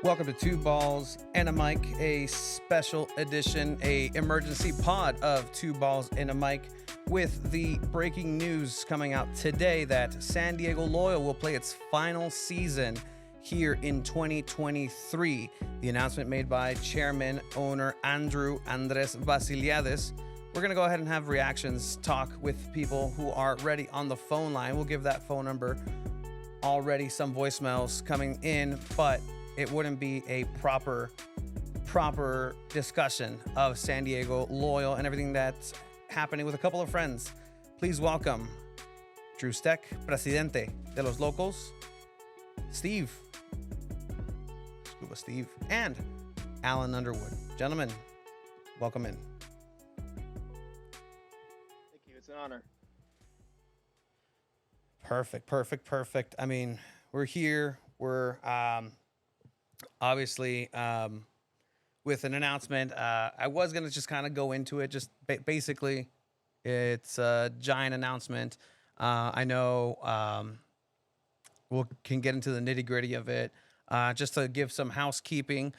Welcome to Two Balls and a Mic, a special edition, a emergency pod of Two Balls and a Mic, with the breaking news coming out today that San Diego Loyal will play its final season here in 2023. The announcement made by chairman, owner Andrew Andres Vasiliades. We're going to go ahead and have reactions, talk with people who are ready on the phone line. We'll give that phone number. Already some voicemails coming in, but it wouldn't be a proper discussion of San Diego Loyal and everything that's happening with a couple of friends. Please welcome Drew Steck, Presidente de los Locals, Steve, Scuba Steve, and Alan Underwood. Gentlemen, welcome in. Thank you. It's an honor. Perfect. I mean, we're here. We're obviously with an announcement. I was going to just kind of go into it. Just basically, it's a giant announcement. I know we can get into the nitty gritty of it. Just to give some housekeeping,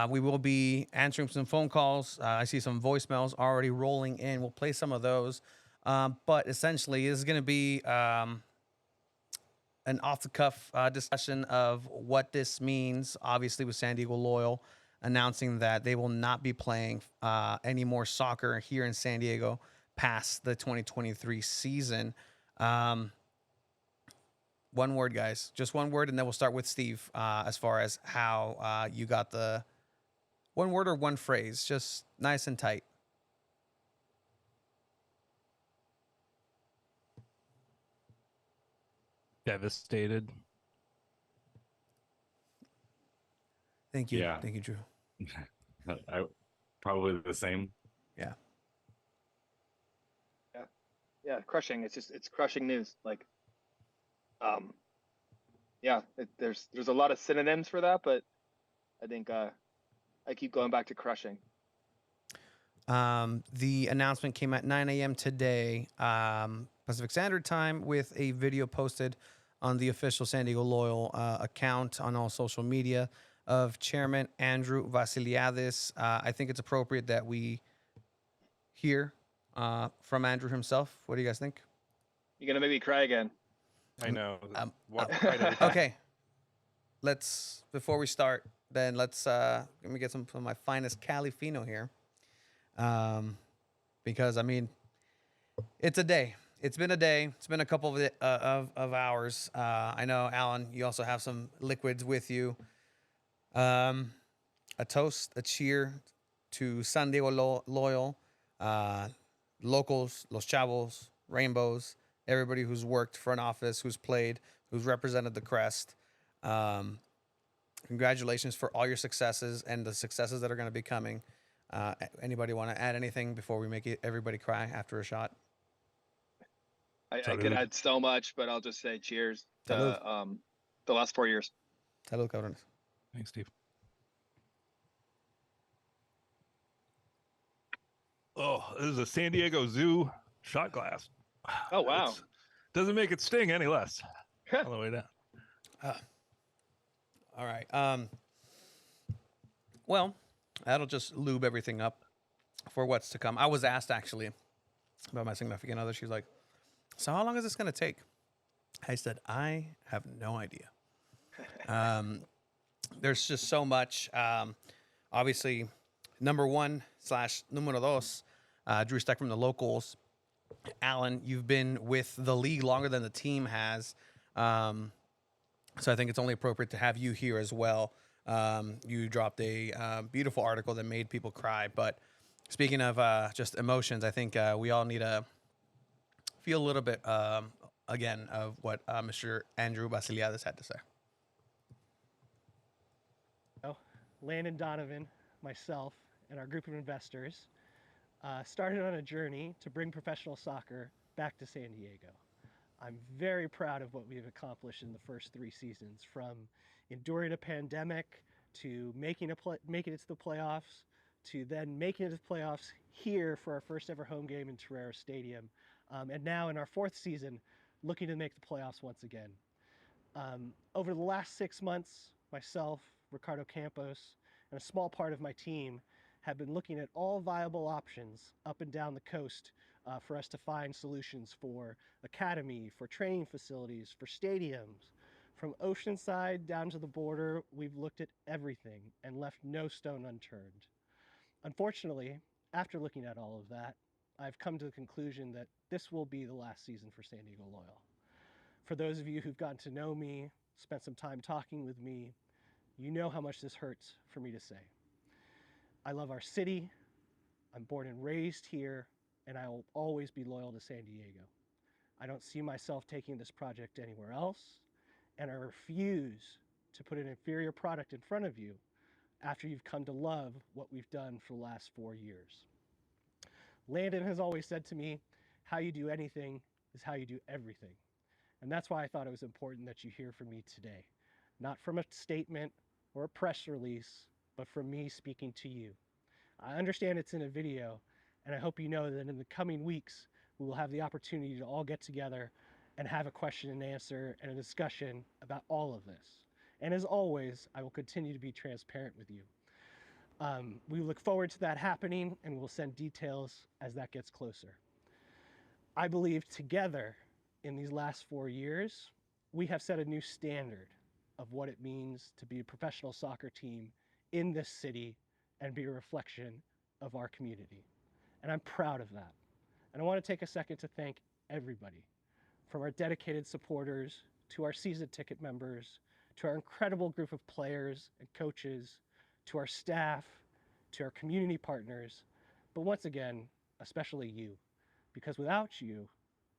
we will be answering some phone calls. I see some voicemails already rolling in. We'll play some of those. But essentially, this is going to be an off-the-cuff discussion of what this means, obviously, with San Diego Loyal announcing that they will not be playing any more soccer here in San Diego past the 2023 season. One word, guys. Just one word, and then we'll start with Steve as far as how you got the one word or one phrase. Just nice and tight. Devastated. Thank you. Yeah. Thank you, Drew. I probably the same. Yeah. Yeah, crushing. It's crushing news. Like, yeah, there's a lot of synonyms for that, but I think I keep going back to crushing. The announcement came at 9 a.m. today, Pacific Standard Time, with a video posted on the official San Diego Loyal account on all social media of Chairman Andrew Vasiliades. I think it's appropriate that we hear from Andrew himself. What do you guys think? You're gonna make me cry again. I know. right every time. Okay. Before we start, then let me get some of my finest Cali Fino here. Because I mean, it's a day. It's been a day. It's been a couple of hours. I know, Alan, you also have some liquids with you. A toast, a cheer to San Diego Loyal, locals, Los Chavos, Rainbows, everybody who's worked front office, who's played, who's represented the crest. Congratulations for all your successes and the successes that are going to be coming. Anybody want to add anything before we make everybody cry after a shot? I could add so much, but I'll just say cheers to Salud. The last 4 years. Salud, cabrones. Thanks, Steve. Oh, this is a San Diego Zoo shot glass. Oh wow! Doesn't make it sting any less. All the way down. All right. Well, that'll just lube everything up for what's to come. I was asked actually by my significant other. She's like, "So how long is this going to take?" I said, "I have no idea." There's just so much. Obviously, number one / número dos, Drew Steck from the Locals. Alan, you've been with the league longer than the team has. So I think it's only appropriate to have you here as well. You dropped a beautiful article that made people cry. But speaking of just emotions, I think we all need to feel a little bit, again, of what Mr. Andrew Vasiliades had to say. Landon Donovan, myself, and our group of investors started on a journey to bring professional soccer back to San Diego. I'm very proud of what we've accomplished in the first 3 seasons, from enduring a pandemic to making it to the playoffs, to then making it to the playoffs here for our first ever home game in Torero Stadium, and now in our 4th season, looking to make the playoffs once again. Over the last 6 months, myself, Ricardo Campos, and a small part of my team have been looking at all viable options up and down the coast for us to find solutions for academy, for training facilities, for stadiums. From Oceanside down to the border, we've looked at everything and left no stone unturned. Unfortunately, after looking at all of that, I've come to the conclusion that this will be the last season for San Diego Loyal. For those of you who've gotten to know me, spent some time talking with me, you know how much this hurts for me to say. I love our city, I'm born and raised here, and I will always be loyal to San Diego. I don't see myself taking this project anywhere else, and I refuse to put an inferior product in front of you after you've come to love what we've done for the last 4 years. Landon has always said to me, how you do anything is how you do everything. And that's why I thought it was important that you hear from me today. Not from a statement or a press release, but from me speaking to you. I understand it's in a video, and I hope you know that in the coming weeks, we will have the opportunity to all get together and have a question and answer and a discussion about all of this. And as always, I will continue to be transparent with you. We look forward to that happening, and we'll send details as that gets closer. I believe together in these last 4 years, we have set a new standard of what it means to be a professional soccer team in this city and be a reflection of our community. And I'm proud of that. And I want to take a second to thank everybody, from our dedicated supporters to our season ticket members, to our incredible group of players and coaches, to our staff, to our community partners, but once again, especially you, because without you,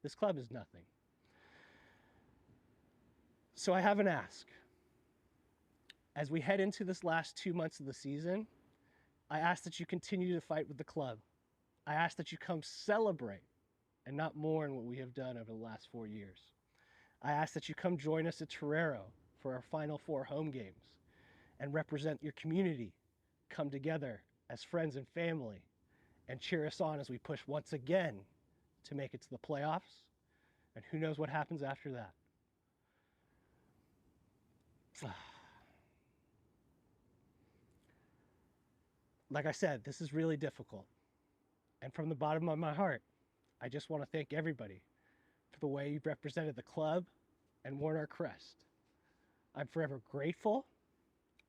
this club is nothing. So I have an ask. As we head into this last 2 months of the season, I ask that you continue to fight with the club. I ask that you come celebrate and not mourn what we have done over the last 4 years. I ask that you come join us at Torero for our Final Four home games and represent your community, come together as friends and family, and cheer us on as we push once again to make it to the playoffs, and who knows what happens after that. Like I said, this is really difficult. And from the bottom of my heart, I just want to thank everybody for the way you've represented the club and worn our crest. I'm forever grateful,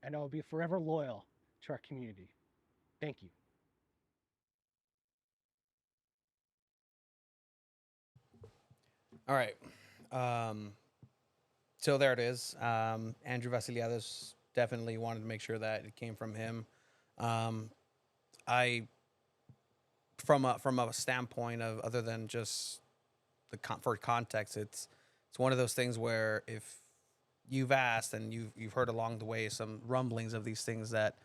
and I will be forever loyal to our community. Thank you. All right. So there it is. Andrew Vassiliadis definitely wanted to make sure that it came from him. From a standpoint of other than just for context, it's one of those things where if you've asked and you've heard along the way some rumblings of these things that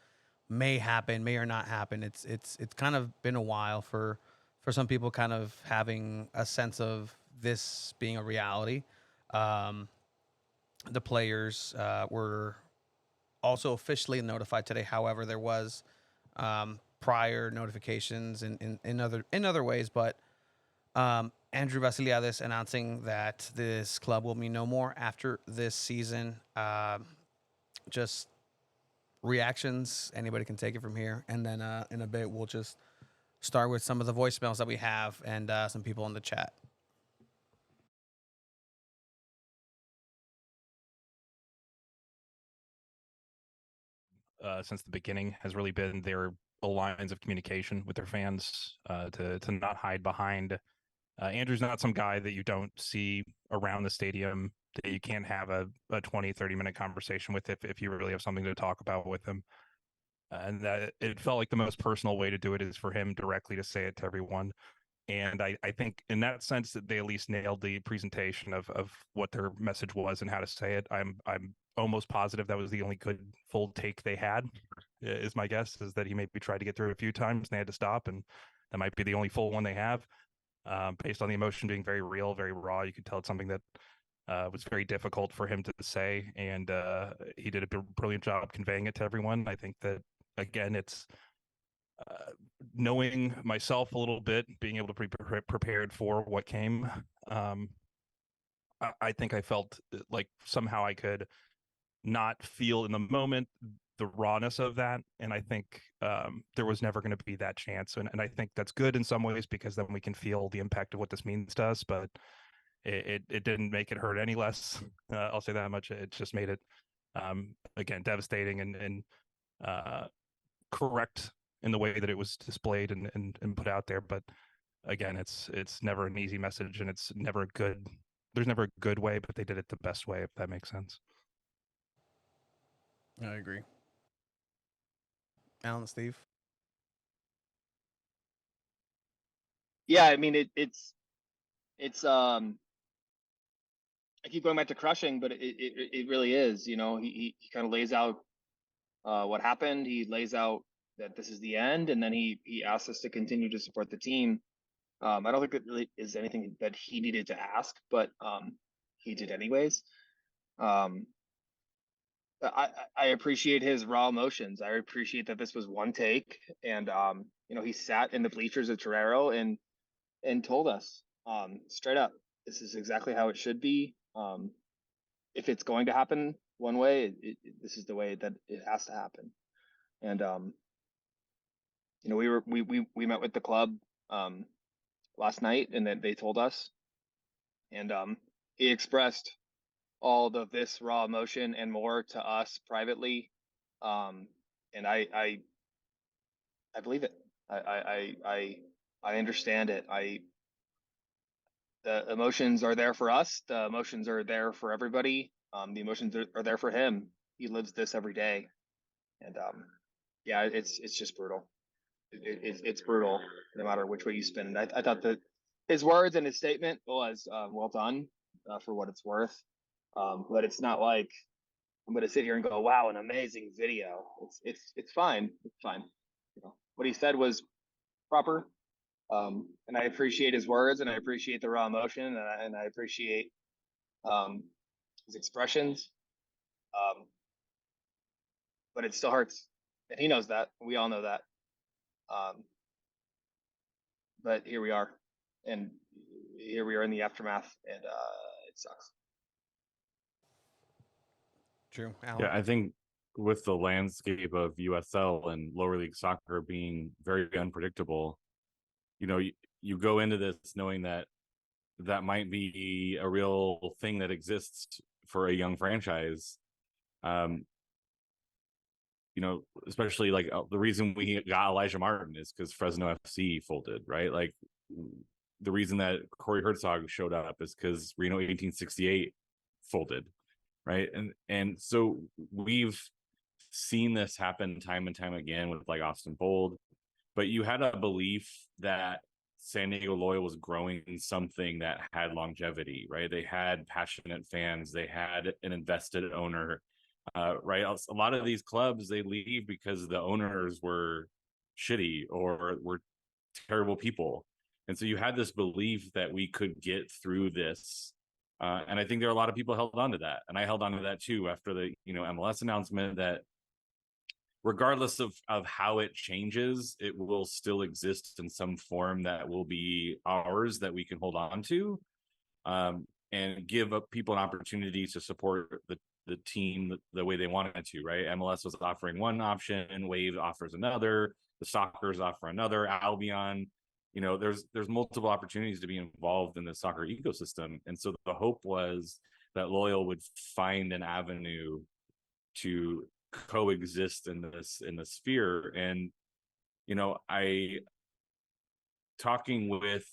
may happen, may or not happen. It's kind of been a while for some people kind of having a sense of this being a reality. The players were also officially notified today. However, there was prior notifications in other ways, but Andrew Vassiliadis announcing that this club will be no more after this season. Just reactions. Anybody can take it from here, and then in a bit we'll just start with some of the voicemails that we have and some people in the chat. Since the beginning has really been their lines of communication with their fans, to not hide behind. Andrew's not some guy that you don't see around the stadium that you can't have a 20, 30-minute conversation with if you really have something to talk about with him. And that it felt like the most personal way to do it is for him directly to say it to everyone. And I think in that sense that they at least nailed the presentation of what their message was and how to say it. I'm almost positive that was the only good full take they had, is my guess, is that he maybe tried to get through it a few times and they had to stop, and that might be the only full one they have. Based on the emotion being very real, very raw, you could tell it's something that was very difficult for him to say, and he did a brilliant job conveying it to everyone. I think that, again, it's knowing myself a little bit, being able to be prepared for what came. I think I felt like somehow I could not feel in the moment the rawness of that. And I think there was never going to be that chance. And I think that's good in some ways, because then we can feel the impact of what this means to us. But it didn't make it hurt any less. I'll say that much. It just made it, again, devastating and correct in the way that it was displayed and put out there. But again, it's never an easy message, and it's never a good, there's never a good way, but they did it the best way, if that makes sense. I agree. Alan, Steve? Yeah, I mean it's I keep going back to crushing, but it really is. You know, he kind of lays out what happened. He lays out that this is the end, and then he asks us to continue to support the team. I don't think that really is anything that he needed to ask, but he did anyways. I appreciate his raw emotions. I appreciate that this was one take, and you know, he sat in the bleachers of Torero and told us straight up, this is exactly how it should be. If it's going to happen one way, this is the way that it has to happen. And you know, we met with the club last night, and then they told us, and he expressed all of this raw emotion and more to us privately, and I believe it. I understand it. The emotions are there for us. The emotions are there for everybody. The emotions are there for him. He lives this every day, and yeah, it's just brutal. It's brutal, no matter which way you spin it. I thought that his words and his statement was well done for what it's worth, but it's not like I'm going to sit here and go, "Wow, an amazing video." It's fine. It's fine. You know, what he said was proper. And I appreciate his words, and I appreciate the raw emotion, and I appreciate his expressions. But it still hurts, and he knows that. We all know that. But here we are, and here we are in the aftermath, and it sucks. True. Alan? Yeah, I think with the landscape of USL and lower league soccer being very unpredictable, you know, you go into this knowing that might be a real thing that exists for a young franchise. You know, especially like the reason we got Elijah Martin is because Fresno FC folded, right? Like the reason that Corey Herzog showed up is because Reno 1868 folded, right? And so we've seen this happen time and time again with like Austin Bold, but you had a belief that San Diego Loyal was growing something that had longevity, right? They had passionate fans, they had an invested owner, right? A lot of these clubs, they leave because the owners were shitty or were terrible people. And so you had this belief that we could get through this. And I think there are a lot of people held on to that. And I held on to that too after the, you know, MLS announcement that regardless of how it changes, it will still exist in some form that will be ours that we can hold on to, and give up people an opportunity to support the team the way they wanted to, right? MLS was offering one option, Wave offers another, the Soccer's offer another, Albion, you know, there's multiple opportunities to be involved in the soccer ecosystem. And so the hope was that Loyal would find an avenue to coexist in the sphere. And you know, talking with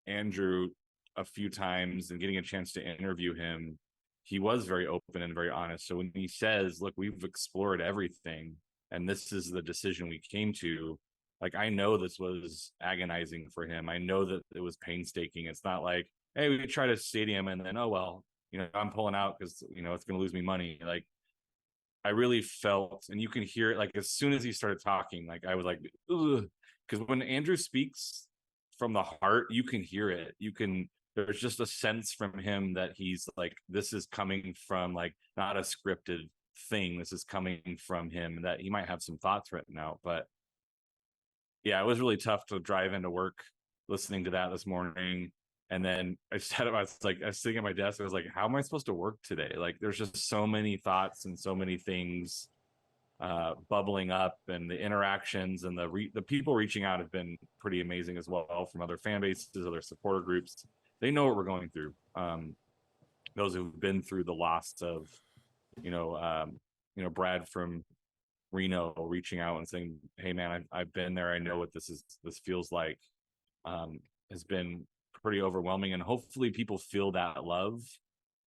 Andrew a few times and getting a chance to interview him, he was very open and very honest. So when he says, look, we've explored everything and this is the decision we came to, like, I know this was agonizing for him. I know that it was painstaking. It's not like, hey, we tried a stadium and then, oh well, you know, I'm pulling out because, you know, it's going to lose me money. Like, I really felt, and you can hear it, like as soon as he started talking, like I was like, ugh, because when Andrew speaks from the heart, you can hear it. There's just a sense from him that he's like, this is coming from like not a scripted thing. This is coming from him, that he might have some thoughts written out. But yeah, it was really tough to drive into work listening to that this morning. And then I was sitting at my desk. I was like, how am I supposed to work today? Like, there's just so many thoughts and so many things bubbling up, and the interactions and the people reaching out have been pretty amazing as well, from other fan bases, other supporter groups. They know what we're going through. Those who've been through the loss of, Brad from Reno reaching out and saying, "Hey man, I've been there. I know what this feels like," has been pretty overwhelming. And hopefully people feel that love,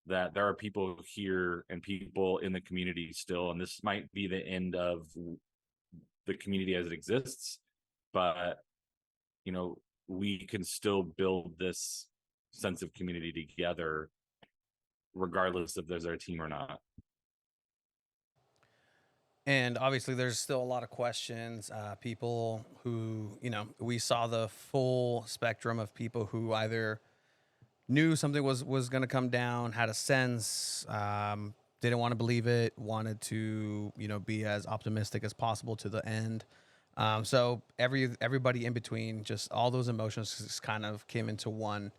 that there are people here and people in the community still, and this might be the end of the community as it exists, but we can still build this sense of community together regardless if there's a team or not. And obviously, there's still a lot of questions. People who, we saw the full spectrum of people who either knew something was going to come down, had a sense, didn't want to believe it, wanted to, be as optimistic as possible to the end. So everybody in between, just all those emotions just kind of came into one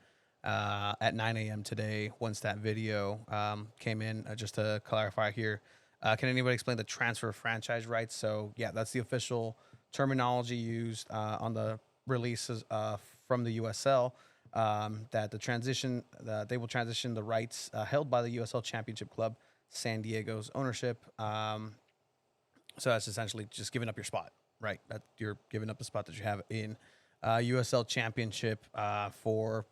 at 9 a.m. today once that video came in. Just to clarify here, can anybody explain the transfer of franchise rights? So yeah, that's the official terminology used on the releases from the USL. That they will transition the rights held by the USL Championship Club, San Diego's ownership. So that's essentially just giving up your spot, right? That you're giving up the spot that you have in USL Championship for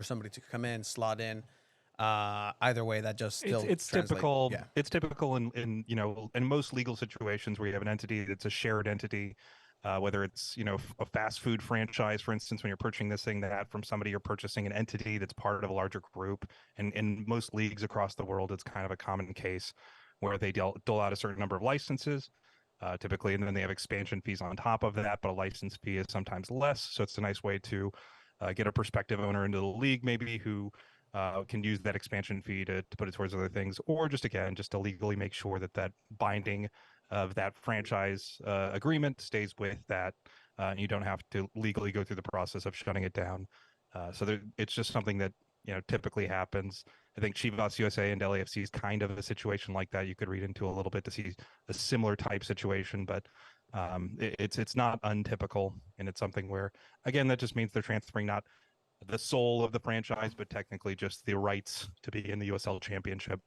somebody to come in, slot in. Either way, that just still it's typical. Yeah. It's typical in most legal situations where you have an entity that's a shared entity. Whether it's a fast food franchise, for instance, when you're purchasing this thing that from somebody, you're purchasing an entity that's part of a larger group. And in most leagues across the world, it's kind of a common case where they dole out a certain number of licenses, typically, and then they have expansion fees on top of that. But a license fee is sometimes less, so it's a nice way to get a prospective owner into the league, maybe who can use that expansion fee to put it towards other things, or just to legally make sure that binding of that franchise agreement stays with that. You don't have to legally go through the process of shutting it down. It's just something that typically happens. I think Chivas USA and LAFC is kind of a situation like that. You could read into a little bit to see a similar type situation, but it's not untypical, and it's something where, again, that just means they're transferring not the soul of the franchise, but technically just the rights to be in the USL Championship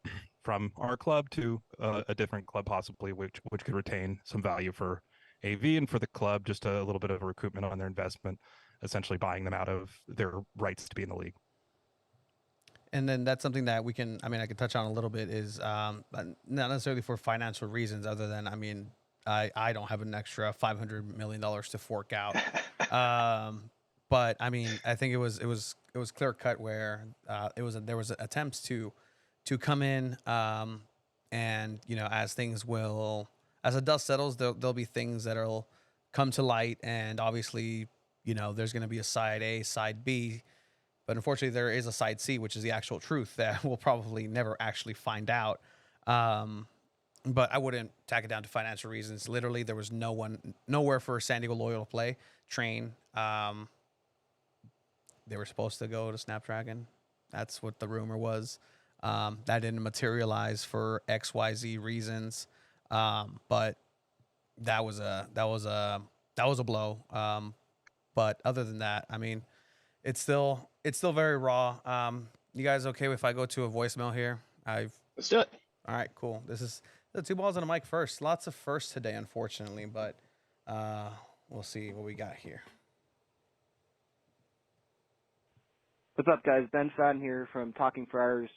from our club to a different club, possibly, which could retain some value for AV and for the club, just a little bit of a recoupment on their investment, essentially buying them out of their rights to be in the league. And then that's something that I could touch on a little bit is not necessarily for financial reasons, other than, I don't have an extra $500 million to fork out. But I think it was clear cut where there was attempts to come in, and as the dust settles, there'll be things that'll come to light, and obviously there's going to be a side A, side B, but unfortunately there is a side C, which is the actual truth that we'll probably never actually find out. But I wouldn't tack it down to financial reasons. Literally, there was nowhere for San Diego Loyal to play, train. They were supposed to go to Snapdragon. That's what the rumor was. That didn't materialize for XYZ reasons. But that was a blow. But other than that, it's still very raw. You guys okay if I go to a voicemail here? Let's do it. All right, cool. This is the Two Balls and a Mic first. Lots of firsts today, unfortunately, but we'll see what we got here. What's up, guys? Ben Fadden here from Talking Friars.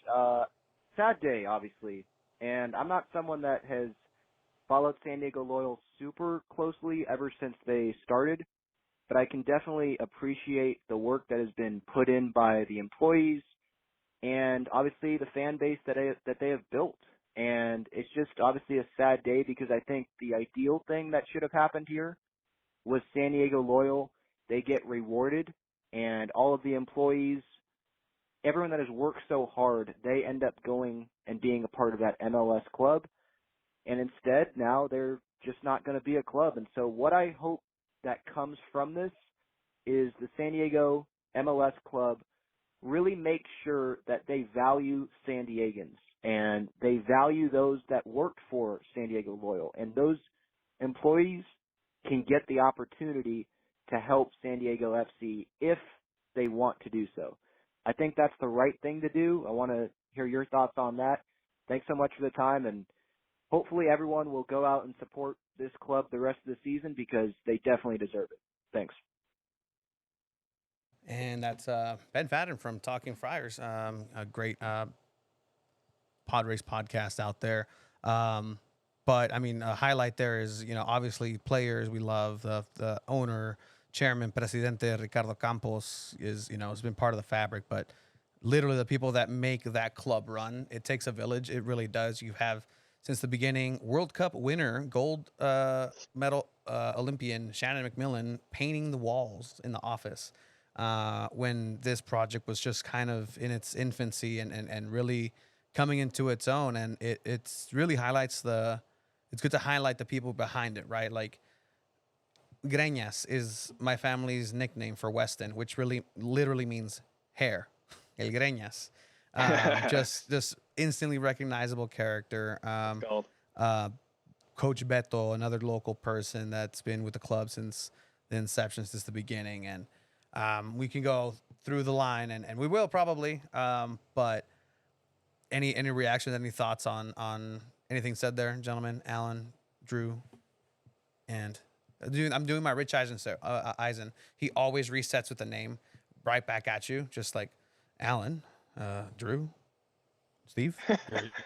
Sad day, obviously, and I'm not someone that has followed San Diego Loyal super closely ever since they started, but I can definitely appreciate the work that has been put in by the employees and obviously the fan base that they have built. And it's just obviously a sad day because I think the ideal thing that should have happened here was San Diego Loyal. They get rewarded, and all of the employees, everyone that has worked so hard, they end up going and being a part of that MLS club. And instead, now they're just not going to be a club. And so what I hope that comes from this is the San Diego MLS club really makes sure that they value San Diegans and they value those that worked for San Diego Loyal, and those employees can get the opportunity to help San Diego FC if they want to do so. I think that's the right thing to do. I want to hear your thoughts on that. Thanks so much for the time, and hopefully everyone will go out and support this club the rest of the season because they definitely deserve it. Thanks. And that's Ben Fadden from Talking Friars, a great Padres podcast out there. But I mean, a highlight there is, obviously players we love, the owner, chairman, Presidente Ricardo Campos is, has been part of the fabric, but literally the people that make that club run, it takes a village. It really does. You have, since the beginning, World Cup winner, gold medal Olympian Shannon McMillan painting the walls in the office when this project was just kind of in its infancy and really coming into its own. And it's really highlights it's good to highlight the people behind it, right? Like Greñas is my family's nickname for Weston, which really literally means hair. El Greñas. Just instantly recognizable character. Gold. Coach Beto, another local person that's been with the club since the inception, since the beginning. And we can go through the line, and we will probably. But any reactions, any thoughts on anything said there, gentlemen? Alan, Drew, and I'm doing my Rich Eisen. Eisen. He always resets with a name right back at you, just like Alan, Drew, Steve.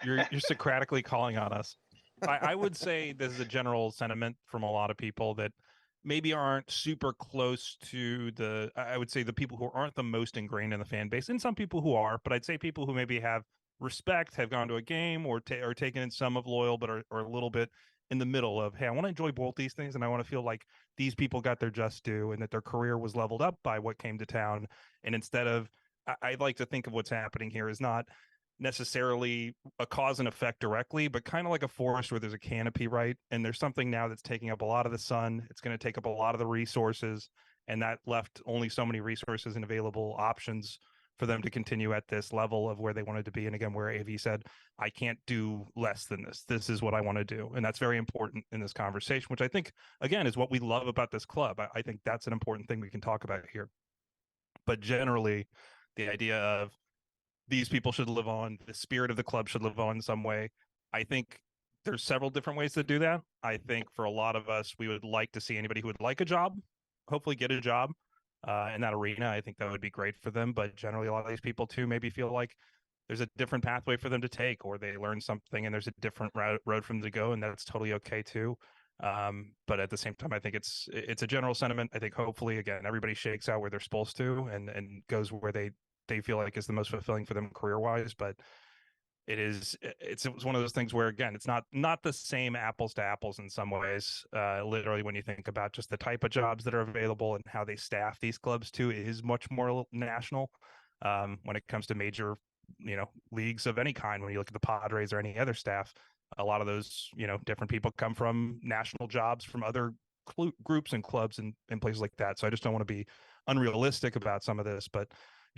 You're Socratically calling on us. I would say this is a general sentiment from a lot of people that maybe aren't super close to I would say the people who aren't the most ingrained in the fan base, and some people who are, but I'd say people who maybe have respect, have gone to a game or taken in some of Loyal, but are a little bit in the middle of, hey, I want to enjoy both these things, and I want to feel like these people got their just due and that their career was leveled up by what came to town. And instead of, I'd like to think of what's happening here is not necessarily a cause and effect directly, but kind of like a forest where there's a canopy, right? And there's something now that's taking up a lot of the sun. It's going to take up a lot of the resources, and that left only so many resources and available options for them to continue at this level of where they wanted to be. And again, where AV said, I can't do less than this. This is what I want to do. And that's very important in this conversation, which I think, again, is what we love about this club. I think that's an important thing we can talk about here. But generally, the idea of these people should live on, the spirit of the club should live on in some way. I think there's several different ways to do that. I think for a lot of us, we would like to see anybody who would like a job, hopefully get a job in that arena. I think that would be great for them. But generally, a lot of these people too maybe feel like there's a different pathway for them to take, or they learn something and there's a different road for them to go, and that's totally okay too. But at the same time, I think it's a general sentiment. I think hopefully, again, everybody shakes out where they're supposed to and goes where they feel like is the most fulfilling for them career wise. But it's one of those things where, again, it's not the same apples to apples in some ways. Literally, when you think about just the type of jobs that are available and how they staff these clubs too, it is much more national when it comes to major, leagues of any kind. When you look at the Padres or any other staff, a lot of those, different people come from national jobs from other groups and clubs and places like that. So I just don't want to be unrealistic about some of this, but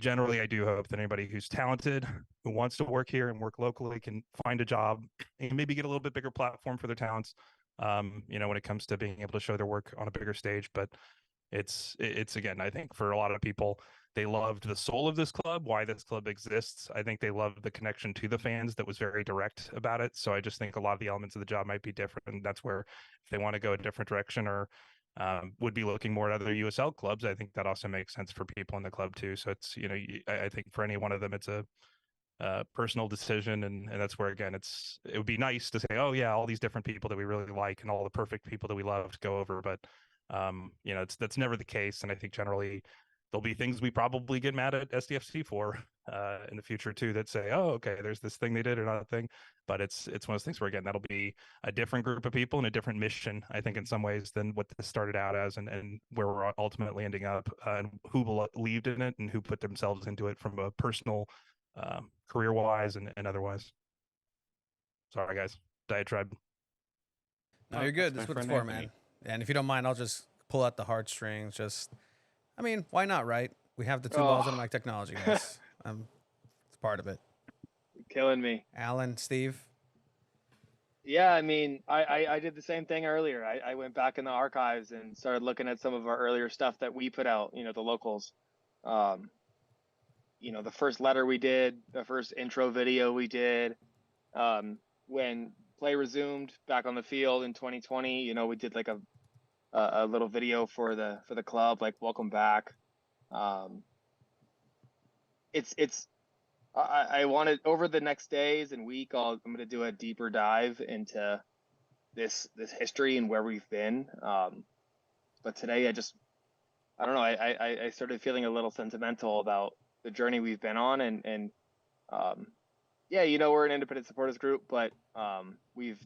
generally, I do hope that anybody who's talented, who wants to work here and work locally, can find a job and maybe get a little bit bigger platform for their talents, when it comes to being able to show their work on a bigger stage. But it's again, I think for a lot of people, they loved the soul of this club, why this club exists. I think they loved the connection to the fans that was very direct about it. So I just think a lot of the elements of the job might be different. And that's where if they want to go a different direction or would be looking more at other USL clubs, I think that also makes sense for people in the club too. So it's, I think for any one of them, it's a personal decision. And that's where, again, it would be nice to say, oh yeah, all these different people that we really like and all the perfect people that we love to go over. But, that's never the case. And I think generally there'll be things we probably get mad at SDFC for in the future too, that say, oh, okay, there's this thing they did or not thing. But it's one of those things where, again, that'll be a different group of people and a different mission, I think, in some ways than what this started out as and where we're ultimately ending up and who believed in it and who put themselves into it from a personal, career-wise and otherwise. Sorry, guys. Diatribe. No, you're good. That's what it's for, man. And if you don't mind, I'll just pull out the heartstrings. Why not, right? We have the two balls and mic technology, guys. It's part of it. killing me. Alan, Steve. Yeah, I mean, I did the same thing earlier. I went back in the archives and started looking at some of our earlier stuff that we put out, the locals. Um, the first letter we did, the first intro video we did, when play resumed back on the field in 2020, we did like a little video for the club, like welcome back. It's I wanted over the next days and week, I'm going to do a deeper dive into this history and where we've been. But today I don't know, I started feeling a little sentimental about the journey we've been on, and yeah, we're an independent supporters group, but we've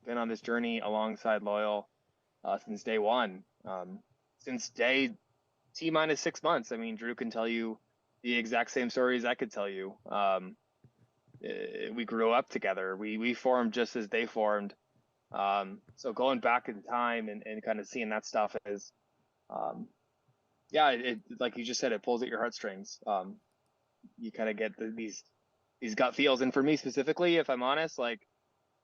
been on this journey alongside Loyal since day one, since day T minus 6 months. I mean, Drew can tell you the exact same stories I could tell you. We grew up together. We formed just as they formed. So going back in time and kind of seeing that stuff is, yeah, it like you just said, it pulls at your heartstrings. You kind of get these gut feels, and for me specifically, if I'm honest, like,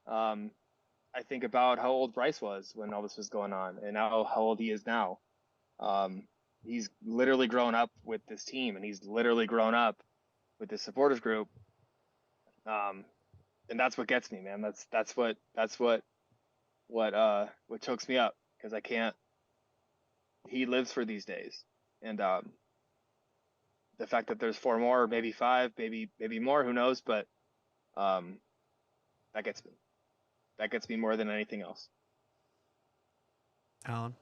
I think about how old Bryce was when all this was going on, and now how old he is now. He's literally grown up with this team, and he's literally grown up with this supporters group. And that's what gets me, man. That's what chokes me up, because I can't. He lives for these days, and the fact that there's 4 more, maybe 5, maybe more, who knows? But that gets me. That gets me more than anything else. Alan.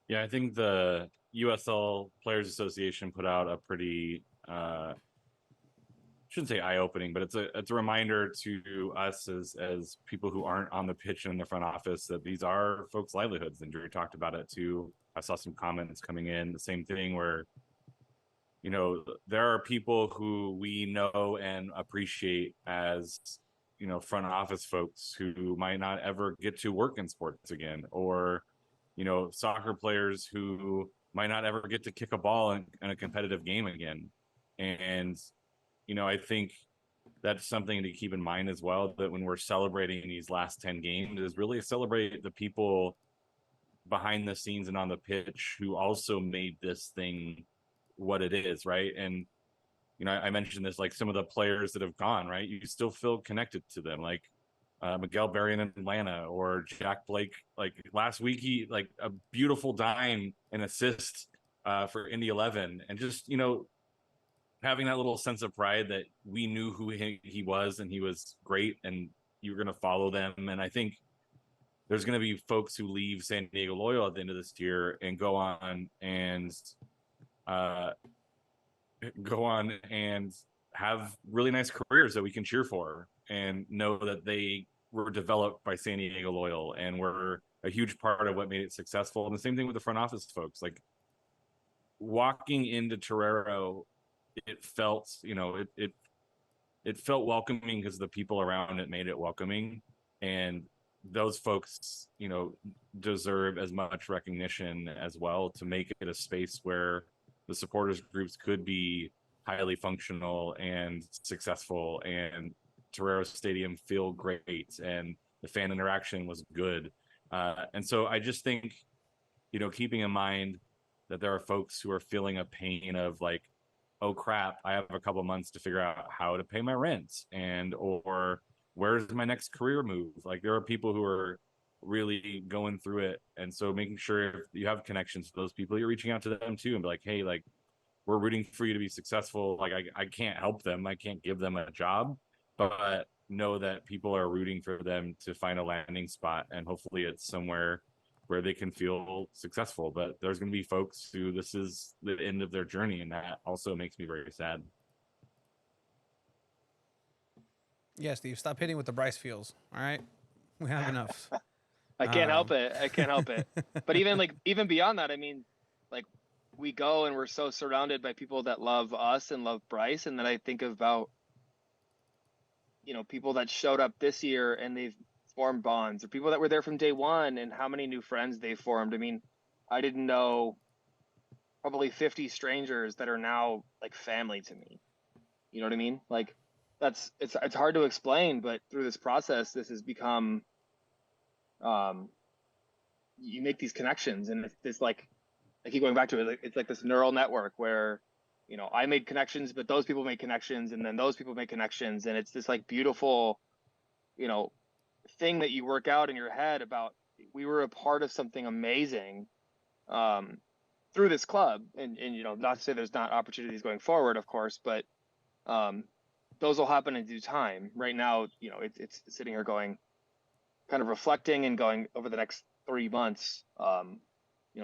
Yeah, I think the USL Players Association put out a pretty shouldn't say eye-opening, but it's a reminder to us as people who aren't on the pitch and in the front office that these are folks' livelihoods. And Drew talked about it too. I saw some comments coming in, the same thing where, there are people who we know and appreciate as, front office folks who might not ever get to work in sports again, or, soccer players who might not ever get to kick a ball in a competitive game again. And, I think that's something to keep in mind as well, that when we're celebrating these last 10 games is really celebrate the people behind the scenes and on the pitch who also made this thing what it is, right? And I mentioned this, like some of the players that have gone, right? You still feel connected to them, like Miguel Berrien in Atlanta, or Jack Blake. Like last week, he like a beautiful dime and assist for Indy 11, and just having that little sense of pride that we knew who he was, and he was great, and you're going to follow them. And I think there's going to be folks who leave San Diego Loyal at the end of this year and go on and have really nice careers that we can cheer for, and know that they were developed by San Diego Loyal and were a huge part of what made it successful. And the same thing with the front office folks. Like walking into Torero, it felt, it felt welcoming because the people around it made it welcoming. And those folks, deserve as much recognition as well, to make it a space where the supporters groups could be highly functional and successful, and Torero Stadium feel great, and the fan interaction was good. And so I just think, keeping in mind that there are folks who are feeling a pain of like, oh crap, I have a couple months to figure out how to pay my rent, or where's my next career move. Like there are people who are really going through it. And so making sure if you have connections to those people, you're reaching out to them too, and be like, hey, like we're rooting for you to be successful. Like I can't help them. I can't give them a job, but know that people are rooting for them to find a landing spot. And hopefully it's somewhere where they can feel successful. But there's going to be folks who this is the end of their journey. And that also makes me very sad. Yeah, Steve, stop hitting with the Bryce feels. All right. We have enough. I can't help it. I can't help it. But even beyond that, I mean, like we go and we're so surrounded by people that love us and love Bryce. And then I think about, people that showed up this year and they've formed bonds, or people that were there from day one and how many new friends they formed. I mean, I didn't know probably 50 strangers that are now like family to me. You know what I mean? Like it's hard to explain, but through this process, this has become, you make these connections, and it's like, I keep going back to it. It's like this neural network where, I made connections, but those people make connections, and then those people make connections, and it's this like beautiful, you know, thing that you work out in your head about, we were a part of something amazing, um, through this club, and not to say there's not opportunities going forward, of course, but um, those will happen in due time. Right now, it's sitting here going, kind of reflecting and going over the next 3 months.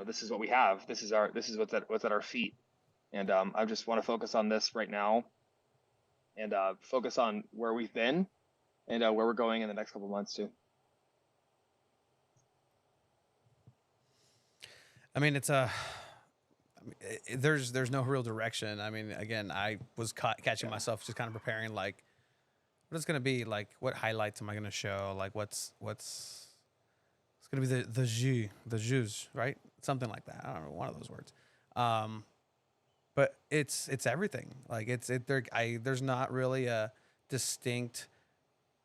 This is what we have. This is what's at our feet, and I just want to focus on this right now, and focus on where we've been, and where we're going in the next couple months too. I mean, there's no real direction. I mean, again, I was catching myself just kind of preparing, like, what it's gonna be, like, what highlights am I gonna show, like, what's it's gonna be the jus, right? Something like that. I don't know, one of those words. But it's everything. Like, there's not really a distinct.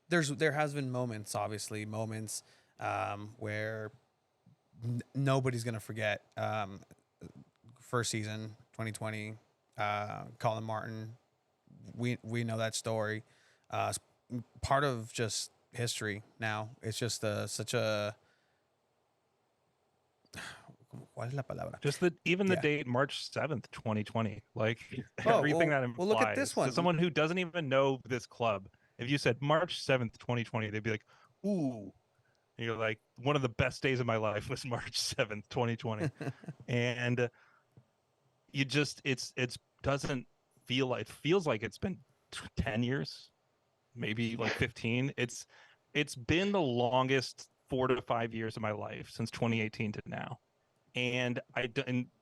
There has been moments, obviously, where nobody's gonna forget. First season, 2020, Colin Martin. We know that story. It's part of just history now. It's just such a. ¿Cuál es la palabra? Just even the Yeah. date March 7th, 2020, like Oh, everything well, that implies. well, look at this one. To someone who doesn't even know this club, if you said March 7th, 2020, they'd be like, "Ooh," and you're like, "One of the best days of my life was March 7th, 2020," and you just it's doesn't feel like, it feels like it's been 10 years, maybe like 15. It's been the longest 4 to 5 years of my life since 2018 to now. And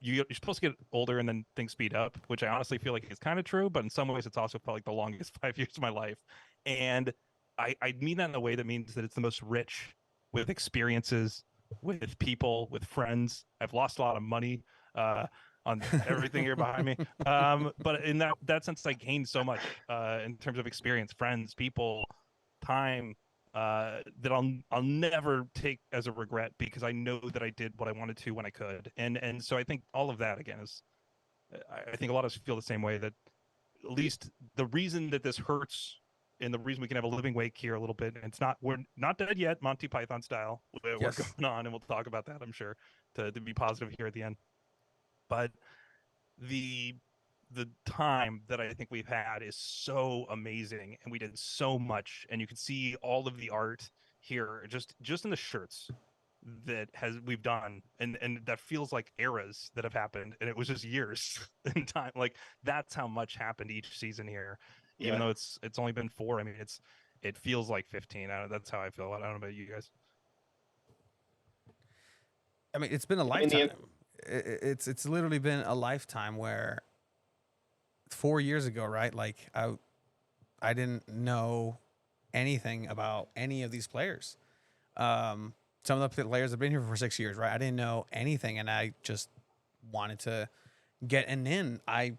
you're supposed to get older and then things speed up, which I honestly feel like is kind of true, but in some ways it's also felt like the longest 5 years of my life. And I mean that in a way that means that it's the most rich with experiences, with people, with friends. I've lost a lot of money on everything here behind me. But in that sense, I gained so much in terms of experience, friends, people, time, that I'll never take as a regret, because I know that I did what I wanted to when I could. And so I think all of that, again, is, I think a lot of us feel the same way, that at least the reason that this hurts, and the reason we can have a living wake here a little bit, and we're not dead yet, Monty Python style. We're Yes. going on, and we'll talk about that, I'm sure, to be positive here at the end. But the time that I think we've had is so amazing, and we did so much, and you can see all of the art here, just in the shirts that we've done, and that feels like eras that have happened, and it was just years in time. Like, that's how much happened each season here, even though it's only been 4. I mean, it feels like 15. That's how I feel. I don't know about you guys. I mean, it's been a lifetime. It's literally been a lifetime, where 4 years ago, right? Like, I didn't know anything about any of these players. Some of the players have been here for 6 years, right? I didn't know anything, and I just wanted to get an in. I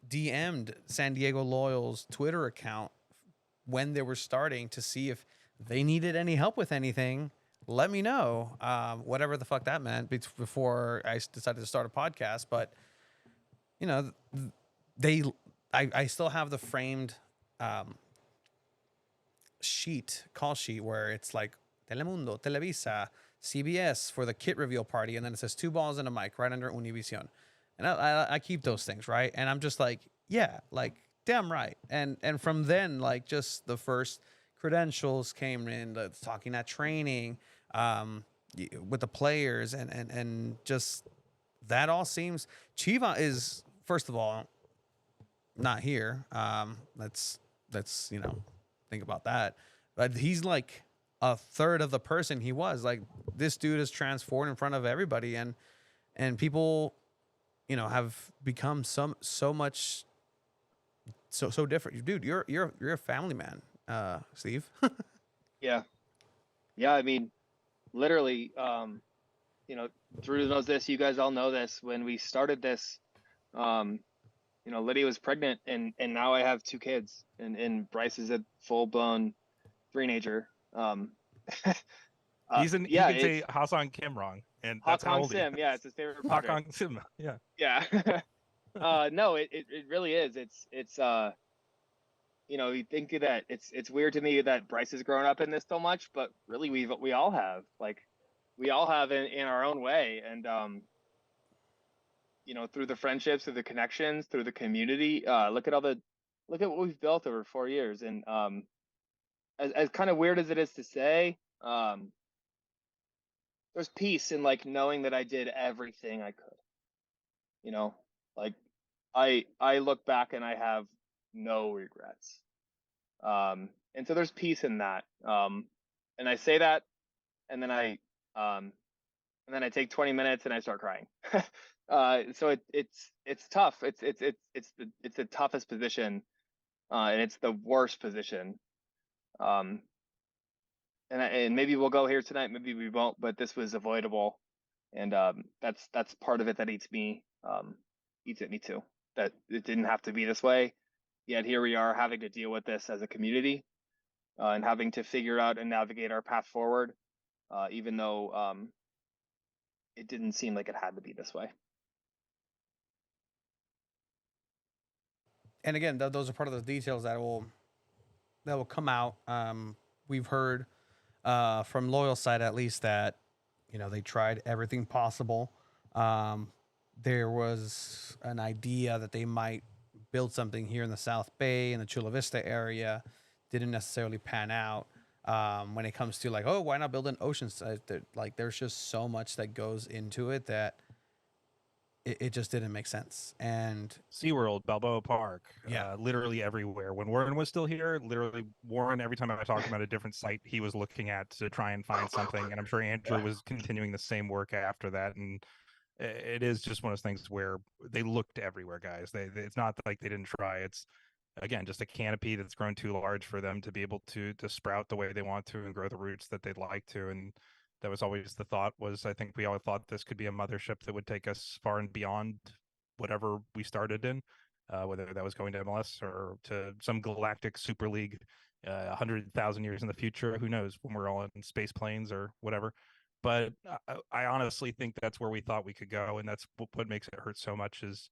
DM'd San Diego Loyal's Twitter account when they were starting, to see if they needed any help with anything. Let me know, whatever the fuck that meant, before I decided to start a podcast. But, I still have the framed call sheet, where it's like Telemundo, Televisa, CBS for the kit reveal party, and then it says 2 balls and a mic right under Univision. And I keep those things, right? And I'm just like, yeah, like, damn right. And from then, like, just the first credentials came in, talking at training, with the players, and just that all seems. Chiva is, first of all, not here. Let's think about that. But he's like a third of the person he was. Like, this dude is transformed in front of everybody, and people, have become so much so different. Dude, you're a family man, Steve. Yeah. I mean, literally, Drew knows this. You guys all know this. When we started this, Lydia was pregnant, and now I have 2 kids, and Bryce is a full blown teenager. He Yeah, can say it's Hassan Kim wrong, and Hong that's how Kong old he Sim. is. Yeah, it's his favorite Hong project. Kong Sim. Yeah. Yeah. No, it really is. It's you think that it's weird to me that Bryce has grown up in this so much, but really we all have. Like, we all have in our own way, and through the friendships, through the connections, through the community. Look at what we've built over 4 years, and as kind of weird as it is to say, there's peace in like knowing that I did everything I could. Like, I look back and I have no regrets. And so there's peace in that. And I say that, and then I take 20 minutes and I start crying. So it's tough. It's the toughest position, and it's the worst position. And maybe we'll go here tonight, maybe we won't, but this was avoidable, and that's part of it that eats at me too. That it didn't have to be this way, yet here we are having to deal with this as a community, and having to figure out and navigate our path forward, even though it didn't seem like it had to be this way. And again, those are part of the details that will come out. We've heard from Loyal side at least that they tried everything possible. There was an idea that they might build something here in the South Bay in the Chula Vista area. Didn't necessarily pan out. When it comes to like, oh, why not build an Oceanside? Like, there's just so much that goes into it that it just didn't make sense. And SeaWorld, Balboa Park, Yeah. literally everywhere. When Warren was still here, literally Warren, every time I talked about a different site he was looking at to try and find something. And I'm sure Andrew was continuing the same work after that. And it is just one of those things where they looked everywhere, guys. It's not like they didn't try. It's, again, just a canopy that's grown too large for them to be able to sprout the way they want to and grow the roots that they'd like to. And that was always the thought. Was I think we all thought this could be a mothership that would take us far and beyond whatever we started in, whether that was going to MLS or to some galactic super league 100,000 years in the future. Who knows, when we're all in space planes or whatever. But I honestly think that's where we thought we could go, and that's what makes it hurt so much. Is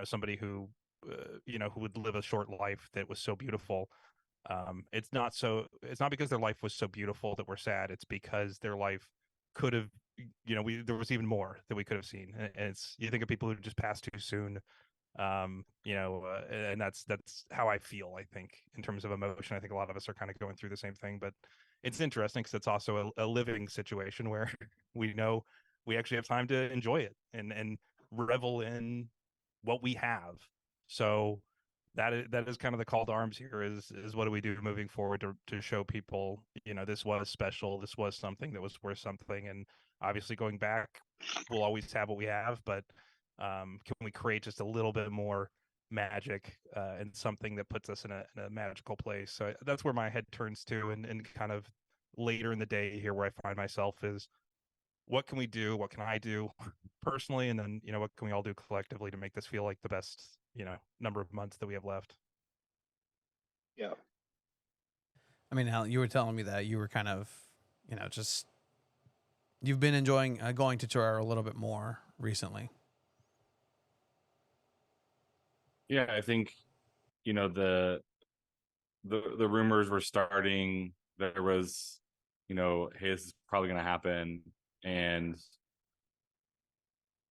somebody who who would live a short life that was so beautiful. It's not because their life was so beautiful that we're sad. It's because their life could have, there was even more that we could have seen. And it's, you think of people who just passed too soon, and that's how I feel. I think in terms of emotion, I think a lot of us are kind of going through the same thing. But it's interesting because it's also a living situation where we know we actually have time to enjoy it and revel in what we have. So that is kind of the call to arms here is what do we do moving forward to show people, this was special, this was something that was worth something. And obviously going back, we'll always have what we have, but can we create just a little bit more magic and something that puts us in a magical place? So that's where my head turns to, and kind of later in the day here where I find myself is, what can we do? What can I do personally? And then, what can we all do collectively to make this feel like the best, number of months that we have left? Yeah. I mean, Alan, you were telling me that you were kind of, just you've been enjoying going to Torero a little bit more recently. Yeah, I think, the rumors were starting. There was, hey, this is probably going to happen. And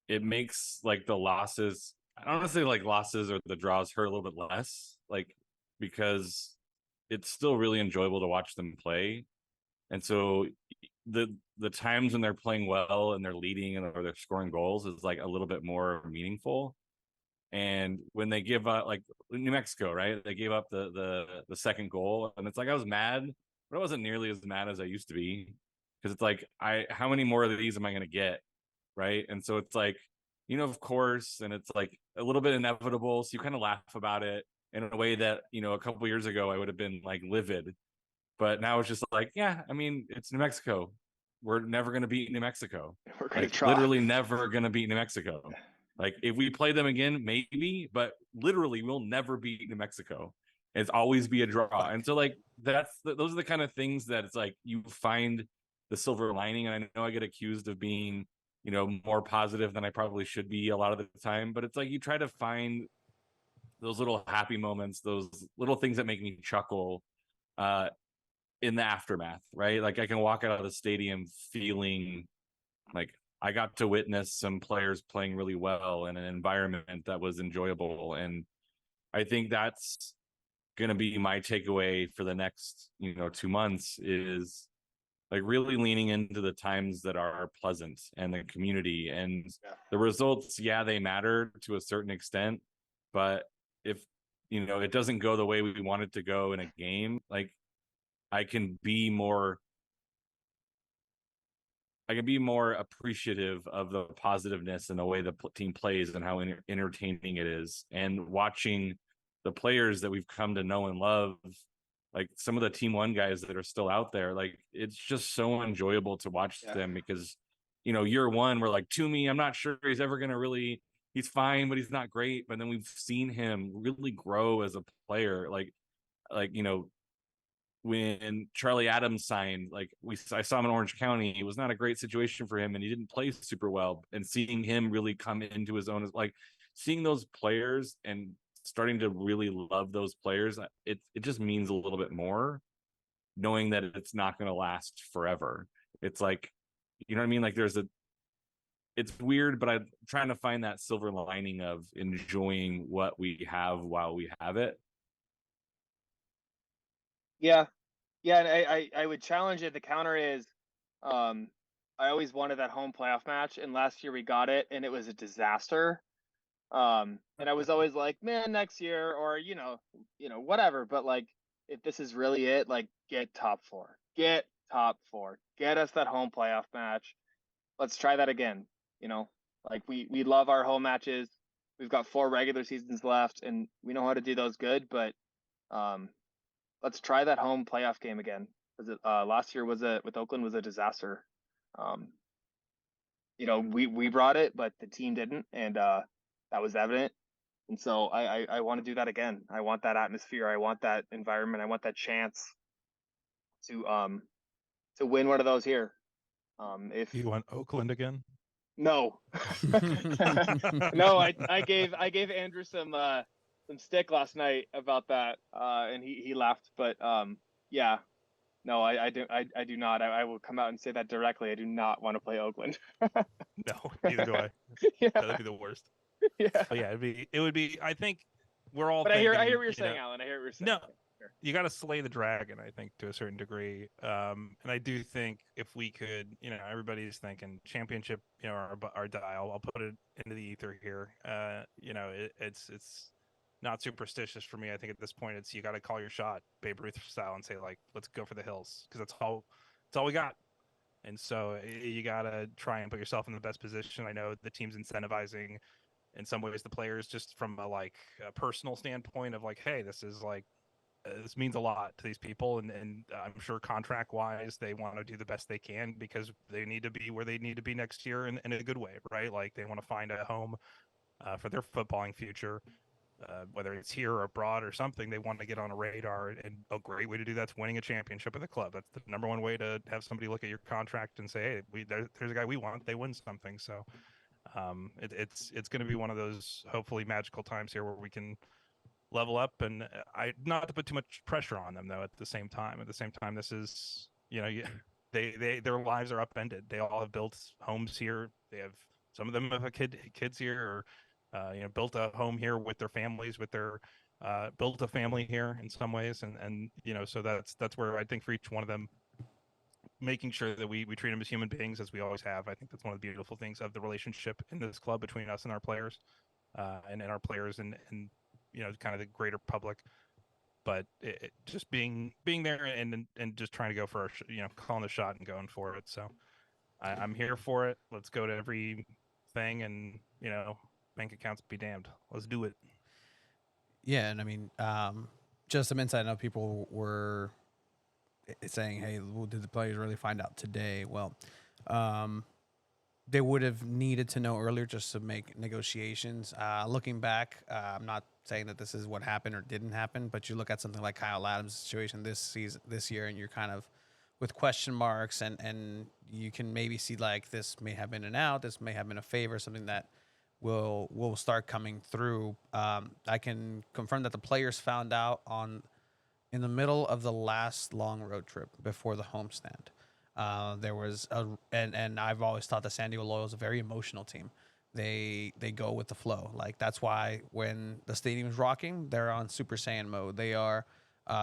it makes like the losses, I don't want to say like losses or the draws hurt a little bit less, like, because it's still really enjoyable to watch them play. And so the times when they're playing well and they're leading or they're scoring goals is like a little bit more meaningful. And when they give up, like New Mexico, right? They gave up the second goal, and it's like I was mad, but I wasn't nearly as mad as I used to be, because it's like, how many more of these am I going to get, right? And so it's like, of course, and it's like a little bit inevitable. So you kind of laugh about it in a way that, a couple of years ago I would have been like livid, but now it's just like, yeah, I mean, it's New Mexico. We're never going to beat New Mexico. We're going to Like try. literally never going to beat New Mexico. Like if we play them again, maybe, but literally we'll never beat New Mexico. It's always be a draw. And so like those are the kind of things that it's like you find the silver lining. And I know I get accused of being, more positive than I probably should be a lot of the time, but it's like you try to find those little happy moments, those little things that make me chuckle in the aftermath, right? Like I can walk out of the stadium feeling like I got to witness some players playing really well in an environment that was enjoyable. And I think that's going to be my takeaway for the next, 2 months is like really leaning into the times that are pleasant and the community and the results. Yeah, they matter to a certain extent, but if, it doesn't go the way we want it to go in a game, like I can be more appreciative of the positiveness and the way the team plays and how entertaining it is. And watching the players that we've come to know and love, like some of the Team One guys that are still out there, like it's just so enjoyable to watch them because, year one, we're like, Toomey, I'm not sure he's ever going to really, he's fine, but he's not great. But then we've seen him really grow as a player. Like, when Charlie Adams signed, like I saw him in Orange County. It was not a great situation for him and he didn't play super well. And seeing him really come into his own is like seeing those players and starting to really love those players. It just means a little bit more knowing that it's not going to last forever. It's like, you know what I mean? Like it's weird, but I'm trying to find that silver lining of enjoying what we have while we have it. Yeah. Yeah, and I would challenge it. The counter is, I always wanted that home playoff match, and last year we got it, and it was a disaster. And I was always like, man, next year, or whatever. But like, if this is really it, like, get top four, get us that home playoff match. Let's try that again. Like we love our home matches. We've got 4 regular seasons left, and we know how to do those good. But let's try that home playoff game again. Last year with Oakland was a disaster. We brought it, but the team didn't, and that was evident. And so I want to do that again. I want that atmosphere. I want that environment. I want that chance to win one of those here. If You want Oakland again? no, no, I gave Andrew some stick last night about that, and he laughed. But yeah, no, I do not. I will come out and say that directly. I do not want to play Oakland. No, neither do I. Yeah, That'd be the worst. yeah. But yeah, it would be. I think we're all. But I hear what thinking, you're saying, Alan. I hear what you're saying. No, you got to slay the dragon. I think to a certain degree, and I do think if we could, everybody's thinking championship. Our dial. I'll put it into the ether here. It's not superstitious for me. I think at this point, it's you got to call your shot, Babe Ruth style, and say like, let's go for the hills because that's all we got. And so you got to try and put yourself in the best position. I know the team's incentivizing in some ways the players just from a personal standpoint of like, hey, this is like this means a lot to these people, and I'm sure contract wise they want to do the best they can because they need to be where they need to be next year in a good way, right? Like they want to find a home for their footballing future. Whether it's here or abroad or something, they want to get on a radar, and a great way to do that's winning a championship with a club. That's the number one way to have somebody look at your contract and say, hey, there's a guy we want. They win something. So it's going to be one of those hopefully magical times here where we can level up, and I not to put too much pressure on them though. At the same time, this is their lives are upended. They all have built homes here. They have some of them have kids here or built a home here with their families, built a family here in some ways. And so that's where I think for each one of them, making sure that we treat them as human beings as we always have. I think that's one of the beautiful things of the relationship in this club between us and our players, and our players and kind of the greater public. But it just being there and just trying to go for calling the shot and going for it. So I'm here for it. Let's go to everything and bank accounts be damned. Let's do it. Yeah, and I mean, just some insight. I know people were saying, "Hey, did the players really find out today?" Well, they would have needed to know earlier just to make negotiations. Looking back, I'm not saying that this is what happened or didn't happen, but you look at something like Kyle Adams' situation this year, and you're kind of with question marks, and you can maybe see like this may have been an out, this may have been a favor, something that will start coming through. I can confirm that the players found out in the middle of the last long road trip before the homestand. There was and I've always thought that San Diego Loyal is a very emotional team. They go with the flow. Like that's why when the stadium's rocking, they're on Super Saiyan mode. They are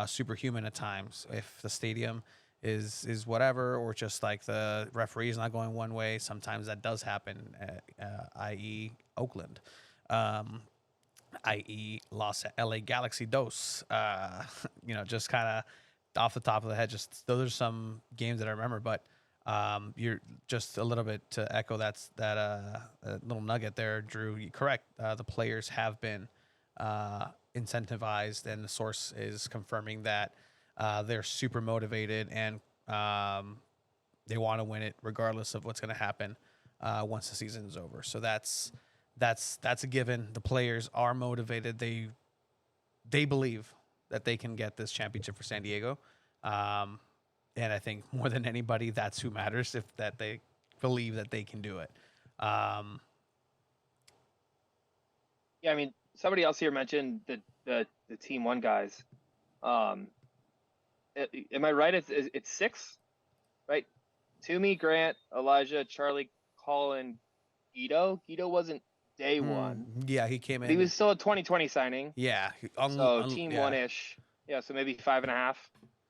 superhuman at times. If the stadium is whatever, or just like the referee's not going one way, sometimes that does happen. I.e. Oakland. I.e. LA Galaxy Dos. Just kind of off the top of the head, just those are some games that I remember. But you're just a little bit to echo that little nugget there, Drew. You're correct. The players have been incentivized, and the source is confirming that they're super motivated and they want to win it regardless of what's going to happen once the season is over. So that's a given. The players are motivated. They believe that they can get this championship for San Diego. And I think more than anybody, that's who matters, if that they believe that they can do it. Yeah, I mean, somebody else here mentioned the Team One guys. Am I right? It's six, right? Toomey, Grant, Elijah, Charlie, Colin, Guido. Guido wasn't day one. Yeah, he came in. He was still a 2020 signing. Yeah. So Team One-ish. Yeah, so maybe 5.5.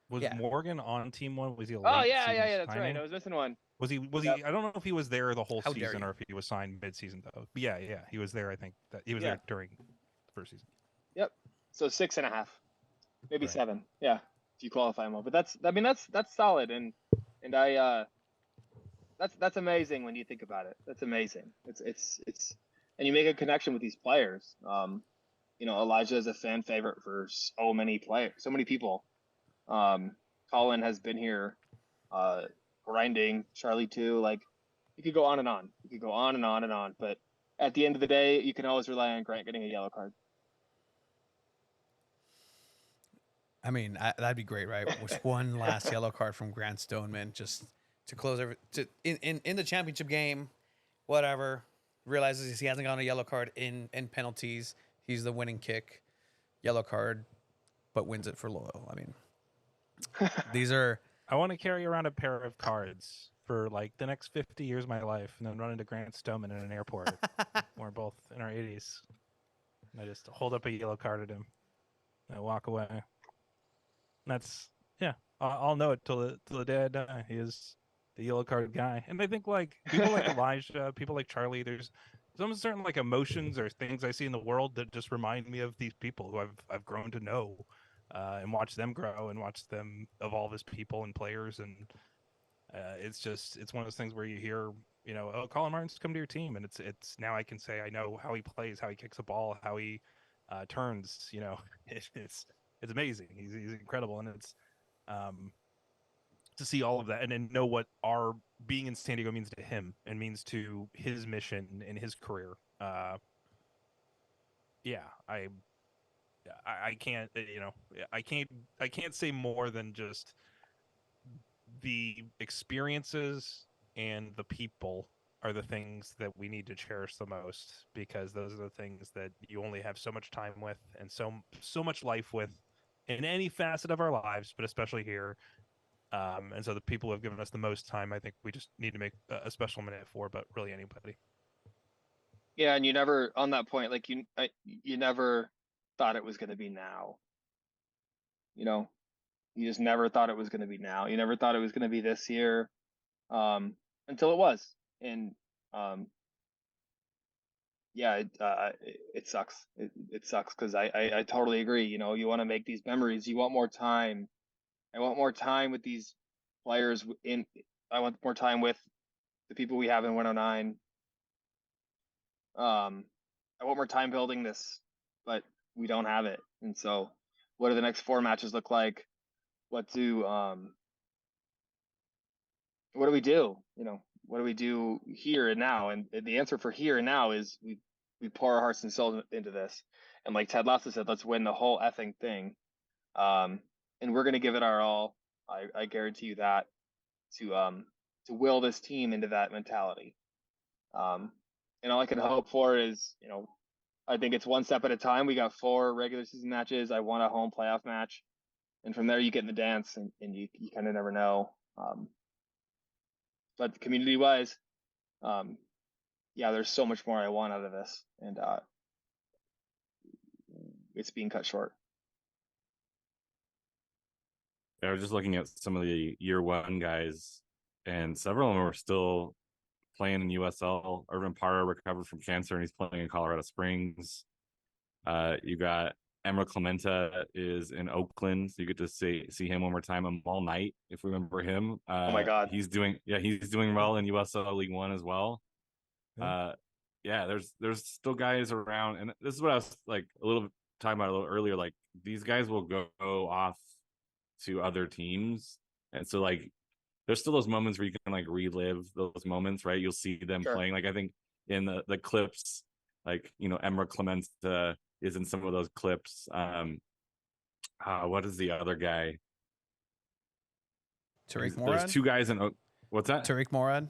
Was Yeah. Morgan on Team One? Was he a Oh late yeah, season that's right. signing? I was missing one. Was he? Yep. I don't know if he was there the whole How dare season you. or if he was signed mid-season though. But yeah, he was there. I think that he was Yeah. there during the first season. Yep. So 6.5, maybe Right. 7. Yeah, if you qualify them all. But that's solid, and that's amazing when you think about it. That's amazing. It's and you make a connection with these players. Elijah is a fan favorite for so many players, so many people. Colin has been here, grinding. Charlie too. Like, you could go on and on. You could go on and on and on. But at the end of the day, you can always rely on Grant getting a yellow card. I mean, that'd be great, right? With one last yellow card from Grant Stoneman, just to close in the championship game, whatever. Realizes he hasn't gotten a yellow card in penalties. He's the winning kick, yellow card, but wins it for Loyal. I mean, these are. I want to carry around a pair of cards for like the next 50 years of my life, and then run into Grant Stoneman in an airport. We're both in our 80s. And I just hold up a yellow card at him. And I walk away. And that's I'll know it till the day I die. He is the yellow card guy. And I think like people like Elijah, people like Charlie, there's some certain like emotions or things I see in the world that just remind me of these people who I've grown to know, and watch them grow and watch them evolve as people and players. And it's one of those things where you hear, oh, Colin Martin's come to your team, and it's now I can say I know how he plays, how he kicks a ball, how he turns. It's amazing. He's incredible, and it's to see all of that and then know what our being in San Diego means to him and means to his mission in his career. I can't, I can't say more than just the experiences and the people are the things that we need to cherish the most, because those are the things that you only have so much time with and so much life with in any facet of our lives, but especially here. And so the people who have given us the most time, I think we just need to make a special minute for, but really anybody. Yeah, and you never, on that point, like you never thought it was going to be now. You just never thought it was going to be now. You never thought it was going to be this year, until it was. And it sucks. It sucks because I totally agree. You want to make these memories. You want more time. I want more time with these players. I want more time with the people we have in 109. I want more time building this, but we don't have it. And so, what do the next 4 matches look like? What do we do? what do we do here and now? And the answer for here and now is we pour our hearts and soul into this. And like Ted Lasso said, let's win the whole effing thing. And we're gonna give it our all. I guarantee you that to will this team into that mentality. And all I can hope for is, I think it's one step at a time. We got 4 regular season matches. I won a home playoff match. And from there you get in the dance and you kind of never know. But community wise, yeah, there's so much more I want out of this. And it's being cut short. I was just looking at some of the year one guys, and several of them are still playing in USL. Irvin Parra recovered from cancer and he's playing in Colorado Springs. You got Emerald Clementa is in Oakland, so you get to see him one more time. Amal Knight, if we remember him. Oh my God, he's doing well in USL League One as well. Yeah, there's still guys around, and this is what I was like talking about a little earlier. Like these guys will go off to other teams, and so like there's still those moments where you can like relive those moments, right? You'll see them playing. Like I think in the clips, like Emerald Clementa is in some of those clips. What is the other guy? Tariq Morad? There's 2 guys in what's that? Tariq Morad?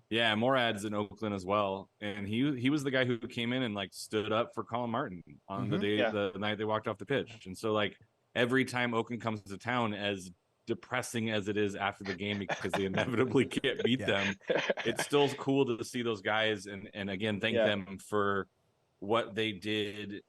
Yeah, Morad's in Oakland as well. And he was the guy who came in and like stood up for Colin Martin on the night they walked off the pitch. And so like every time Oakland comes to town, as depressing as it is after the game because they inevitably can't beat them, it's still cool to see those guys and again thank them for what they did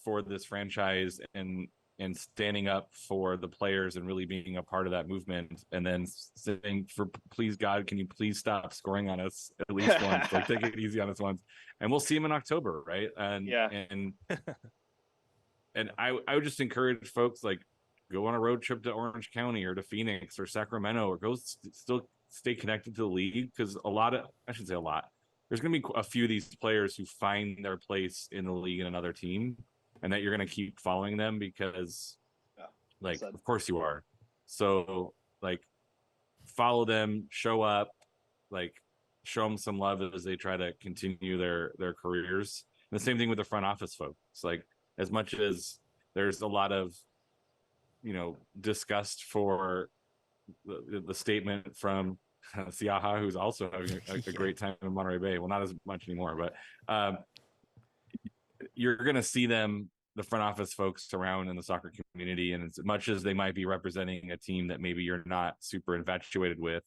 for this franchise and standing up for the players and really being a part of that movement, and then saying, for please God, can you please stop scoring on us at least once? Like take it easy on us once, and we'll see him in October, right? And I would just encourage folks, like, go on a road trip to Orange County or to Phoenix or Sacramento, or go still stay connected to the league, because I shouldn't say a lot, there's going to be a few of these players who find their place in the league in another team, and that you're going to keep following them because, like, of course you are. So, like, follow them, show up, like, show them some love as they try to continue their careers. And the same thing with the front office folks. Like, as much as there's a lot of, disgust for the statement from Siaha, who's also having a great time in Monterey Bay. Well, not as much anymore, but you're going to see them, the front office folks around in the soccer community, and as much as they might be representing a team that maybe you're not super infatuated with,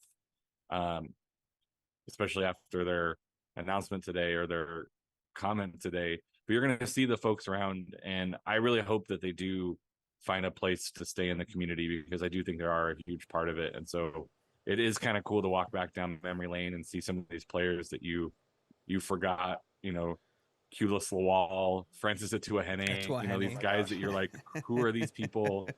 especially after their announcement today or their comment today, but you're going to see the folks around, and I really hope that they do find a place to stay in the community, because I do think they are a huge part of it. And so it is kind of cool to walk back down memory lane and see some of these players that you forgot, Culis Lawal, Francis Atuahene, these guys that you're like, who are these people?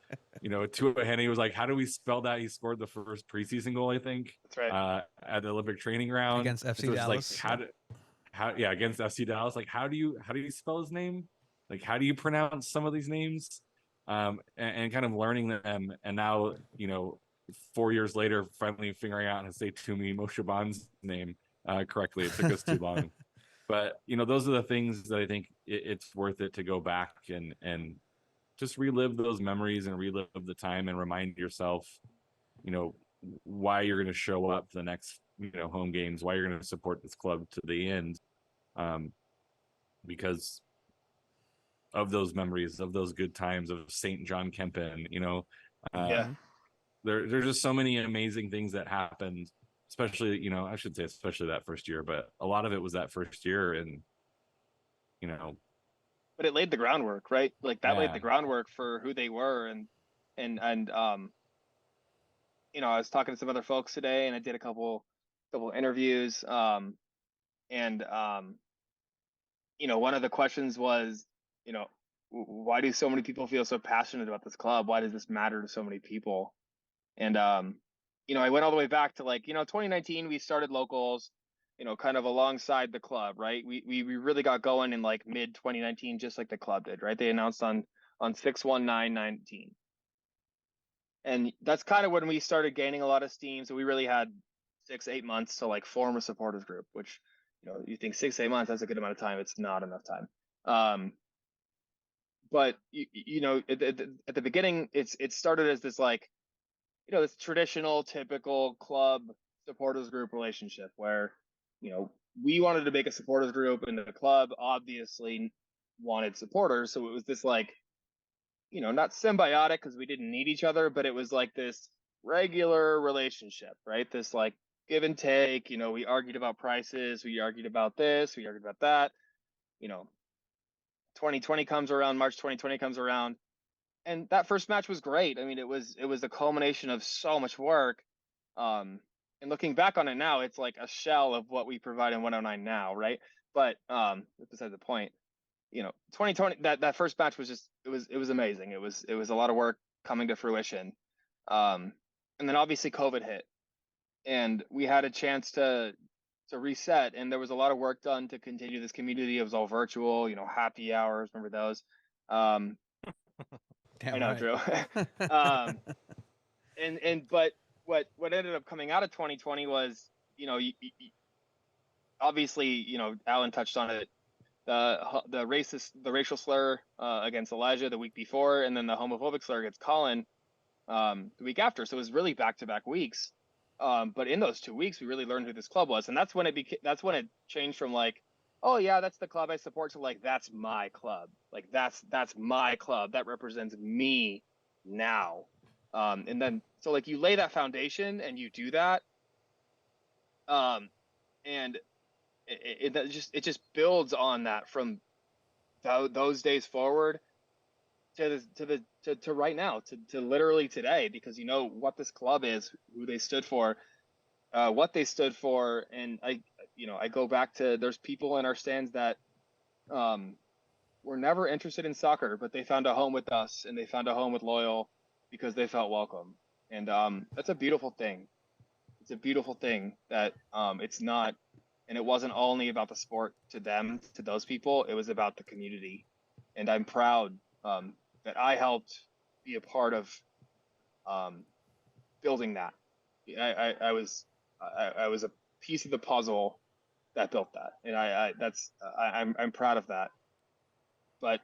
Atuahene was like, how do we spell that? He scored the first preseason goal, I think. That's right. At the Olympic training ground against FC so Dallas. Like, against FC Dallas. Like, how do you spell his name? Like, how do you pronounce some of these names? And kind of learning them, and now 4 years later, finally figuring out how to say Tumi Moshaban's name correctly. It took us too long. But, those are the things that I think it's worth it to go back and just relive those memories and relive the time and remind yourself, why you're going to show up to the next, home games, why you're going to support this club to the end. Because of those memories, of those good times, of St. John Kempen, there's just so many amazing things that happened. Especially, I should say especially that first year, but a lot of it was that first year, and but it laid the groundwork, right? Like that laid the groundwork for who they were, and I was talking to some other folks today, and I did a couple interviews, one of the questions was, why do so many people feel so passionate about this club? Why does this matter to so many people? And I went all the way back to 2019, we started locals, kind of alongside the club, right? We really got going in like mid 2019, just like the club did, right? They announced on 6/1/19. And that's kind of when we started gaining a lot of steam. So we really had 6-8 months to like form a supporters group, which, you think 6-8 months, that's a good amount of time. It's not enough time. But at the beginning, it started as this like, this traditional, typical club supporters group relationship where, we wanted to make a supporters group and the club obviously wanted supporters. So it was this like, not symbiotic because we didn't need each other, but it was like this regular relationship, right? This like give and take, we argued about prices, we argued about this, we argued about that, 2020 comes around, March 2020 comes around, and that first match was great. I mean, it was the culmination of so much work. And looking back on it now, it's like a shell of what we provide in 109 now, right? But besides the point, 2020, that first match was just it was amazing. It was a lot of work coming to fruition. And then obviously COVID hit, and we had a chance to reset, and there was a lot of work done to continue this community. It was all virtual, happy hours, remember those? Damn I know, right. Drew. But what ended up coming out of 2020 was, obviously, Alan touched on it, the racial slur against Elijah the week before, and then the homophobic slur against Colin the week after. So it was really back-to-back weeks. But in those 2 weeks, we really learned who this club was, and that's when it changed from like, oh yeah, that's the club I support, to like, that's my club. Like that's my club that represents me now. And then so like you lay that foundation and you do that, and it just builds on that from those days forward to right now, to literally today, because what this club is, who they stood for, what they stood for. And I go back to, there's people in our stands that were never interested in soccer, but they found a home with us, and they found a home with Loyal because they felt welcome. And that's a beautiful thing. It's a beautiful thing that it's not, and it wasn't only about the sport to them, to those people, it was about the community. And I'm proud that I helped be a part of building that. I was a piece of the puzzle that built that, and I'm proud of that. But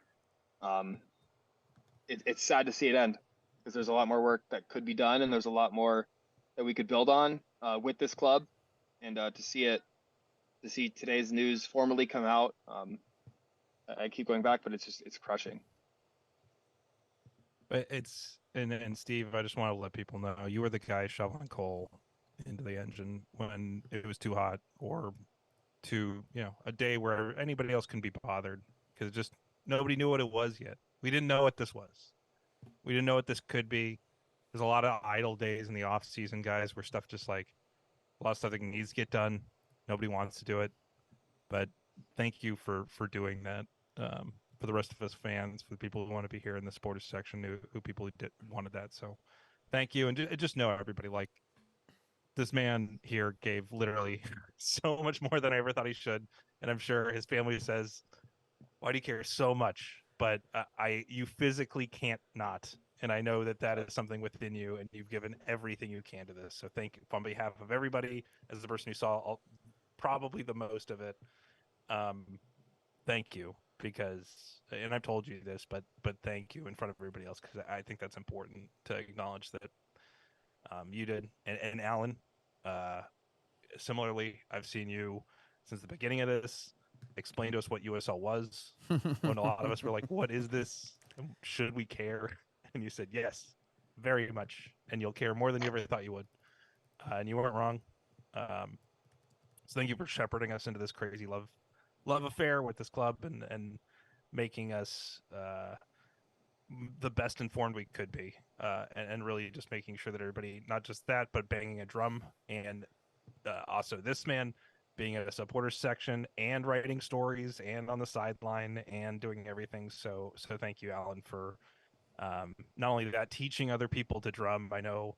it's sad to see it end, because there's a lot more work that could be done, and there's a lot more that we could build on with this club. And to see today's news formally come out, I keep going back, but it's crushing. But and Steve, I just want to let people know you were the guy shoveling coal into the engine when it was too hot, or to a day where anybody else can be bothered, because just nobody knew what it was yet. We didn't know what this was. We didn't know what this could be. There's a lot of idle days in the off season, guys, where stuff just like a lot of stuff that needs to get done. Nobody wants to do it, but thank you for doing that. For the rest of us fans, for the people who want to be here in the supporters section, who people who wanted that. So thank you. And just know, everybody, like, this man here gave literally so much more than I ever thought he should. And I'm sure his family says, why do you care so much? But you physically can't not. And I know that is something within you, and you've given everything you can to this. So thank you on behalf of everybody, as the person who saw probably the most of it. Thank you. Because, and I've told you this, but thank you in front of everybody else, because I think that's important to acknowledge that you did. And Alan, similarly, I've seen you since the beginning of this explain to us what USL was, when a lot of us were like, what is this? Should we care? And you said, yes, very much. And you'll care more than you ever thought you would. And you weren't wrong. So thank you for shepherding us into this crazy love affair with this club, and making us the best informed we could be, and really just making sure that everybody, not just that, but banging a drum, and also this man being at a supporters section and writing stories and on the sideline and doing everything. So thank you, Alan, for not only that, teaching other people to drum. I know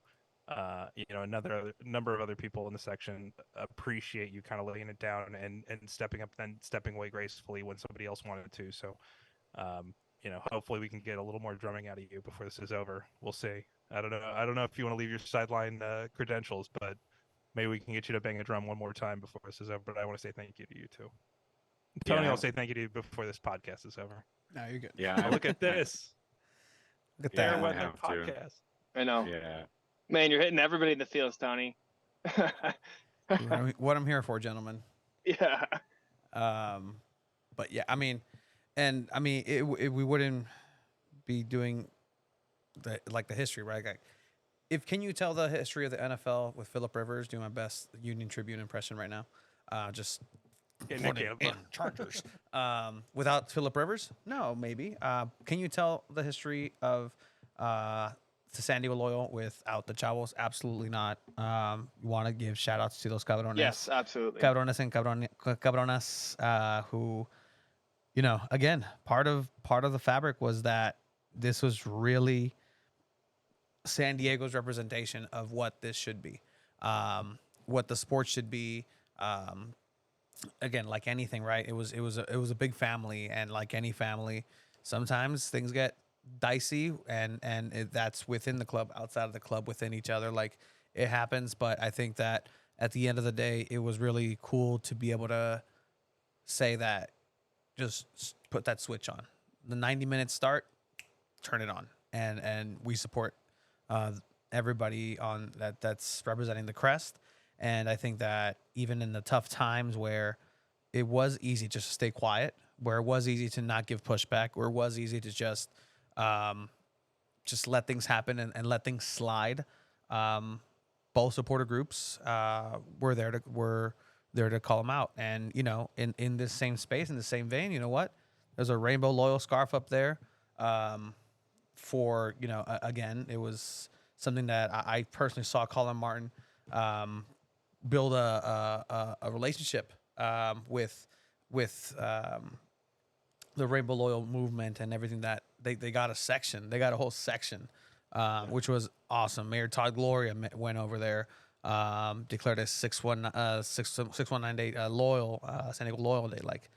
another number of other people in the section appreciate you kind of laying it down and stepping up, then stepping away gracefully when somebody else wanted to. So, hopefully we can get a little more drumming out of you before this is over. We'll see. I don't know if you want to leave your sideline credentials, but maybe we can get you to bang a drum one more time before this is over. But I want to say thank you to you too. Tony, Yeah. I'll say thank you to you before this podcast is over. No, you're good. Yeah. Oh, look at this. Look at Yeah, that. I Fair weather have to. podcast. I know. Yeah. Man, you're hitting everybody in the feels, Tony. What I'm here for, gentlemen. Yeah. But yeah, I mean, we wouldn't be doing the history, right? Like, can you tell the history of the NFL with Philip Rivers? Doing my best Union Tribune impression right now. Just In put the it camp. in Chargers. Without Philip Rivers, no, maybe. Can you tell the history of the San Diego Loyal without the Chavos? Absolutely not. You want to give shout outs to those cabrones. Yes, absolutely. Cabrones and cabronas, who, you know, again, part of the fabric was that this was really San Diego's representation of what this should be, what the sport should be. Again, like anything, right? It was a big family, and like any family, sometimes things get dicey, and that's within the club, outside of the club, within each other. Like, it happens, but I think that at the end of the day, it was really cool to be able to say that, just put that switch on. The 90-minute start, turn it on, and we support everybody on that that's representing the crest. And I think that even in the tough times where it was easy just to stay quiet, where it was easy to not give pushback, where it was easy to just let things happen and let things slide, both supporter groups were there to call them out. And, you know, in this same space, in the same vein, you know what? There's a rainbow loyal scarf up there. For, you know, again, it was something that I personally saw Colin Martin build a relationship with the Rainbow Loyal movement and everything. That they got a whole section, which was awesome. Mayor Todd Gloria went over there, declared a 6198 loyal San Diego Loyal Day. Like,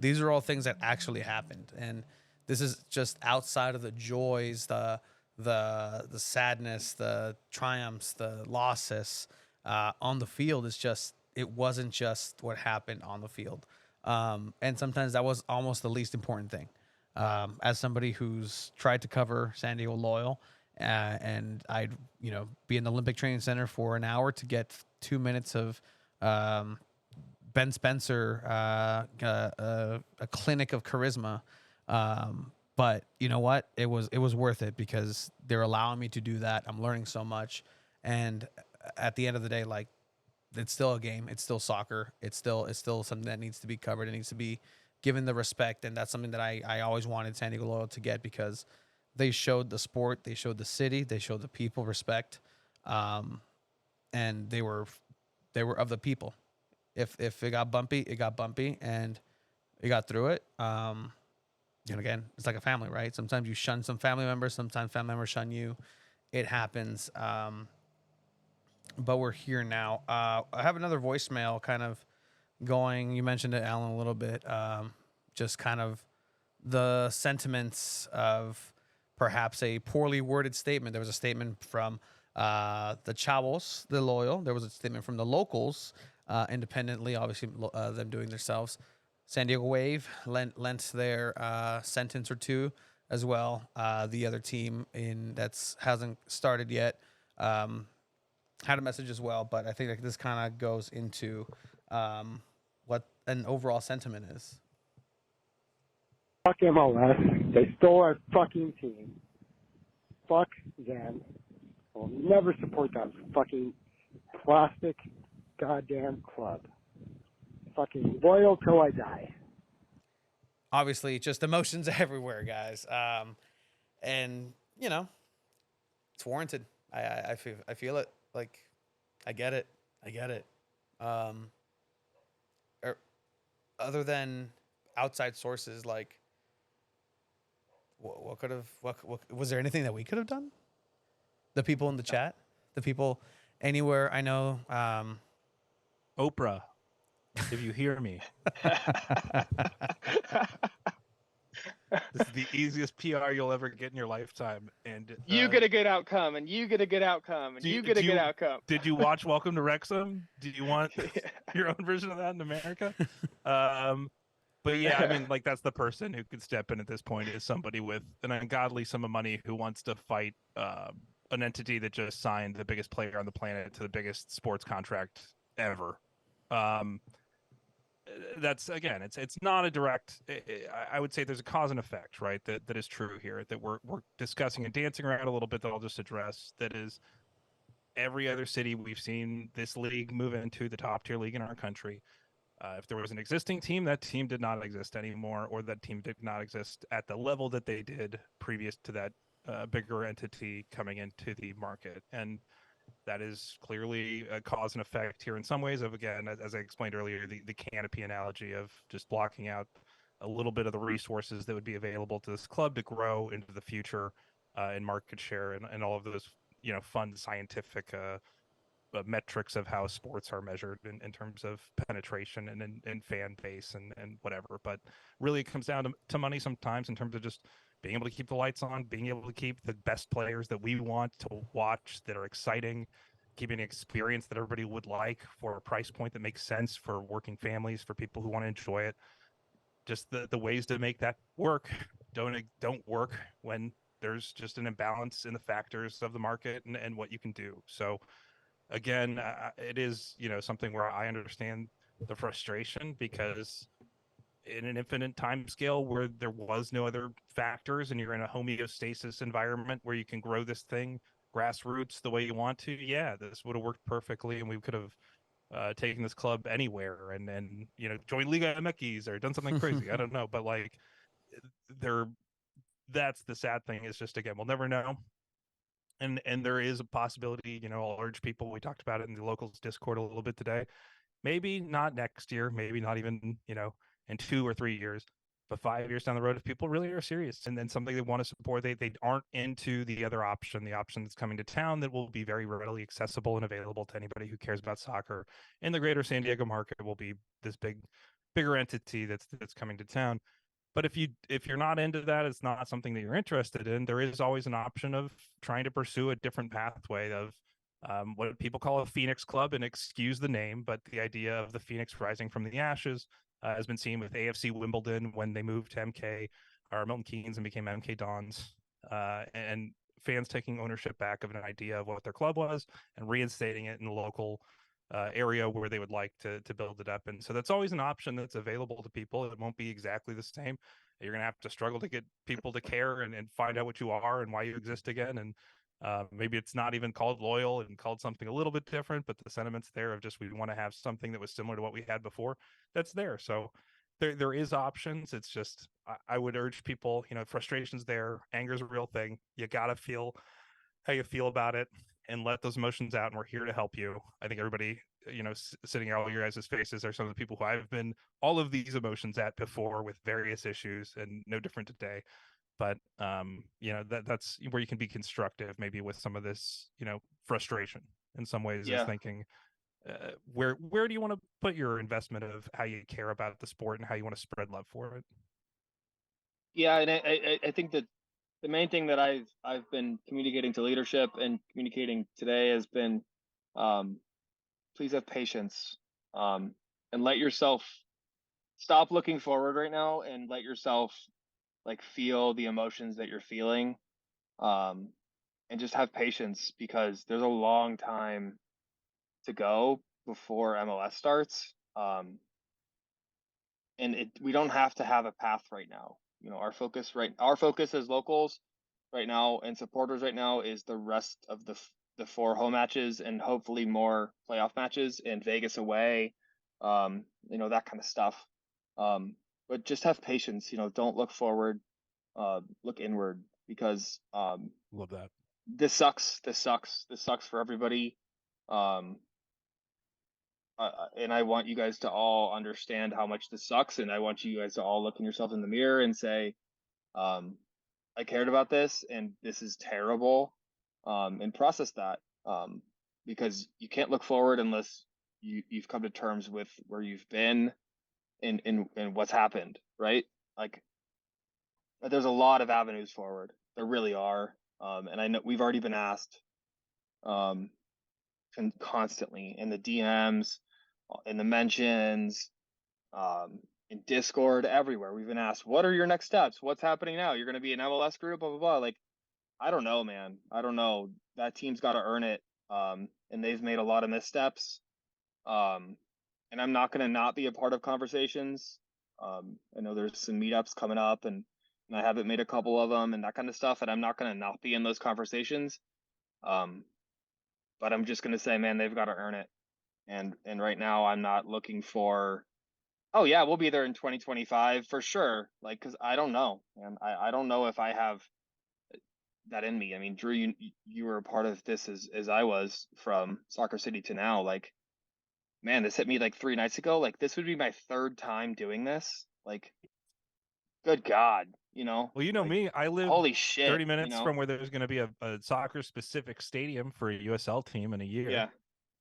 these are all things that actually happened, and this is just outside of the joys, the sadness, the triumphs, the losses on the field. It wasn't just what happened on the field, and sometimes that was almost the least important thing. As somebody who's tried to cover San Diego Loyal, and I'd be in the Olympic Training Center for an hour to get 2 minutes of Ben Spencer, a clinic of charisma. But you know what? It was worth it, because they're allowing me to do that. I'm learning so much. And at the end of the day, like, it's still a game. It's still soccer. It's still something that needs to be covered. It needs to be given the respect. And that's something that I always wanted San Diego Loyal to get, because they showed the sport, they showed the city, they showed the people respect. And they were of the people. If it got bumpy, it got bumpy, and we got through it. And again, it's like a family, right? Sometimes you shun some family members, sometimes family members shun you. It happens. But we're here now. I have another voicemail kind of going. You mentioned it, Alan, a little bit. Just kind of the sentiments of perhaps a poorly worded statement. There was a statement from the Chavos, the Loyal. There was a statement from the locals, independently, obviously them doing themselves. San Diego Wave lent their sentence or two as well. The other team hasn't started yet had a message as well, but I think that this kind of goes into what an overall sentiment is. Fuck MLS. They stole our fucking team. Fuck them. I'll never support that fucking plastic goddamn club. Fucking loyal till I die. Obviously, just emotions everywhere, guys. And it's warranted. I feel it. Like, I get it. Other than outside sources, like, what was there anything that we could have done? The people in the chat, the people anywhere. I know. Oprah, if you hear me. This is the easiest PR you'll ever get in your lifetime. And You get a good outcome, and you get a good outcome, and do you, you get a do good you outcome. did you watch Welcome to Wrexham? Do you want Yeah. your own version of that in America? Um, but yeah, I mean, like that's the person who could step in at this point is somebody with an ungodly sum of money who wants to fight an entity that just signed the biggest player on the planet to the biggest sports contract ever. Um, that's again, it's not a direct. I would say there's a cause and effect, right? That is true here. That we're discussing and dancing around a little bit. That I'll just address. That is every other city we've seen this league move into the top tier league in our country. If there was an existing team, that team did not exist anymore, or that team did not exist at the level that they did previous to that bigger entity coming into the market. And that is clearly a cause and effect here in some ways of, again, as I explained earlier, the canopy analogy of just blocking out a little bit of the resources that would be available to this club to grow into the future in market share and all of those, fun scientific metrics of how sports are measured in terms of penetration and fan base and whatever. But really, it comes down to money sometimes in terms of just being able to keep the lights on, being able to keep the best players that we want to watch that are exciting, keeping an experience that everybody would like for a price point that makes sense for working families, for people who want to enjoy it. Just the ways to make that work don't work when there's just an imbalance in the factors of the market and what you can do. So again, it is something where I understand the frustration because in an infinite time scale where there was no other factors and you're in a homeostasis environment where you can grow this thing grassroots the way you want to, yeah, this would have worked perfectly and we could have taken this club anywhere and joined Liga MX or done something crazy. I don't know, but like there, that's the sad thing is just, again, we'll never know. And there is a possibility, I'll urge people, we talked about it in the locals Discord a little bit today, maybe not next year, maybe not even, in 2 or 3 years, but 5 years down the road, if people really are serious and then something they want to support, they aren't into the other option, the option that's coming to town that will be very readily accessible and available to anybody who cares about soccer in the greater San Diego market, will be this bigger entity that's coming to town. But if you're not into that, it's not something that you're interested in, there is always an option of trying to pursue a different pathway of what people call a Phoenix Club, and excuse the name, but the idea of the Phoenix rising from the ashes has been seen with AFC Wimbledon when they moved to MK or Milton Keynes and became MK Dons, and fans taking ownership back of an idea of what their club was and reinstating it in the local area where they would like to build it up. And so that's always an option that's available to people. It won't be exactly the same. You're going to have to struggle to get people to care and find out what you are and why you exist again. And maybe it's not even called loyal and called something a little bit different, but the sentiments there of just we want to have something that was similar to what we had before, that's there. So there is options. It's just I would urge people, frustration's there, anger's a real thing. You got to feel how you feel about it and let those emotions out, and we're here to help you. I think everybody, sitting at all your guys' faces are some of the people who I've been all of these emotions at before with various issues, and no different today. But that's where you can be constructive, maybe with some of this, frustration in some ways, is Yeah. thinking where do you want to put your investment of how you care about the sport and how you want to spread love for it. Yeah, and I think that the main thing that I've been communicating to leadership and communicating today has been, please have patience, and let yourself stop looking forward right now and let yourself like feel the emotions that you're feeling, and just have patience because there's a long time to go before MLS starts. And we don't have to have a path right now. Our focus as locals right now and supporters right now is the rest of the 4 home matches and hopefully more playoff matches and Vegas away, that kind of stuff. But just have patience. Don't look forward, look inward, because Love that. this sucks. This sucks for everybody. And I want you guys to all understand how much this sucks, and I want you guys to all look in yourself in the mirror and say, I cared about this, and this is terrible, and process that, because you can't look forward unless you've come to terms with where you've been and what's happened, right? Like, there's a lot of avenues forward. There really are. And I know we've already been asked constantly in the DMs, in the mentions, in Discord, everywhere. We've been asked, what are your next steps? What's happening now? You're going to be an MLS group, blah, blah, blah. Like, I don't know, man. I don't know. That team's got to earn it. And they've made a lot of missteps. And I'm not going to not be a part of conversations. I know there's some meetups coming up, and I haven't made a couple of them and that kind of stuff, and I'm not going to not be in those conversations. But I'm just going to say, man, they've got to earn it. And right now I'm not looking for, oh yeah, we'll be there in 2025 for sure. Like, cause I don't know, man. I don't know if I have that in me. I mean, Drew, you were a part of this as I was from Soccer City to now. Like, man, this hit me like 3 nights ago. Like, this would be my 3rd time doing this. Like, good God, you know? Well, you know like, me, I live holy shit, 30 minutes you know? from where there's going to be a soccer specific stadium for a USL team in a year. Yeah.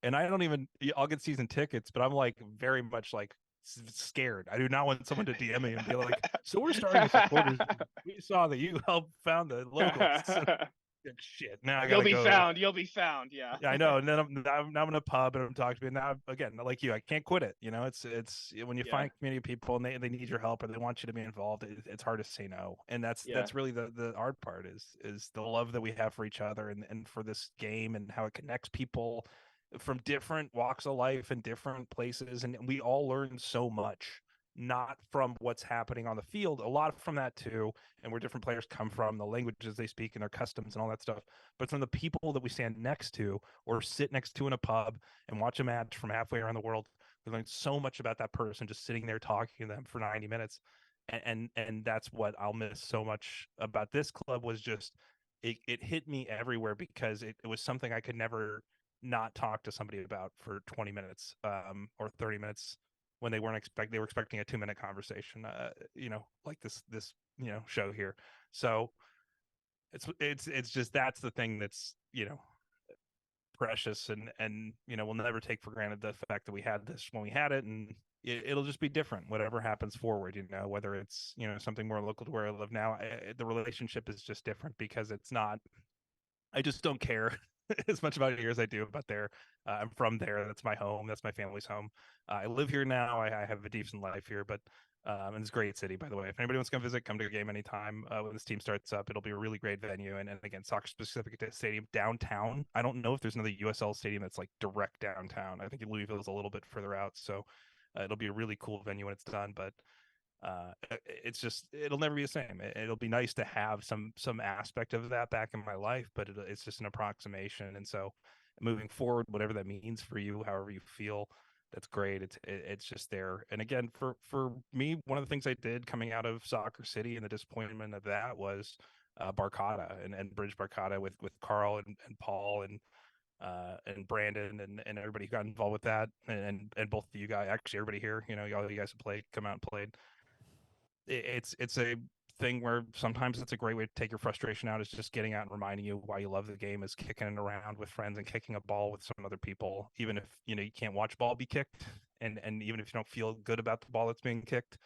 And I don't even, I'll get season tickets, but I'm like very much like scared. I do not want someone to DM me and be like, so we're starting a supporters. We saw that you helped found the locals. Shit. Now I You'll gotta be go. found. You'll be found. Yeah. Yeah, I know. And then I'm in a pub and I'm talking to me. Now again, like you, I can't quit it. You know, it's when you Yeah. find community people and they need your help or they want you to be involved, it's hard to say no. And that's really the hard part is the love that we have for each other and for this game and how it connects people from different walks of life and different places. And we all learn so much, not from what's happening on the field, a lot from that too, and where different players come from, the languages they speak and their customs and all that stuff, but from the people that we stand next to or sit next to in a pub and watch a match from halfway around the world. We learn so much about that person just sitting there talking to them for 90 minutes. And that's what I'll miss so much about this club was just it hit me everywhere because it was something I could never not talk to somebody about for 20 minutes or 30 minutes when they were expecting a 2-minute conversation, like this show here. So it's just, that's the thing that's, precious and we'll never take for granted the fact that we had this when we had it, and it'll just be different whatever happens forward, whether it's something more local to where I live now. The relationship is just different because it's not, I just don't care as much about here as I do about there. I'm from there. That's my home. That's my family's home. I live here now. I have a decent life here, but and it's a great city, by the way. If anybody wants to come visit, come to a game anytime. When this team starts up, it'll be a really great venue. And again, soccer specific stadium downtown. I don't know if there's another USL stadium that's like direct downtown. I think Louisville's a little bit further out. So it'll be a really cool venue when it's done. But it's just, it'll never be the same. It'll be nice to have some aspect of that back in my life, but it's just an approximation. And so moving forward, whatever that means for you, however you feel, that's great. It's just there. And again, for me, one of the things I did coming out of Soccer City and the disappointment of that was Barkada and Bridge Barkada with Carl and Paul and Brandon and everybody who got involved with that, and both of you guys, actually everybody here, all you guys have played, come out and played. It's a thing where sometimes it's a great way to take your frustration out, is just getting out and reminding you why you love the game, is kicking it around with friends and kicking a ball with some other people, even if you can't watch ball be kicked, and even if you don't feel good about the ball that's being kicked.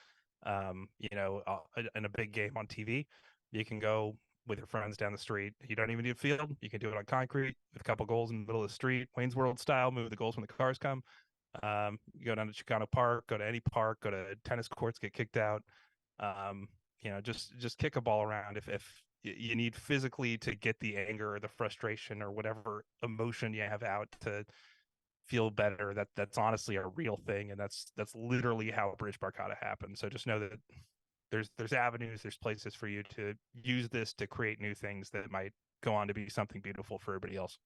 In a big game on TV, you can go with your friends down the street. You don't even need a field. You can do it on concrete with a couple goals in the middle of the street, Wayne's World style, move the goals when the cars come. You go down to Chicano Park, go to any park, go to tennis courts, get kicked out. Just kick a ball around if you need physically to get the anger or the frustration or whatever emotion you have out to feel better. That's honestly a real thing, and that's literally how Bridge Barkada happened. So just know that there's avenues, there's places for you to use this to create new things that might go on to be something beautiful for everybody else.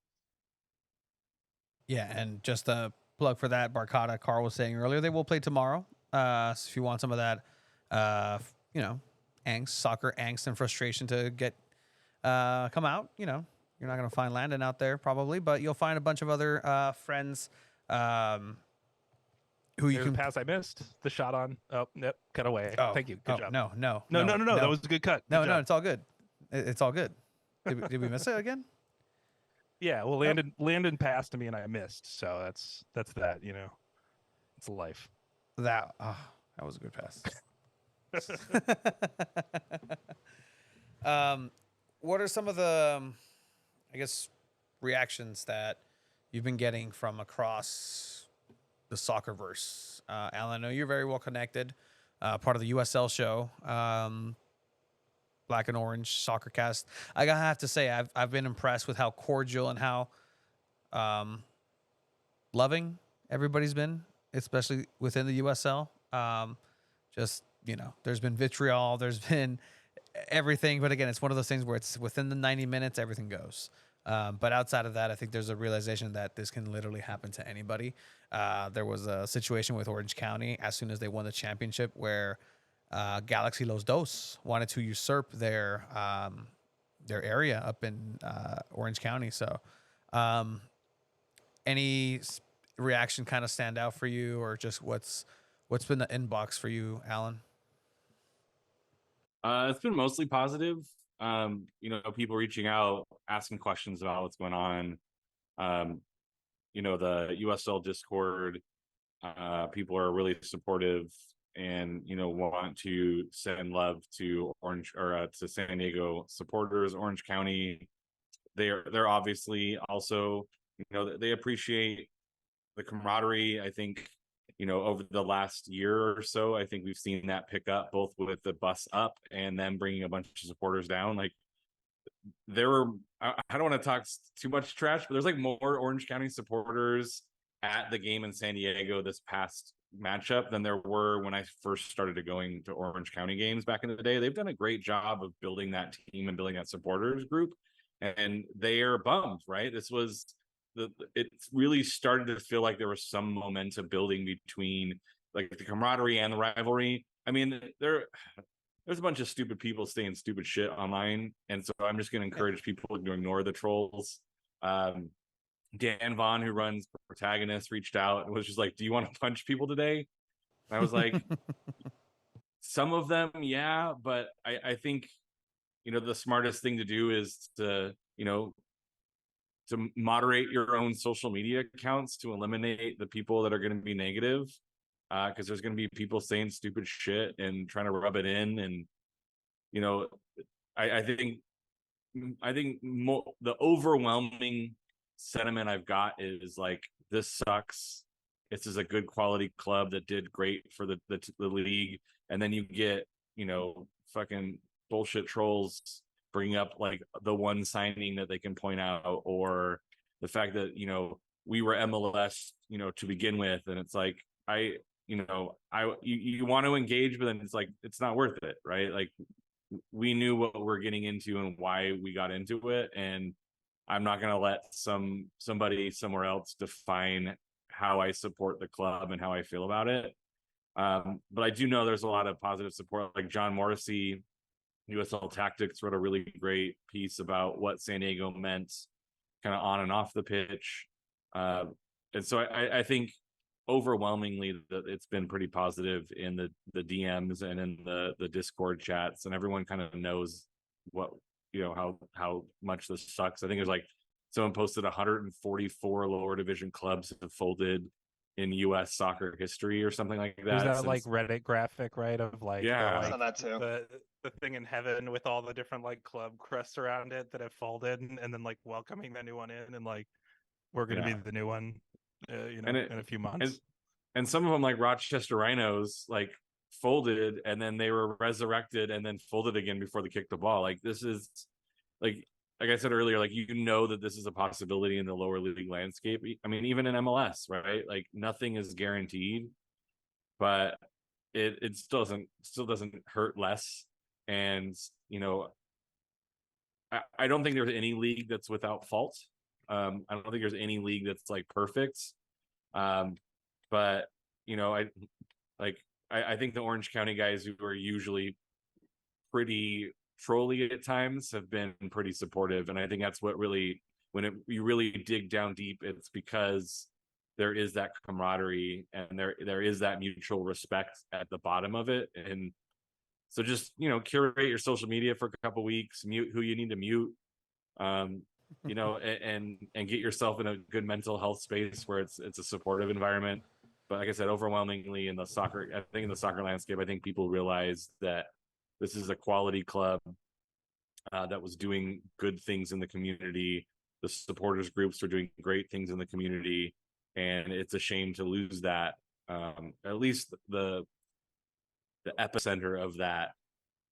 Yeah, and just a plug for that, Barkada, Carl was saying earlier, they will play tomorrow. So if you want some of that angst, soccer angst and frustration to get come out, you're not going to find Landon out there probably, but you'll find a bunch of other friends who you can pass I missed the shot on. Oh, nope, cut away. Oh, thank you. Good job. No. That was a good cut. No, it's all good. It's all good. Did we miss it again? Yeah, well, Landon passed to me and I missed, so that's that. It's life. That was a good pass. What are some of the, I guess, reactions that you've been getting from across the soccerverse? Alan, I know you're very well connected, part of the USL show, Black and Orange Soccercast. I gotta have to say, I've been impressed with how cordial and how loving everybody's been, especially within the USL. Just, there's been vitriol, there's been everything, but again, it's one of those things where it's within the 90 minutes, everything goes. But outside of that, I think there's a realization that this can literally happen to anybody. There was a situation with Orange County as soon as they won the championship where Galaxy Los Dos wanted to usurp their area up in Orange County. So any reaction kind of stand out for you, or just what's been the inbox for you, Alan? It's been mostly positive. People reaching out, asking questions about what's going on. The USL Discord, people are really supportive and want to send love to to San Diego supporters, Orange County. They're obviously also, they appreciate the camaraderie. I think over the last year or so, I think we've seen that pick up, both with the bus up and then bringing a bunch of supporters down. Like, there were, I don't want to talk too much trash, but there's like more Orange County supporters at the game in San Diego this past matchup than there were when I first started going to Orange County games back in the day. They've done a great job of building that team and building that supporters group, and they are bummed, right? It really started to feel like there was some momentum building between like the camaraderie and the rivalry. I mean, there's a bunch of stupid people saying stupid shit online, and so I'm just going to encourage people to ignore the trolls. Dan Vaughn, who runs Protagonist, reached out and was just like, "Do you want to punch people today?" And I was like, "Some of them, yeah, but I think the smartest thing to do is to moderate your own social media accounts to eliminate the people that are going to be negative, because there's going to be people saying stupid shit and trying to rub it in. And I think the overwhelming sentiment I've got is like, this sucks. This is a good quality club that did great for the league, and then you get fucking bullshit trolls bring up like the one signing that they can point out, or the fact that we were MLS to begin with, and it's like you want to engage, but then it's like, it's not worth it, right? Like, we knew what we're getting into and why we got into it, and I'm not going to let somebody somewhere else define how I support the club and how I feel about it. But I do know there's a lot of positive support. Like John Morrissey, USL Tactics, wrote a really great piece about what San Diego meant kind of on and off the pitch. And so I think overwhelmingly that it's been pretty positive in the DMs and in the Discord chats, and everyone kind of knows what how much this sucks. I think there's like, someone posted 144 lower division clubs have folded in U.S. soccer history or something like that. There's that like Reddit graphic, right, of like I saw that too. the thing in heaven with all the different like club crests around it that have folded, and then like welcoming the new one in, and like, we're gonna be the new one, in a few months. And some of them, like Rochester Rhinos, like folded and then they were resurrected and then folded again before they kicked the ball. Like, this is like I said earlier, like, that this is a possibility in the lower league landscape. I mean, even in MLS, right? Like, nothing is guaranteed, but it still doesn't hurt less. And I don't think there's any league that's without fault. I don't think there's any league that's like perfect. But I think the Orange County guys, who are usually pretty trolly at times, have been pretty supportive, and I think that's what really, you really dig down deep, it's because there is that camaraderie and there is that mutual respect at the bottom of it. And so just curate your social media for a couple weeks, mute who you need to mute, and get yourself in a good mental health space where it's a supportive environment. But like I said, overwhelmingly in the soccer, I think in the soccer landscape, I think people realize that this is a quality club that was doing good things in the community. The supporters groups are doing great things in the community, and it's a shame to lose that. At least the epicenter of that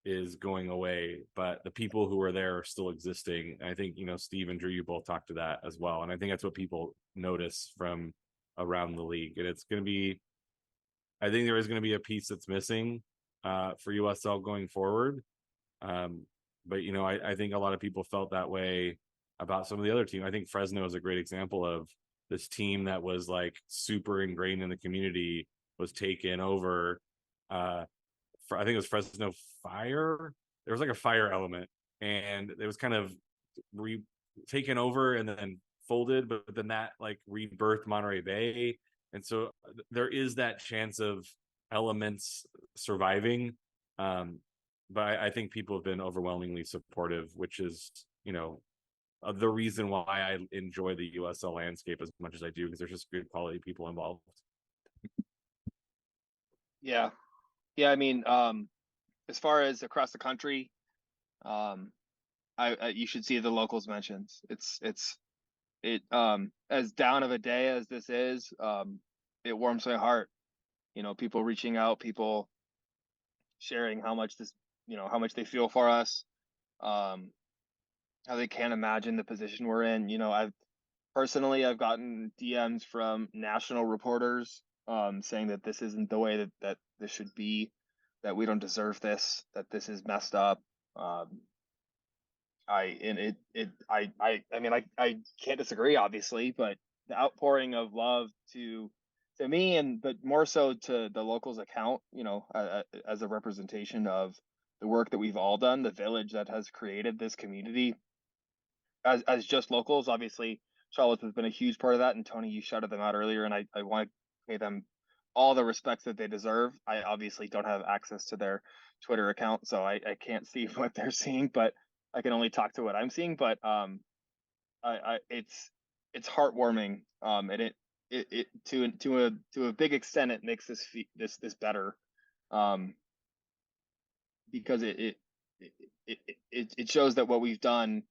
is going away, but the people who are there are still existing. I think, Steve and Drew, you both talked to that as well. And I think that's what people notice from around the league. And it's going to be, I think there is going to be a piece that's missing for USL going forward. But, I think a lot of people felt that way about some of the other teams. I think Fresno is a great example of this team that was like super ingrained in the community was taken over. I think it was Fresno Fire. There was like a fire element, and it was kind of taken over and then folded, but then that like rebirthed Monterey Bay, and so there is that chance of elements surviving. But I think people have been overwhelmingly supportive, which is the reason why I enjoy the USL landscape as much as I do, because there's just good quality people involved. Yeah. I mean, as far as across the country, you should see the locals mentions. As down of a day as this is, it warms my heart. People reaching out, people sharing how much they feel for us, how they can't imagine the position we're in. I've gotten DMs from national reporters saying that this isn't the way that this should be, that we don't deserve this, that this is messed up. I can't disagree, obviously, but the outpouring of love to me, but more so to the locals account, as a representation of the work that we've all done, the village that has created this community as just locals. Obviously, Charlotte has been a huge part of that, and Tony, you shouted them out earlier, and I want to pay them all the respect that they deserve. I obviously don't have access to their Twitter account, so I can't see what they're seeing, but I can only talk to what I'm seeing. But it's heartwarming, and it to a big extent it makes this better, because it shows that what we've done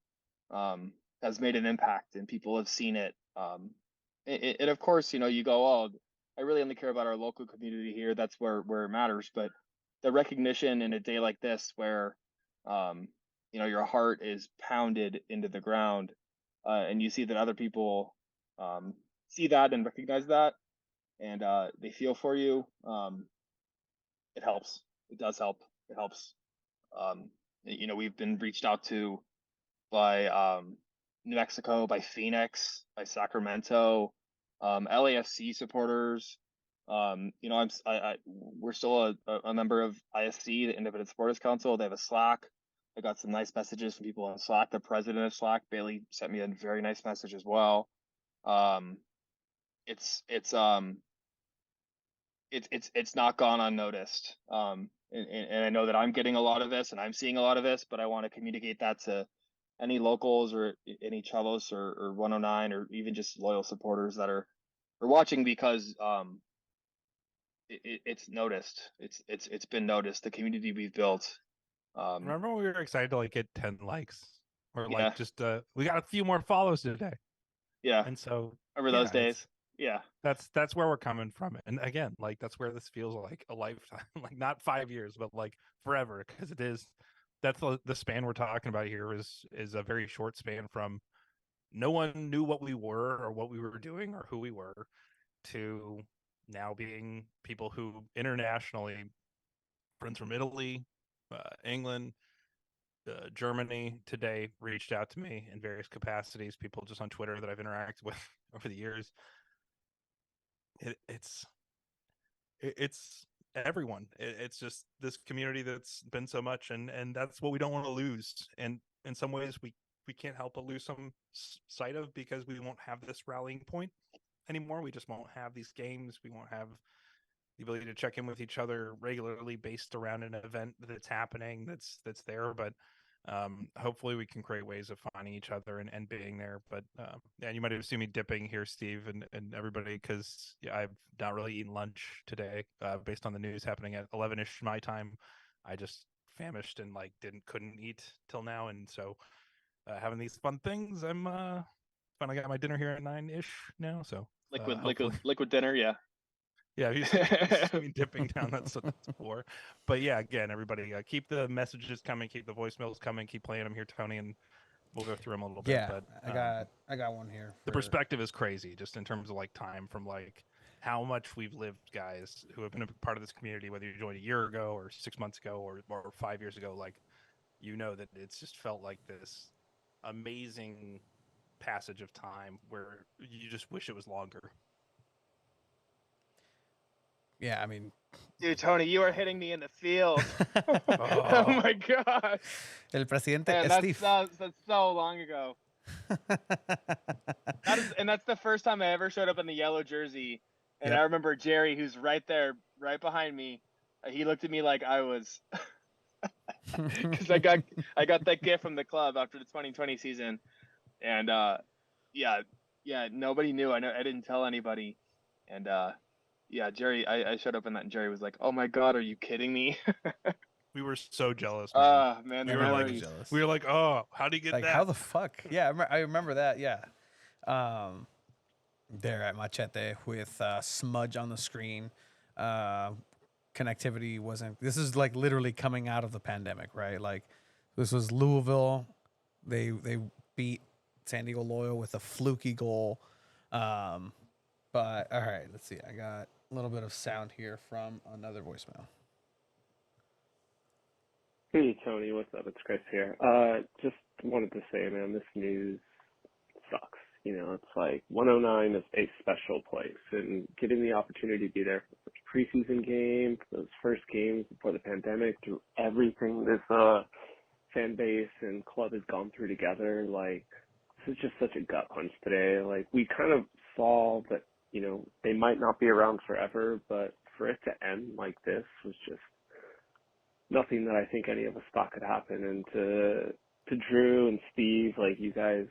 has made an impact and people have seen it. And of course, you go, oh, I really only care about our local community here. That's where it matters. But the recognition in a day like this, where your heart is pounded into the ground, and you see that other people see that and recognize that, and they feel for you, it helps. It does help. It helps. We've been reached out to by New Mexico, by Phoenix, by Sacramento, LAFC supporters. We're still a member of ISC, the Independent Supporters Council. They have a Slack. I got some nice messages from people on Slack. The president of Slack, Bailey, sent me a very nice message as well. It's not gone unnoticed. And I know that I'm getting a lot of this and I'm seeing a lot of this, but I want to communicate that to any locals or any Chavos or 109 or even just loyal supporters that are watching, because it's noticed. It's been noticed. The community we've built. Remember when we were excited to like get 10 likes, or Yeah. like just we got a few more follows today, Yeah. and so Remember those days? Yeah. That's where we're coming from. And again, like that's where this feels like a lifetime, like not 5 years, but like forever, because it is. That's the span we're talking about here is a very short span from no one knew what we were or what we were doing or who we were, to now being people who internationally, friends from Italy, England, Germany today reached out to me in various capacities, people just on Twitter that I've interacted with over the years. It's everyone. It's just this community that's been so much, and that's what we don't want to lose. And in some ways we can't help but lose some sight of, because we won't have this rallying point anymore. We just won't have these games. We won't have the ability to check in with each other regularly based around an event that's happening, that's there. But Hopefully we can create ways of finding each other and being there. But yeah, you might have seen me dipping here, Steve, and everybody, because yeah, I've not really eaten lunch today, based on the news happening at 11ish my time. I just famished and like couldn't eat till now, and so having these fun things. I'm finally got my dinner here at 9ish now, so hopefully. Liquid dinner. Yeah. Yeah, if you see me dipping down, that's what that's for. But yeah, again, everybody, keep the messages coming, keep the voicemails coming, keep playing them here, Tony, and we'll go through them a little bit. Yeah, But I got one here. the perspective is crazy, just in terms of like time from like how much we've lived, guys who have been a part of this community, whether you joined a year ago or 6 months ago or 5 years ago. Like, you know that it's just felt like this amazing passage of time where you just wish it was longer. Yeah, I mean, Dude, Tony, you are hitting me in the field. Oh my gosh. El presidente Man, Steve. that's so long ago. That's the first time I ever showed up in the yellow jersey. And Yep. I remember Jerry, who's right there, right behind me. He looked at me like I was, because I got that gift from the club after the 2020 season, and yeah, nobody knew. I didn't tell anybody, and yeah, Jerry, I showed up in that, and Jerry was like, "Oh my God, are you kidding me?" We were so jealous, man. Man, we the were memories. like, we were like, oh, how do you get Like, that? how the fuck? Yeah, I remember that. Yeah. There at Machete with smudge on the screen. Connectivity wasn't. This is like literally coming out of the pandemic, right? Like, this was Louisville. They beat San Diego Loyal with a fluky goal. But all right, let's see. I got a little bit of sound here from another voicemail. Hey Tony, what's up? It's Chris here. Just wanted to say, man, this news sucks. You know, it's like 109 is a special place, and getting the opportunity to be there for the first preseason game, for those first games before the pandemic, through everything this fan base and club has gone through together, like, this is just such a gut punch today. Like, we kind of saw that, you know, they might not be around forever, but for it to end like this was just nothing that I think any of us thought could happen. And to Drew and Steve, like, you guys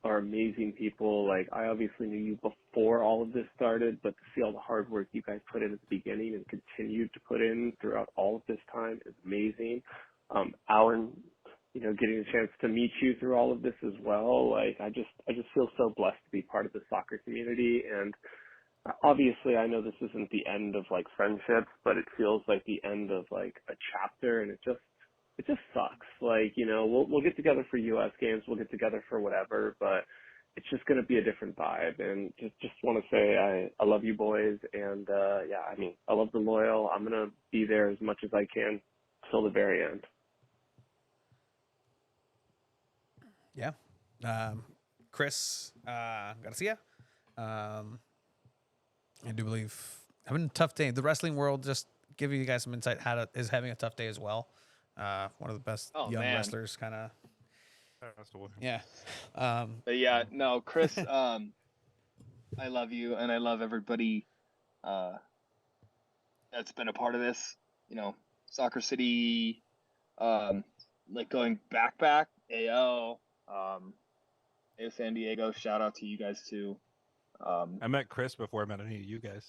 are amazing people. Like, I obviously knew you before all of this started, but to see all the hard work you guys put in at the beginning and continued to put in throughout all of this time is amazing. Alan, you know, getting a chance to meet you through all of this as well. Like, I just feel so blessed to be part of the soccer community. And obviously, I know this isn't the end of like friendships, but it feels like the end of like a chapter, and it just sucks. Like, you know, we'll get together for US games, we'll get together for whatever, but it's just going to be a different vibe. And just want to say I love you boys, and yeah, I mean, I love the Loyal. I'm going to be there as much as I can till the very end. Yeah. Chris Garcia. I do believe having a tough day. The wrestling world, just giving you guys some insight, is having a tough day as well. One of the best young wrestlers, kind of. Yeah. But yeah, no, Chris, I love you, and I love everybody that's been a part of this. You know, Soccer City, like going back, AO, AO San Diego. Shout out to you guys too. I met Chris before I met any of you guys.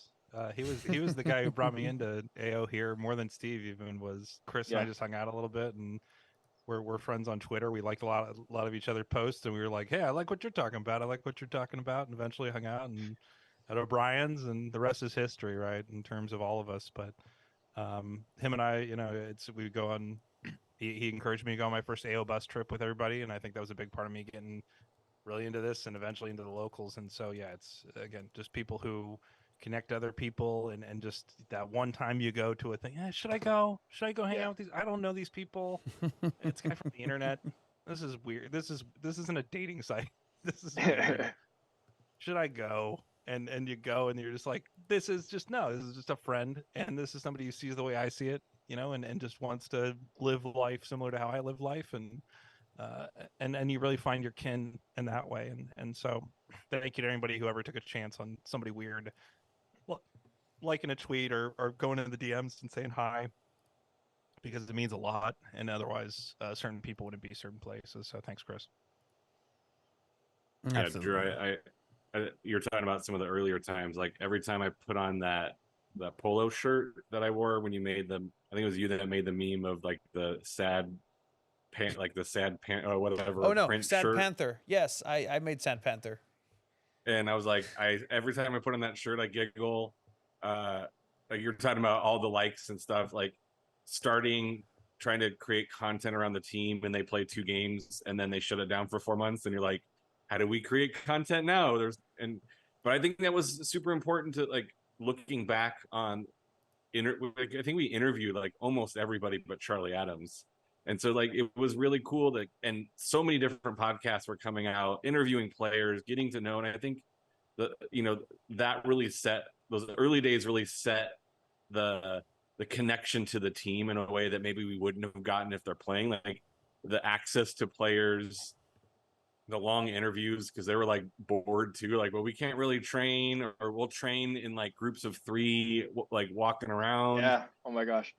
He was the guy who brought me into AO here more than Steve even was. Chris and I just hung out a little bit, and we're friends on Twitter. We liked a lot of each other posts, and we were like, hey, I like what you're talking about. I like what you're talking about, and eventually hung out and at O'Brien's, and the rest is history, right? In terms of all of us. But him and I, you know, we go on. He encouraged me to go on my first AO bus trip with everybody, and I think that was a big part of me getting really into this and eventually into the locals. And so, yeah, it's, again, just people who connect other people, and just that one time you go to a thing. Should I go hang out with these? I don't know these people. It's a guy from the internet. This is weird. This isn't a dating site. This is weird. Should I go? And you go, and you're just like, this is just a friend, and this is somebody who sees the way I see it, you know, and just wants to live life similar to how I live life. And you really find your kin in that way. And so thank you to anybody who ever took a chance on somebody weird, liking a tweet or going into the DMs and saying hi, because it means a lot, and otherwise certain people wouldn't be certain places. So thanks, Chris. Yeah, Absolutely. Drew, you're talking about some of the earlier times. Like every time I put on that polo shirt that I wore when you made the, I think it was you that made the meme of like the sad pant, like the sad pant, or whatever. Oh no, print Sad shirt. Panther. Yes, I made Sad Panther. And I was like, every time I put on that shirt, I giggle. Like you're talking about all the likes and stuff, like trying to create content around the team, and they play 2 games and then they shut it down for 4 months, and you're like, how do we create content now? But I think that was super important to like looking back on. I think we interviewed like almost everybody but Charlie Adams. And so like it was really cool that, and so many different podcasts were coming out, interviewing players, getting to know. And I think that really those early days really set the connection to the team in a way that maybe we wouldn't have gotten if they're playing. Like the access to players, the long interviews, because they were like bored too. Like, well, we can't really train, or we'll train in like groups of 3, like walking around. Yeah. Oh my gosh.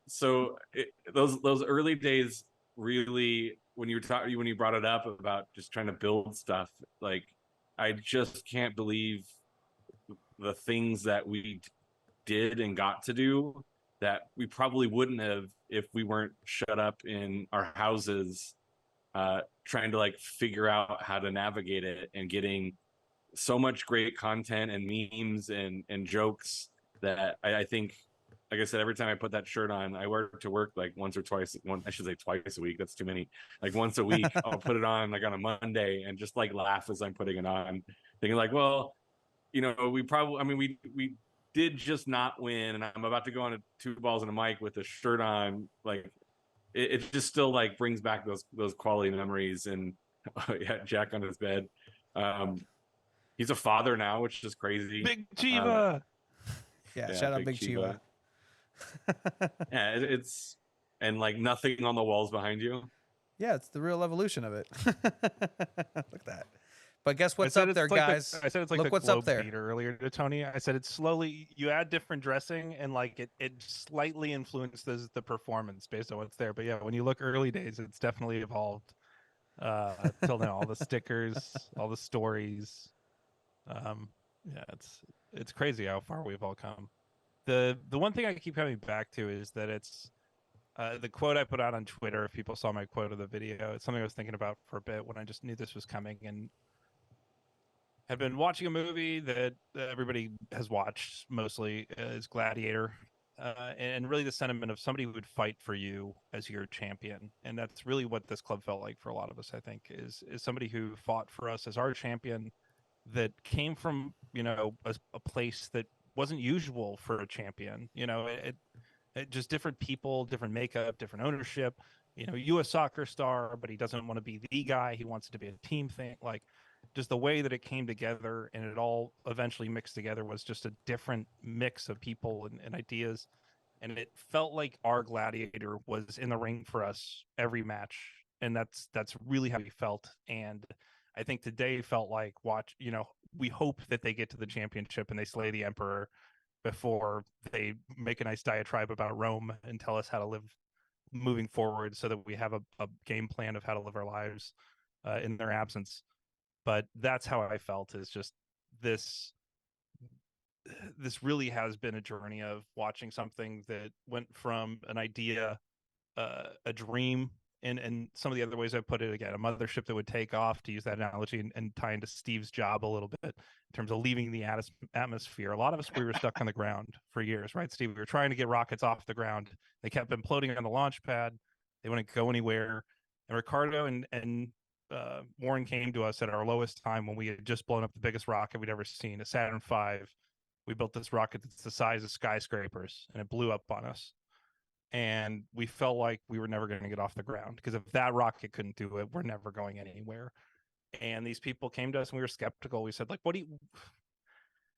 So those early days really, when you brought it up about just trying to build stuff, like I just can't believe the things that we did and got to do that we probably wouldn't have if we weren't shut up in our houses, trying to like figure out how to navigate it, and getting so much great content and memes and jokes that I think, like I said, every time I put that shirt on, I wear it to work like once or twice. I should say twice a week. That's too many. Like once a week, I'll put it on like on a Monday and just like laugh as I'm putting it on, thinking like, well, we did just not win, and I'm about to go on a 2 balls and a mic with a shirt on. Like it just still like brings back those quality memories. And yeah, Jack on his bed. He's a father now, which is crazy. Big Chiva. Yeah, shout out Big Chiva. Yeah, it's and like nothing on the walls behind you. Yeah, it's the real evolution of it. Look at that. But guess what's I said up there, it's like guys? I said it's like Look the what's up Globe there. Theater earlier to Tony. I said it's slowly, you add different dressing, and like it slightly influences the performance based on what's there. But yeah, when you look early days, it's definitely evolved till now. All the stickers, all the stories. Yeah, it's crazy how far we've all come. The one thing I keep coming back to is that it's the quote I put out on Twitter. If people saw my quote of the video, it's something I was thinking about for a bit when I just knew this was coming, and had been watching a movie that everybody has watched mostly, is Gladiator, and really the sentiment of somebody who would fight for you as your champion. And that's really what this club felt like for a lot of us, I think, is somebody who fought for us as our champion, that came from, a place that wasn't usual for a champion. It just different people, different makeup, different ownership. You a soccer star, but he doesn't want to be the guy. He wants it to be a team thing. Like, just the way that it came together and it all eventually mixed together was just a different mix of people and ideas. And it felt like our Gladiator was in the ring for us every match. And that's really how we felt. And I think today felt like, we hope that they get to the championship and they slay the Emperor before they make a nice diatribe about Rome and tell us how to live moving forward, so that we have a game plan of how to live our lives in their absence. But that's how I felt, is just this really has been a journey of watching something that went from an idea, a dream, and some of the other ways I put it, again, a mothership that would take off, to use that analogy, and tie into Steve's job a little bit in terms of leaving the atmosphere. A lot of us, we were stuck on the ground for years, right, Steve? We were trying to get rockets off the ground. They kept imploding on the launch pad. They wouldn't go anywhere. And Ricardo and Warren came to us at our lowest time, when we had just blown up the biggest rocket we'd ever seen, a Saturn V. We built this rocket that's the size of skyscrapers, and it blew up on us. And we felt like we were never going to get off the ground, because if that rocket couldn't do it, we're never going anywhere. And these people came to us and we were skeptical. We said, like,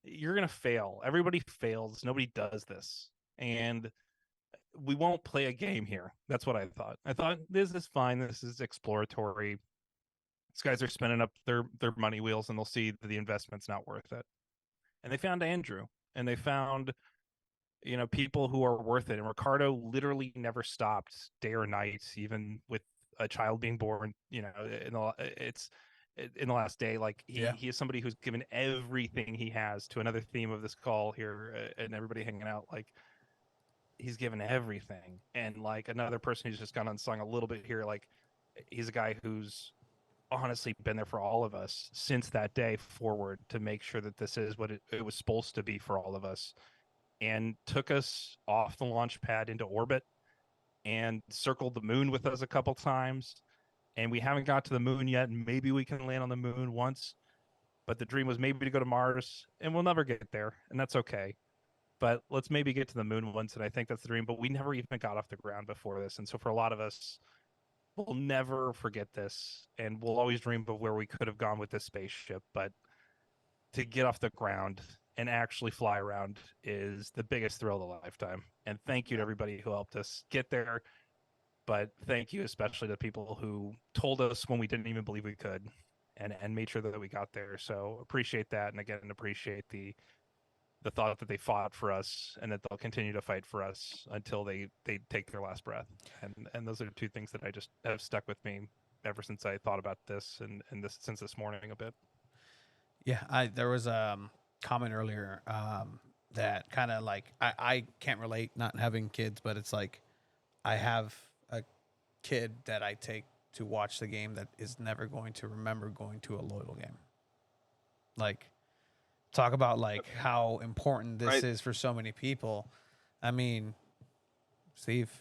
you're going to fail. Everybody fails. Nobody does this. And we won't play a game here. That's what I thought. I thought, this is fine. This is exploratory. These guys are spinning up their money wheels, and they'll see that the investment's not worth it. And they found Andrew, and they found people who are worth it. And Ricardo literally never stopped day or night, even with a child being born, in the last day. Like he is somebody who's given everything he has, to another theme of this call here, and everybody hanging out. Like, he's given everything. And like another person who's just gone unsung a little bit here, like he's a guy who's honestly been there for all of us since that day forward to make sure that this is what it was supposed to be for all of us, and took us off the launch pad into orbit and circled the moon with us a couple times. And we haven't got to the moon yet. Maybe we can land on the moon once, but the dream was maybe to go to Mars, and we'll never get there, and that's okay. But let's maybe get to the moon once, and I think that's the dream. But we never even got off the ground before this, and so for a lot of us, we'll never forget this, and we'll always dream of where we could have gone with this spaceship. But to get off the ground and actually fly around is the biggest thrill of a lifetime. And thank you to everybody who helped us get there. But thank you especially to people who told us when we didn't even believe we could, and made sure that we got there. So appreciate that. And again, appreciate the thought that they fought for us, and that they'll continue to fight for us until they take their last breath. And those are two things that I just have stuck with me ever since I thought about this, and this since this morning a bit. Yeah, there was a comment earlier that kind of like I can't relate not having kids, but it's like I have a kid that I take to watch the game that is never going to remember going to a Loyal game. Like, talk about like how important this is for so many people. I mean, Steve,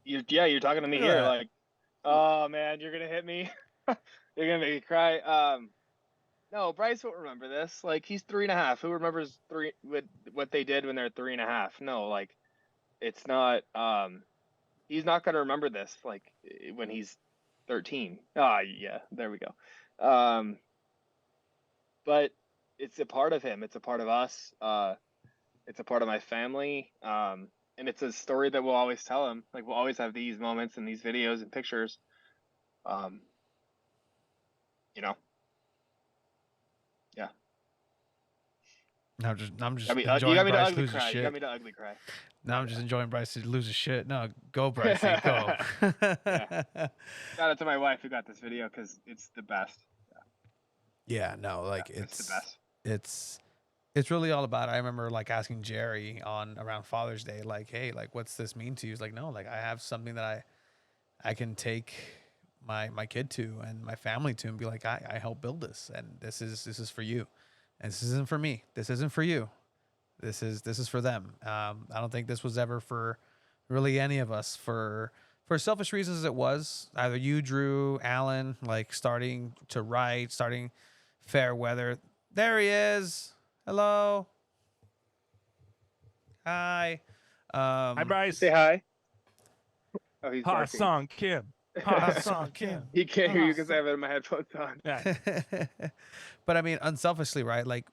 you're talking to me here. Like, oh man, you're gonna hit me. You're gonna make me cry. No, Bryce won't remember this. Like, he's 3.5. Who remembers what they did when they're 3.5? No, like, it's not. He's not gonna remember this. Like, when he's 13. Yeah, there we go. But it's a part of him. It's a part of us. It's a part of my family. And it's a story that we'll always tell him. Like, we'll always have these moments and these videos and pictures. Yeah. I'm just You enjoying got me to Bryce ugly lose his cry. You shit. got me to ugly cry. Now I'm just enjoying Bryce lose his shit. No, go Bryce, go. Yeah. Shout out to my wife who got this video, because it's the best. Yeah, no, like it's the best. It's really all about it. I remember like asking Jerry on around Father's Day, like, hey, like, what's this mean to you? He's like, no, like, I have something that I can take my kid to and my family to, and be like, I helped build this, and this is for you, and this isn't for me. This isn't for you. This is for them. I don't think this was ever for really any of us for selfish reasons. As it was either you, Drew, Alan, like starting to write, starting fair weather. There he is. Hello. Hi. Hi, Bryce. Say hi. Oh, he's Ha barking. Song Kim. Ha Song Kim. He can't hear you because I have it in my headphones on. Yeah. But I mean, unselfishly, right? Like,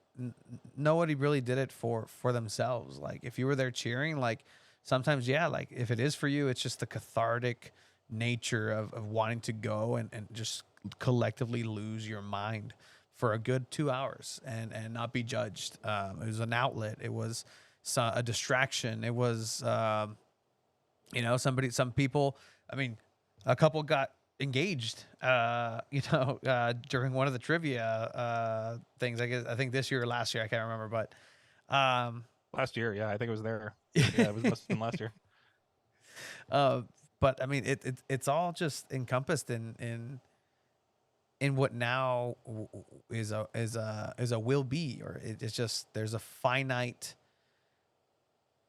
nobody really did it for themselves. Like, if you were there cheering, like, sometimes, yeah, like, if it is for you, it's just the cathartic nature of wanting to go and just collectively lose your mind for a good 2 hours and not be judged. It was an outlet. It was a distraction. It was, some people, I mean, a couple got engaged, during one of the trivia things. I think this year or last year, I can't remember, but Last year, yeah, I think it was there. Yeah, it must have been last year. But I mean, it's all just encompassed in what now is a will be, or it's just, there's a finite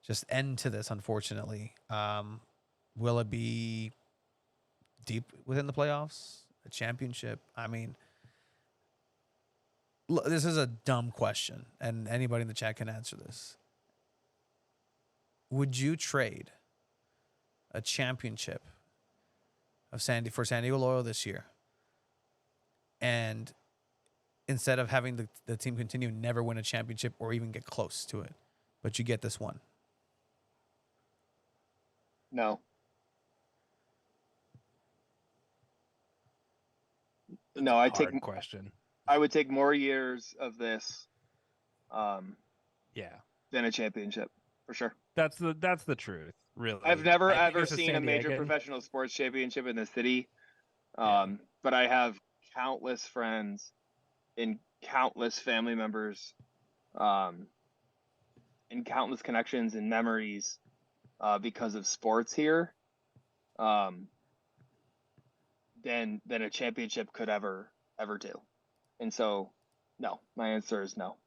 just end to this, unfortunately. Will it be deep within the playoffs, a championship? I mean, this is a dumb question, and anybody in the chat can answer this. Would you trade a championship for San Diego Loyal this year, and instead of having the team continue, never win a championship or even get close to it, but you get this one? No. No, Hard question. I would take more years of this Yeah. than a championship, for sure. That's the truth, really. I've never I think ever as seen a San major Diegan- professional sports championship in the city. Yeah. But I have countless friends and countless family members, and countless connections and memories because of sports here, than a championship could ever do. And so, no, my answer is no.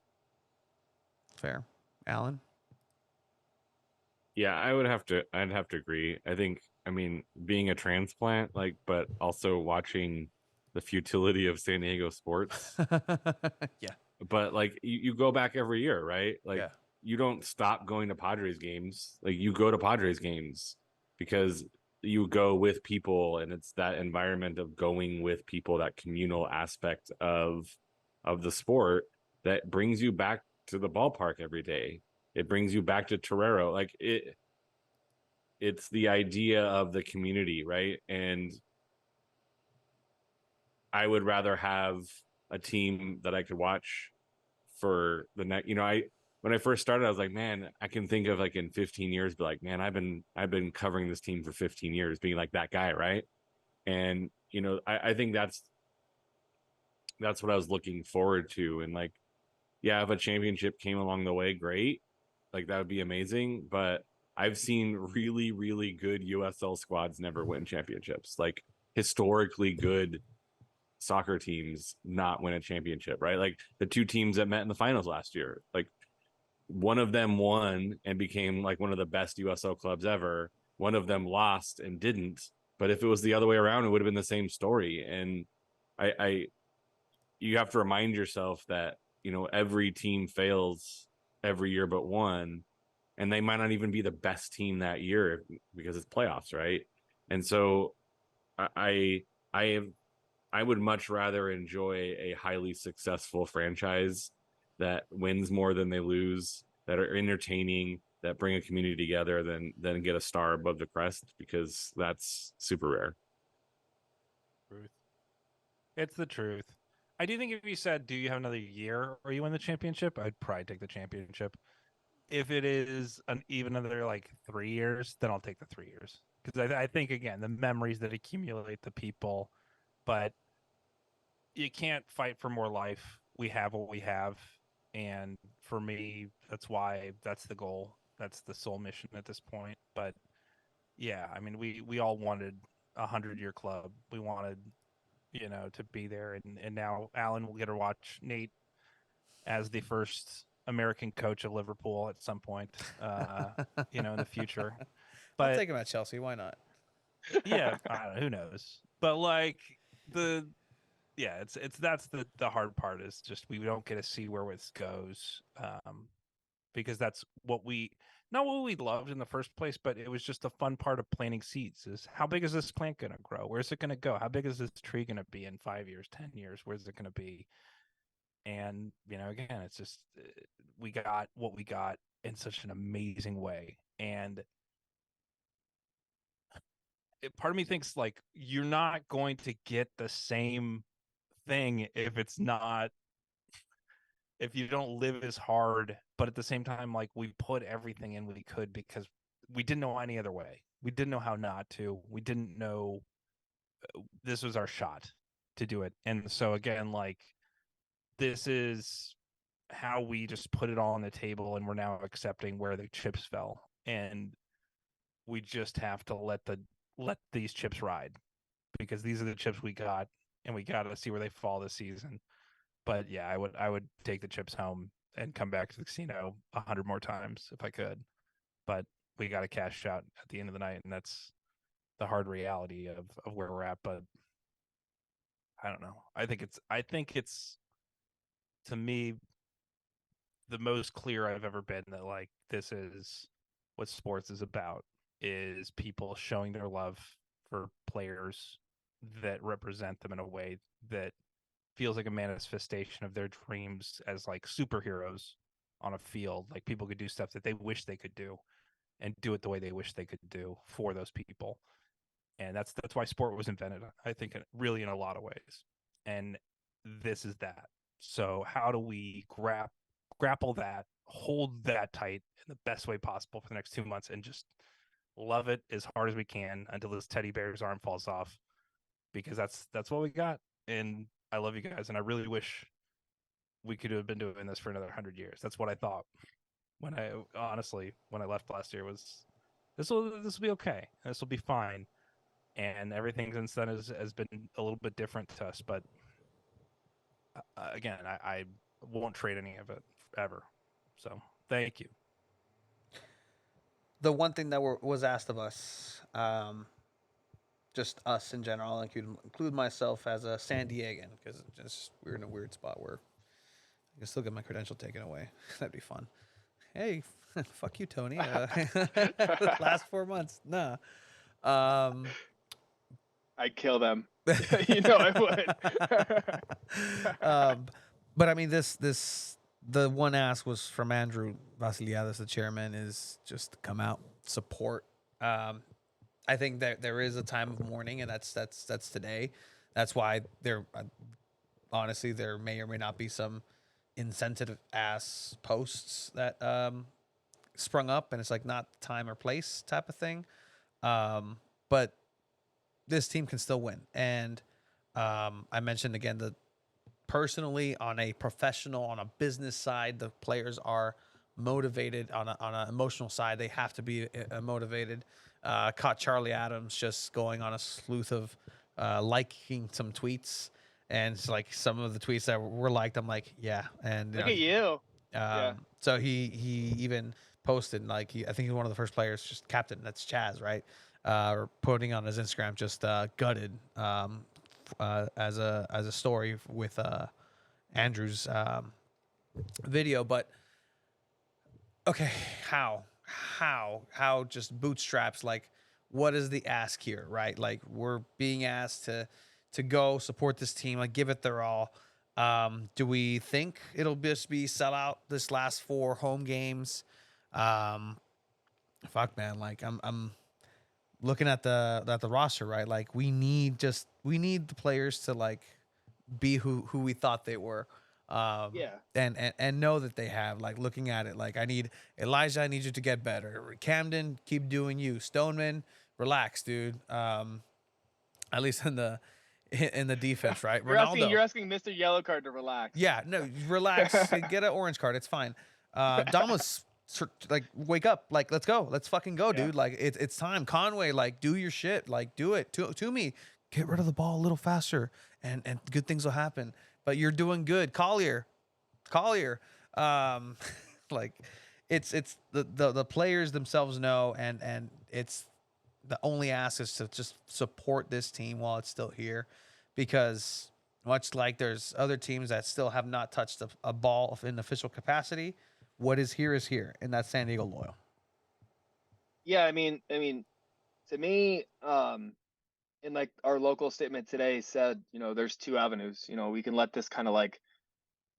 Fair. Alan? Yeah, I'd have to agree. I mean, being a transplant, like, but also watching the futility of San Diego sports. Yeah. But like you go back every year, right? Like Yeah. you don't stop going to Padres games. Like you go to Padres games because you go with people, and it's that environment of going with people, that communal aspect of the sport that brings you back to the ballpark every day. It brings you back to Torero. Like it's the idea of the community, right? And I would rather have a team that I could watch for the next, when I first started, I was like, man, I can think of like in 15 years, but like, man, I've been covering this team for 15 years, being like that guy, right? And I think that's what I was looking forward to. And like, yeah, if a championship came along the way, great, like that would be amazing. But I've seen really, really good USL squads never win championships, like historically good soccer teams not win a championship, right? Like the two teams that met in the finals last year, like one of them won and became like one of the best USL clubs ever. One of them lost and didn't. But if it was the other way around, it would have been the same story. And you have to remind yourself that, every team fails every year but one, and they might not even be the best team that year because it's playoffs, right? And so I would much rather enjoy a highly successful franchise that wins more than they lose, that are entertaining, that bring a community together, than get a star above the crest, because that's super rare. Truth. It's the truth. I do think if you said, do you have another year or you win the championship, I'd probably take the championship. If it is even another like 3 years, then I'll take the 3 years. Because I think, again, the memories that accumulate, the people, but you can't fight for more life. We have what we have. And for me, that's the goal. That's the sole mission at this point. But yeah, I mean, we all wanted a 100-year club. We wanted, to be there. And now Alan will get to watch Nate as the first American coach of Liverpool at some point, in the future. But I'll take him at Chelsea. Why not? yeah, I don't know, who knows? But like that's the hard part, is just we don't get to see where this goes, because that's not what we loved in the first place, but it was just a fun part of planting seeds. Is how big is this plant going to grow? Where's it going to go? How big is this tree going to be in 5 years, 10 years? Where's it going to be? And again, it's just we got what we got in such an amazing way. And part of me thinks like you're not going to get the same thing if you don't live as hard. But at the same time, like, we put everything in we could, because we didn't know any other way. We didn't know how not to. We didn't know this was our shot to do it. And so again, like, this is how we just put it all on the table, and we're now accepting where the chips fell, and we just have to let these chips ride, because these are the chips we got, and we got to see where they fall this season. But yeah, I would take the chips home and come back to the casino 100 more times if I could. But we got to cash out at the end of the night, and that's the hard reality of where we're at. But I don't know. I think it's to me the most clear I've ever been that, like, this is what sports is about, is people showing their love for players that represent them in a way that feels like a manifestation of their dreams as like superheroes on a field. Like, people could do stuff that they wish they could do, and do it the way they wish they could do for those people. And that's why sport was invented, I think, really, in a lot of ways. And this is that. So how do we grapple that hold that tight in the best way possible for the next 2 months and just love it as hard as we can until this teddy bear's arm falls off, because that's what we got. And I love you guys, and I really wish we could have been doing this for another 100 years. That's what I thought when I left last year, was this will be okay, this will be fine. And everything since then has been a little bit different to us, but again, I won't trade any of it ever. So thank you. The one thing that was asked of us, just us in general, I include myself as a San Diegan, because just we're in a weird spot where I can still get my credential taken away. That'd be fun. Hey, fuck you, Tony. Last 4 months, nah. I'd kill them. You know I would. But I mean, the one ask was from Andrew Vasiliadis, the chairman, is just to come out, support. I think that there is a time of mourning, and that's today. That's why honestly, there may or may not be some insensitive ass posts that sprung up, and it's like not time or place type of thing. But this team can still win. And I mentioned again that personally, on a professional, on a business side, the players are motivated. On an emotional side, they have to be motivated. Caught Charlie Adams just going on a sleuth of liking some tweets, and it's like some of the tweets that were liked, I'm like, yeah. And Look at you. So he even posted, like, I think he's one of the first players, just captain, that's Chaz, right? Putting on his Instagram, just gutted as a story with Andrew's video. But okay, how just bootstraps, like, what is the ask here, right? Like, we're being asked to go support this team, like, give it their all. Do we think it'll just be sell out this last 4 home games? Fuck, man, like, I'm looking at the roster, right? Like, we need the players to, like, be who we thought they were. And know that they have, like, looking at it, like, I need Elijah, I need you to get better. Camden, keep doing you. Stoneman, relax, dude. At least in the defense, right? You're asking Mr. Yellow Card to relax. Yeah, no, relax. Get an orange card. It's fine. Damos, like, wake up. Like, let's go. Let's fucking go, dude. Like, it's time. Conway, like, do your shit. Like, do it. To me, get rid of the ball a little faster, and good things will happen. But you're doing good. Collier. Like, it's the players themselves know, and it's the only ask is to just support this team while it's still here, because much like there's other teams that still have not touched a ball in official capacity, what is here, and that's San Diego Loyal. Yeah, I mean, to me, in, like, our local statement today said, there's 2 avenues. We can let this kind of, like,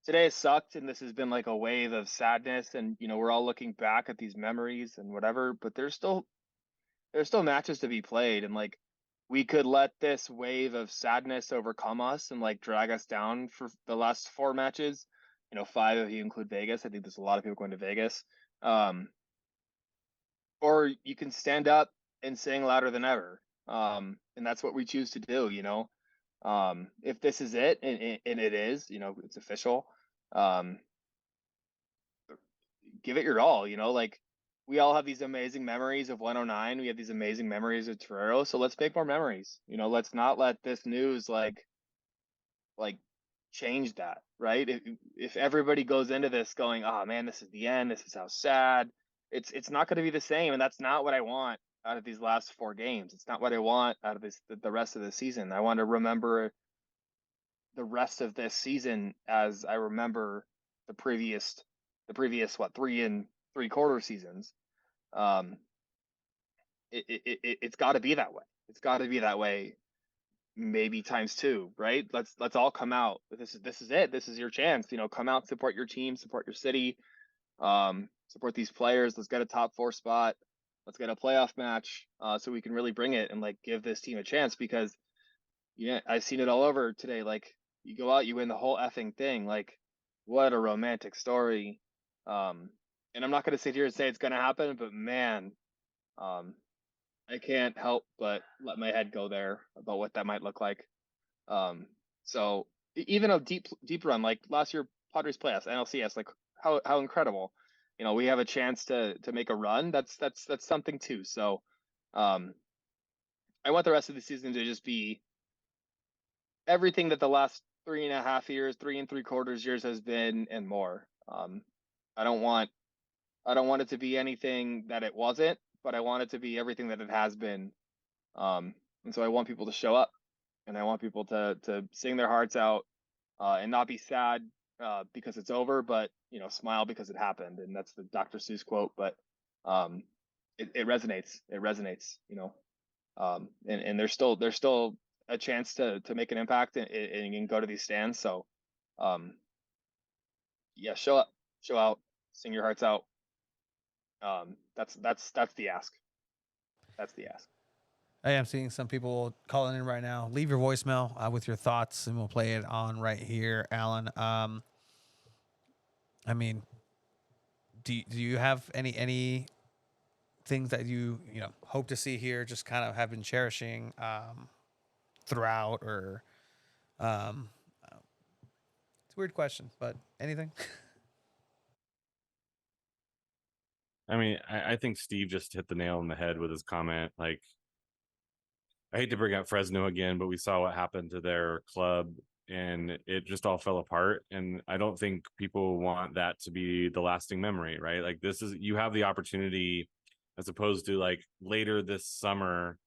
today has sucked, and this has been like a wave of sadness, and we're all looking back at these memories and whatever, but there's still matches to be played, and, like, we could let this wave of sadness overcome us and, like, drag us down for the last 4 matches. 5 if you include Vegas. I think there's a lot of people going to Vegas. Or you can stand up and sing louder than ever. And that's what we choose to do, if this is it, and it is, it's official. Give it your all, like, we all have these amazing memories of 109. We have these amazing memories of Torero. So let's make more memories. Let's not let this news like change that, right? If everybody goes into this going, oh man, this is the end, this is how sad, it's not going to be the same. And that's not what I want out of these last 4 games. It's not what I want out of the rest of the season. I want to remember the rest of this season as I remember the previous 3 3/4 seasons. It's got to be that way. It's got to be that way. Maybe times 2, right? Let's all come out. This is it. This is your chance. Come out, support your team, support your city, support these players. Let's get a top 4 spot. Let's get a playoff match, so we can really bring it and, like, give this team a chance. Because I've seen it all over today. Like, you go out, you win the whole effing thing. Like, what a romantic story. And I'm not going to sit here and say it's going to happen, but man, I can't help but let my head go there about what that might look like. So even a deep run like last year, Padres playoffs, NLCS, like how incredible. We have a chance to make a run. That's something too. So, I want the rest of the season to just be everything that the last 3.5 years, 3 3/4 years has been and more. I don't want it to be anything that it wasn't, but I want it to be everything that it has been. And so I want people to show up, and I want people to sing their hearts out, and not be sad because it's over, but smile because it happened. And that's the Dr. Seuss quote, but it resonates. It resonates. And there's still a chance to make an impact and go to these stands. So, yeah, show up, show out, sing your hearts out. That's the ask. That's the ask. I am seeing some people calling in right now. Leave your voicemail with your thoughts, and we'll play it on right here, Alan. I mean, do you have any things that you hope to see here? Just kind of have been cherishing throughout, or it's a weird question, but anything? I mean, I think Steve just hit the nail on the head with his comment. Like, I hate to bring up Fresno again, but we saw what happened to their club, and it just all fell apart. And I don't think people want that to be the lasting memory, right? Like, you have the opportunity, as opposed to like later this summer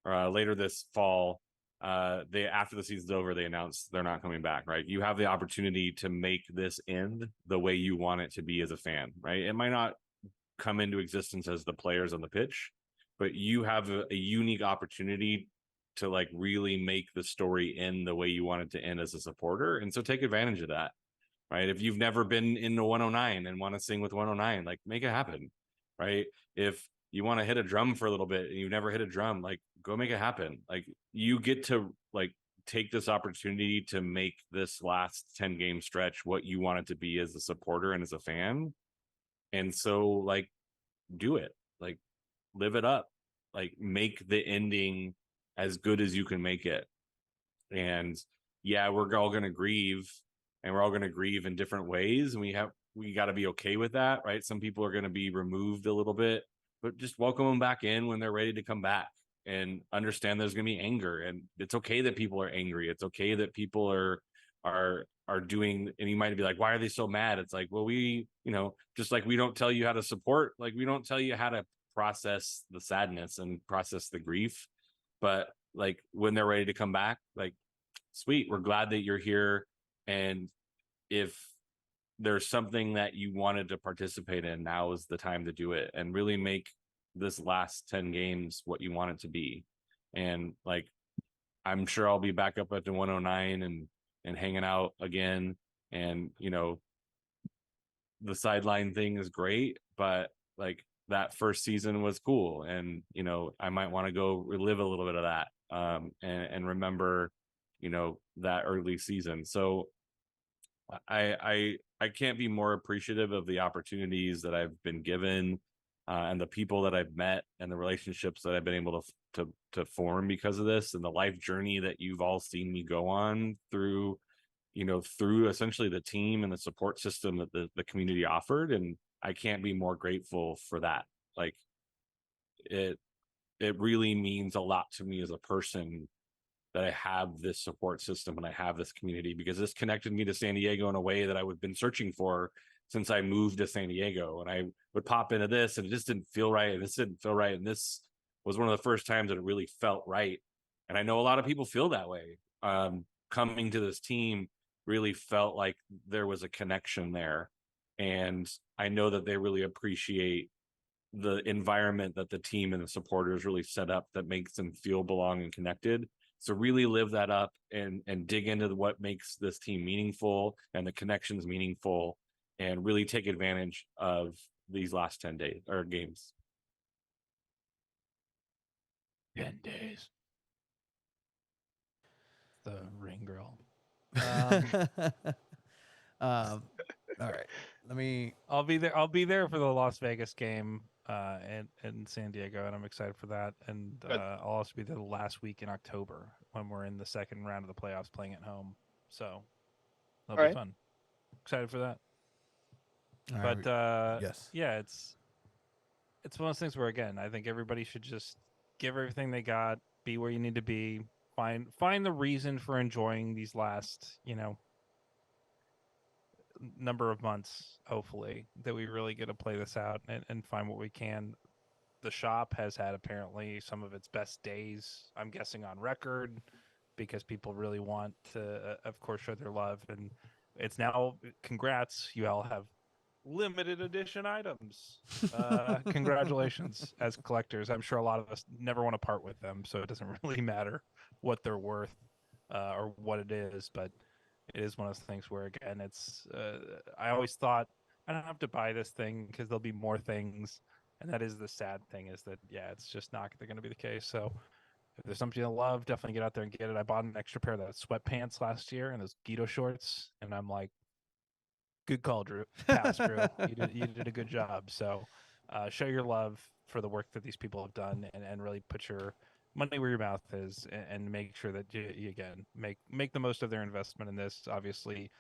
or later this fall, after the season's over, they announce they're not coming back, right? You have the opportunity to make this end the way you want it to be as a fan, right? It might not come into existence as the players on the pitch, but you have a unique opportunity to like really make the story end the way you want it to end as a supporter. And so take advantage of that, right? If you've never been into 109 and want to sing with 109, like make it happen, right? If you want to hit a drum for a little bit and you've never hit a drum, like go make it happen. Like you get to like take this opportunity to make this last 10 game stretch what you want it to be as a supporter and as a fan. And so like do it, like live it up, like make the ending as good as you can make it. And yeah, we're all going to grieve, and we're all going to grieve in different ways, and we got to be okay with that, right? Some people are going to be removed a little bit, but just welcome them back in when they're ready to come back, and understand there's going to be anger, and it's okay that people are angry. It's okay that people are doing, and you might be like, why are they so mad? It's like, well, we, just like we don't tell you how to support, like we don't tell you how to process the sadness and process the grief, but like when they're ready to come back, like sweet, we're glad that you're here. And if there's something that you wanted to participate in, now is the time to do it and really make this last 10 games what you want it to be. And like, I'm sure I'll be back up at the 109 and hanging out again. And, the sideline thing is great, but like that first season was cool. And, I might want to go relive a little bit of that and remember, that early season. So I can't be more appreciative of the opportunities that I've been given and the people that I've met and the relationships that I've been able to form because of this, and the life journey that you've all seen me go on through essentially the team and the support system that the community offered. And I can't be more grateful for that. Like it really means a lot to me as a person that I have this support system and I have this community, because this connected me to San Diego in a way that I've been searching for since I moved to San Diego. And I would pop into this and it just didn't feel right. And this didn't feel right. And this was one of the first times that it really felt right. And I know a lot of people feel that way. Coming to this team really felt like there was a connection there. And I know that they really appreciate the environment that the team and the supporters really set up that makes them feel belong and connected. So really live that up and dig into what makes this team meaningful and the connections meaningful, and really take advantage of these last 10 days or games. 10 days. The ring girl. All right. Let me. I'll be there. I'll be there for the Las Vegas game in San Diego, and I'm excited for that. And Good. I'll also be there the last week in October when we're in the second round of the playoffs, playing at home. So that'll All be right. fun. Excited for that. All But right. Yes. yeah, it's one of those things where again, I think everybody should just give everything they got, be where you need to be, find the reason for enjoying these last, number of months, hopefully, that we really get to play this out and find what we can. The shop has had apparently some of its best days, I'm guessing, on record, because people really want to, of course, show their love. And it's now, congrats, you all have limited edition items. Congratulations as collectors. I'm sure a lot of us never want to part with them, so it doesn't really matter what they're worth or what it is, but it is one of those things where, again, it's I always thought I don't have to buy this thing because there'll be more things, and that is the sad thing, is that it's just not going to be the case. So if there's something to love, definitely get out there and get it. I bought an extra pair of those sweatpants last year and those Guido shorts, and I'm like, good call, Drew. Pass, Drew. You did a good job. So show your love for the work that these people have done, and really put your money where your mouth is, and make sure that you again make the most of their investment in this. Obviously,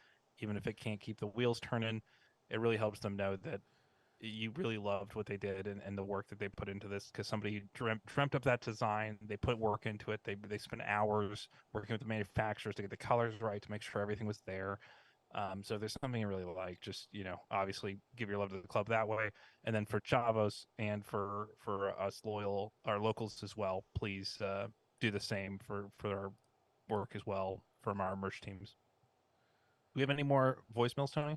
even if it can't keep the wheels turning, it really helps them know that you really loved what they did and the work that they put into this, because somebody dreamt up that design. They put work into it. They spent hours working with the manufacturers to get the colors right, to make sure everything was there. So if there's something you really like, just obviously give your love to the club that way. And then for Chavos and for us our locals as well, please do the same for our work as well from our merch teams. Do we have any more voicemails, Tony?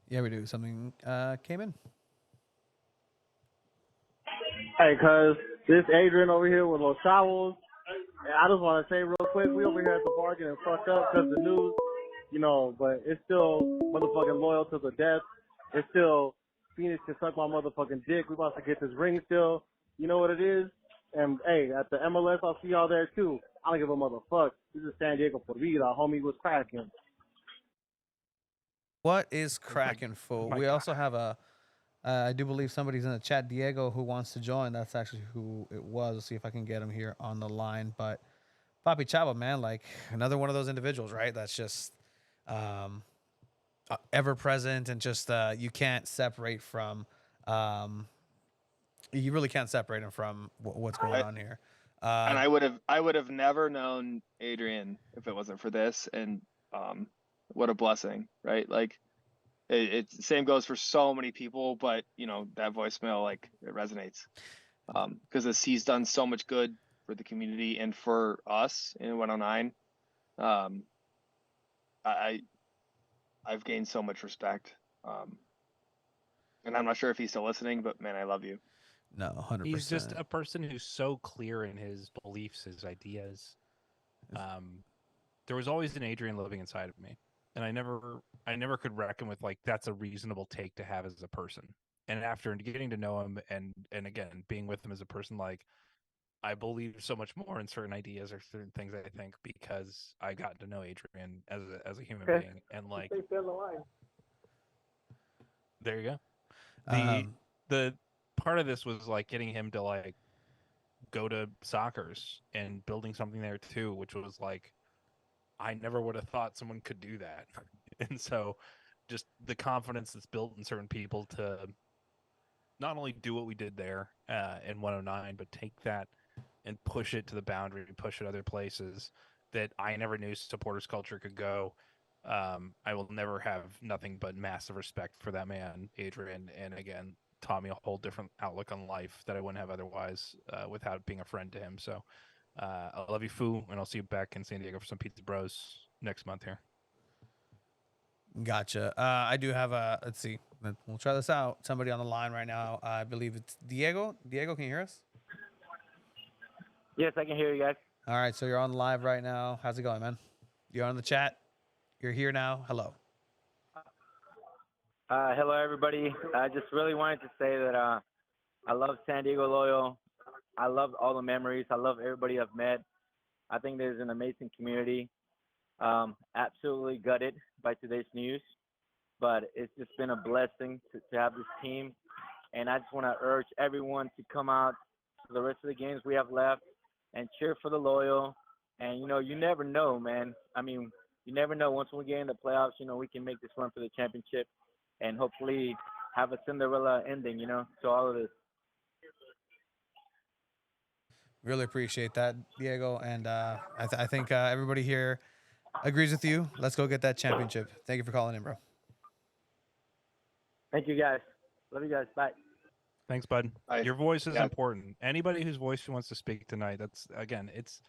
Yeah, we do. Something came in. Hey, cuz, this Adrian over here with Los Chavos. And I just want to say real quick, we over here at the bar getting fucked up because the news, but it's still motherfucking loyal to the death. It's still Phoenix can suck my motherfucking dick. We about to get this ring still. You know what it is? And hey, at the MLS, I'll see y'all there too. I don't give a motherfuck. This is San Diego por vida. Homie was cracking. What is cracking, fool? my We God. also have I do believe somebody's in the chat, Diego, who wants to join. That's actually who it was. Let's see if I can get him here on the line. But Papi Chavo, man, like another one of those individuals, right? That's just ever present, and just you can't separate from. You really can't separate him from what's going on here. And I would have never known Adrian if it wasn't for this. And what a blessing, right? Like it's the same goes for so many people, but that voicemail, like, it resonates. Because he's done so much good for the community and for us in 109. I've gained so much respect. And I'm not sure if he's still listening, but man, I love you. No, 100%. He's just a person who's so clear in his beliefs, his ideas. There was always an Adrian living inside of me, and I never could reckon with, like, that's a reasonable take to have as a person. And after getting to know him and again being with him as a person, like, I believe so much more in certain ideas or certain things, I think, because I got to know Adrian as a human being. And like, there you go. The part of this was like getting him to like go to Soccer's and building something there too, which was like, I never would have thought someone could do that. And so just the confidence that's built in certain people to not only do what we did there in 109, but take that and push it to the boundary, push it other places that I never knew supporters culture could go. I will never have nothing but massive respect for that man, Adrian. And again, taught me a whole different outlook on life that I wouldn't have otherwise without being a friend to him. So I love you, Foo, and I'll see you back in San Diego for some Pizza Bros next month here. Gotcha. I do have let's see. We'll try this out. Somebody on the line right now. I believe it's Diego. Diego, can you hear us? Yes, I can hear you guys. All right, so you're on live right now. How's it going, man? You're on the chat. You're here now. Hello. Hello, everybody. I just really wanted to say that I love San Diego Loyal. I love all the memories. I love everybody I've met. I think there's an amazing community. Absolutely gutted by today's news. but it's just been a blessing to have this team. And I just want to urge everyone to come out for the rest of the games we have left and cheer for the Loyal. And, you never know, man. I mean, you never know. Once we get in the playoffs, we can make this run for the championship and hopefully have a Cinderella ending, to all of this. Really appreciate that, Diego. And I think everybody here agrees with you. Let's go get that championship. Thank you for calling in, bro. Thank you, guys. Love you guys. Bye. Thanks, bud. Bye. Your voice is Yeah. important. Anybody whose voice who wants to speak tonight, that's again, it's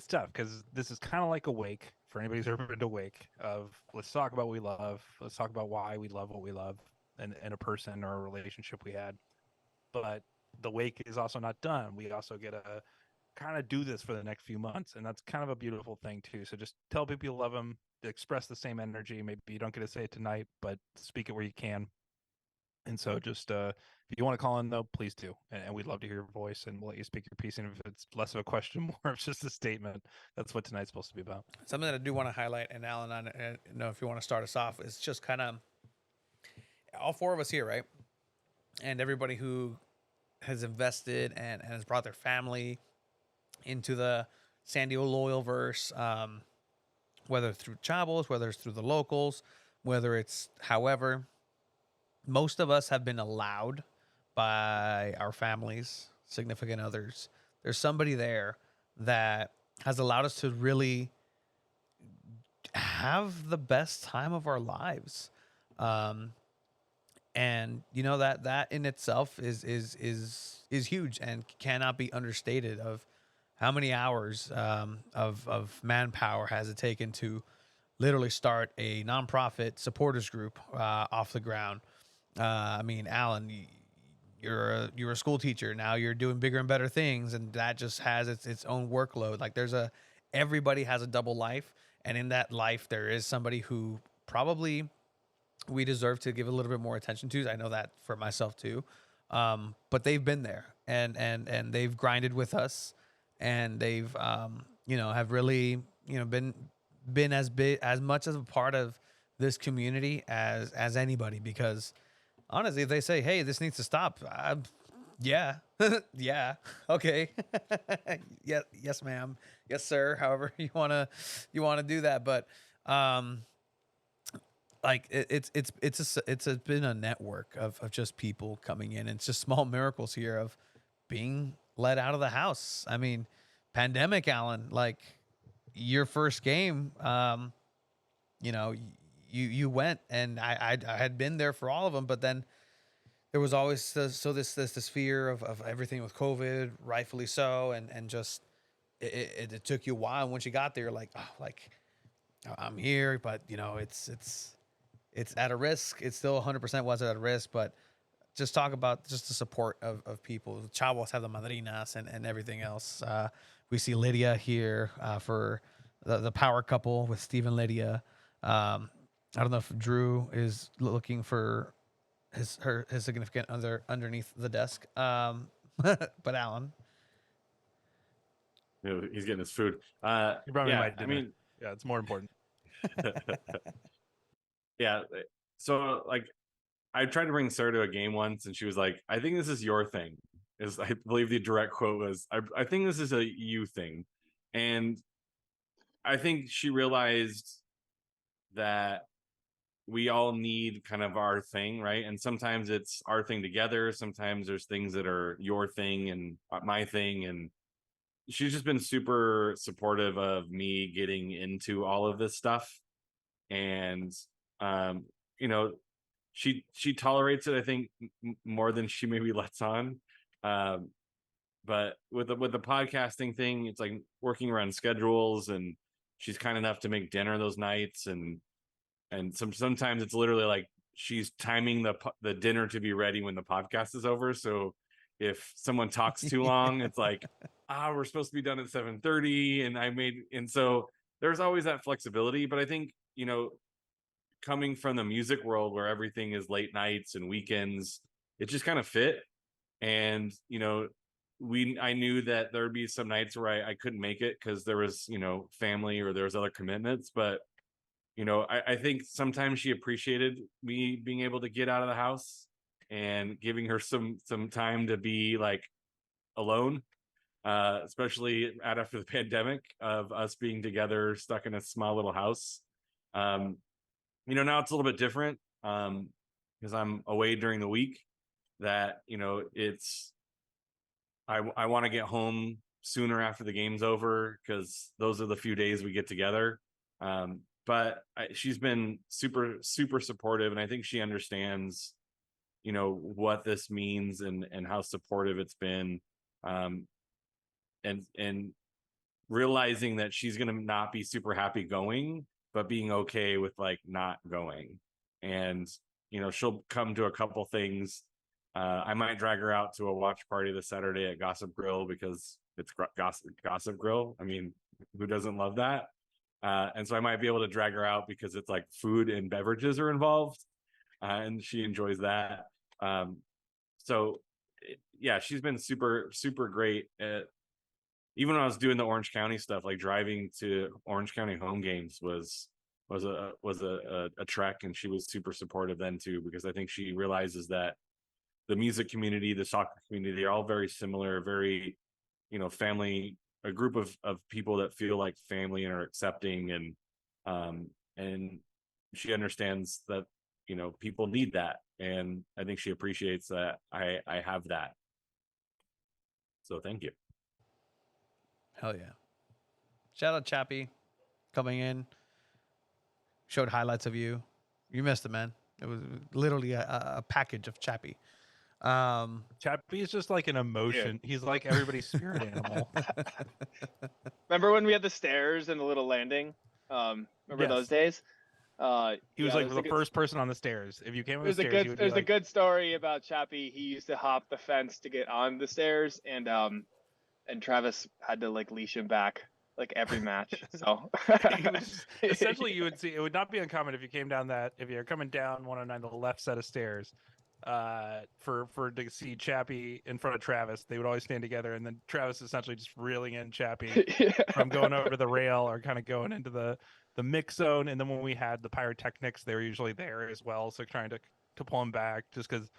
tough because this is kind of like a wake for anybody who's ever been to wake of let's talk about what we love. Let's talk about why we love what we love and a person or a relationship we had. But the wake is also not done. We also get to kind of do this for the next few months. And that's kind of a beautiful thing too. So just tell people you love them, express the same energy. Maybe you don't get to say it tonight, but speak it where you can. And so just if you want to call in though, please do. And we'd love to hear your voice and we'll let you speak your piece. And if it's less of a question, more of just a statement, that's what tonight's supposed to be about. Something that I do want to highlight, and Alan, I know if you want to start us off, is just kind of all four of us here, right? And everybody who has invested and has brought their family into the San Diego Loyal verse, whether through Chavos, whether it's through the locals, whether it's however. Most of us have been allowed by our families, significant others. There's somebody there that has allowed us to really have the best time of our lives. And that in itself is huge and cannot be understated of how many hours of manpower has it taken to literally start a nonprofit supporters group off the ground. I mean, Alan, you're a school teacher now. You're doing bigger and better things, and that just has its own workload. Like everybody has a double life, and in that life, there is somebody who probably we deserve to give a little bit more attention to. I know that for myself too, but they've been there and they've grinded with us, and they've have really been as much as a part of this community as anybody, because honestly, if they say, hey, this needs to stop, yeah, yeah, okay, yeah, yes, ma'am, yes, sir. However you want to do that, but like it's been a network of just people coming in, and it's just small miracles here of being let out of the house. I mean, pandemic, Alan, like your first game, you went, and I had been there for all of them, but then there was always this fear of everything with COVID, rightfully so, and just it took you a while. And once you got there, you're like, oh, like I'm here, but it's at a risk. It's still 100% was at a risk, but just talk about just the support of people. Chavos have the madrinas and everything else. We see Lydia here for the power couple with Steve and Lydia. I don't know if Drew is looking for his significant other underneath the desk. But Alan, he's getting his food. You brought me yeah, my dinner. I mean, yeah, it's more important. yeah. So like, I tried to bring Sarah to a game once, and she was like, "I think this is your thing." I believe the direct quote was, "I think this is a you thing," and I think she realized that we all need kind of our thing, right? And sometimes it's our thing together. Sometimes there's things that are your thing and my thing. And she's just been super supportive of me getting into all of this stuff. And, she tolerates it, I think, more than she maybe lets on. But with the podcasting thing, it's like working around schedules, and she's kind enough to make dinner those nights, and sometimes it's literally like she's timing the dinner to be ready when the podcast is over. So if someone talks too long, it's like, we're supposed to be done at 7:30, and so there's always that flexibility. But I think, coming from the music world where everything is late nights and weekends, it just kind of fit. And, I knew that there'd be some nights where I couldn't make it because there was, family or there was other commitments, but I think sometimes she appreciated me being able to get out of the house and giving her some time to be like alone, especially after the pandemic of us being together, stuck in a small little house. Now it's a little bit different because I'm away during the week. That I want to get home sooner after the game's over because those are the few days we get together. But she's been super, super supportive, and I think she understands, what this means and how supportive it's been, and realizing that she's gonna not be super happy going, but being okay with like not going, and she'll come to a couple things. I might drag her out to a watch party this Saturday at Gossip Grill because it's Gossip Grill. I mean, who doesn't love that? And so I might be able to drag her out because it's like food and beverages are involved, and she enjoys that. Yeah, she's been super, super great at, even when I was doing the Orange County stuff, like driving to Orange County home games was a trek, and she was super supportive then too, because I think she realizes that the music community, the soccer community, they're all very similar, very, family, a group of people that feel like family and are accepting, and she understands that, people need that. And I think she appreciates that I have that. So thank you. Hell yeah. Shout out Chappie coming in. Showed highlights of you. You missed it, man. It was literally a package of Chappie. Chappie is just like an emotion. Yeah. He's like everybody's spirit animal. Remember when we had the stairs and the little landing? Remember those days? He was like the first person on the stairs. If you came on the stairs, there's a good story about Chappie. He used to hop the fence to get on the stairs, and Travis had to like leash him back like every match. So essentially, you would see, it would not be uncommon if you came down if you're coming down 109, the left set of stairs, to see Chappie in front of Travis. They would always stand together, and then Travis essentially just reeling in Chappie from going over the rail or kind of going into the mix zone. And then when we had the pyrotechnics, they were usually there as well, so trying to pull him back, just because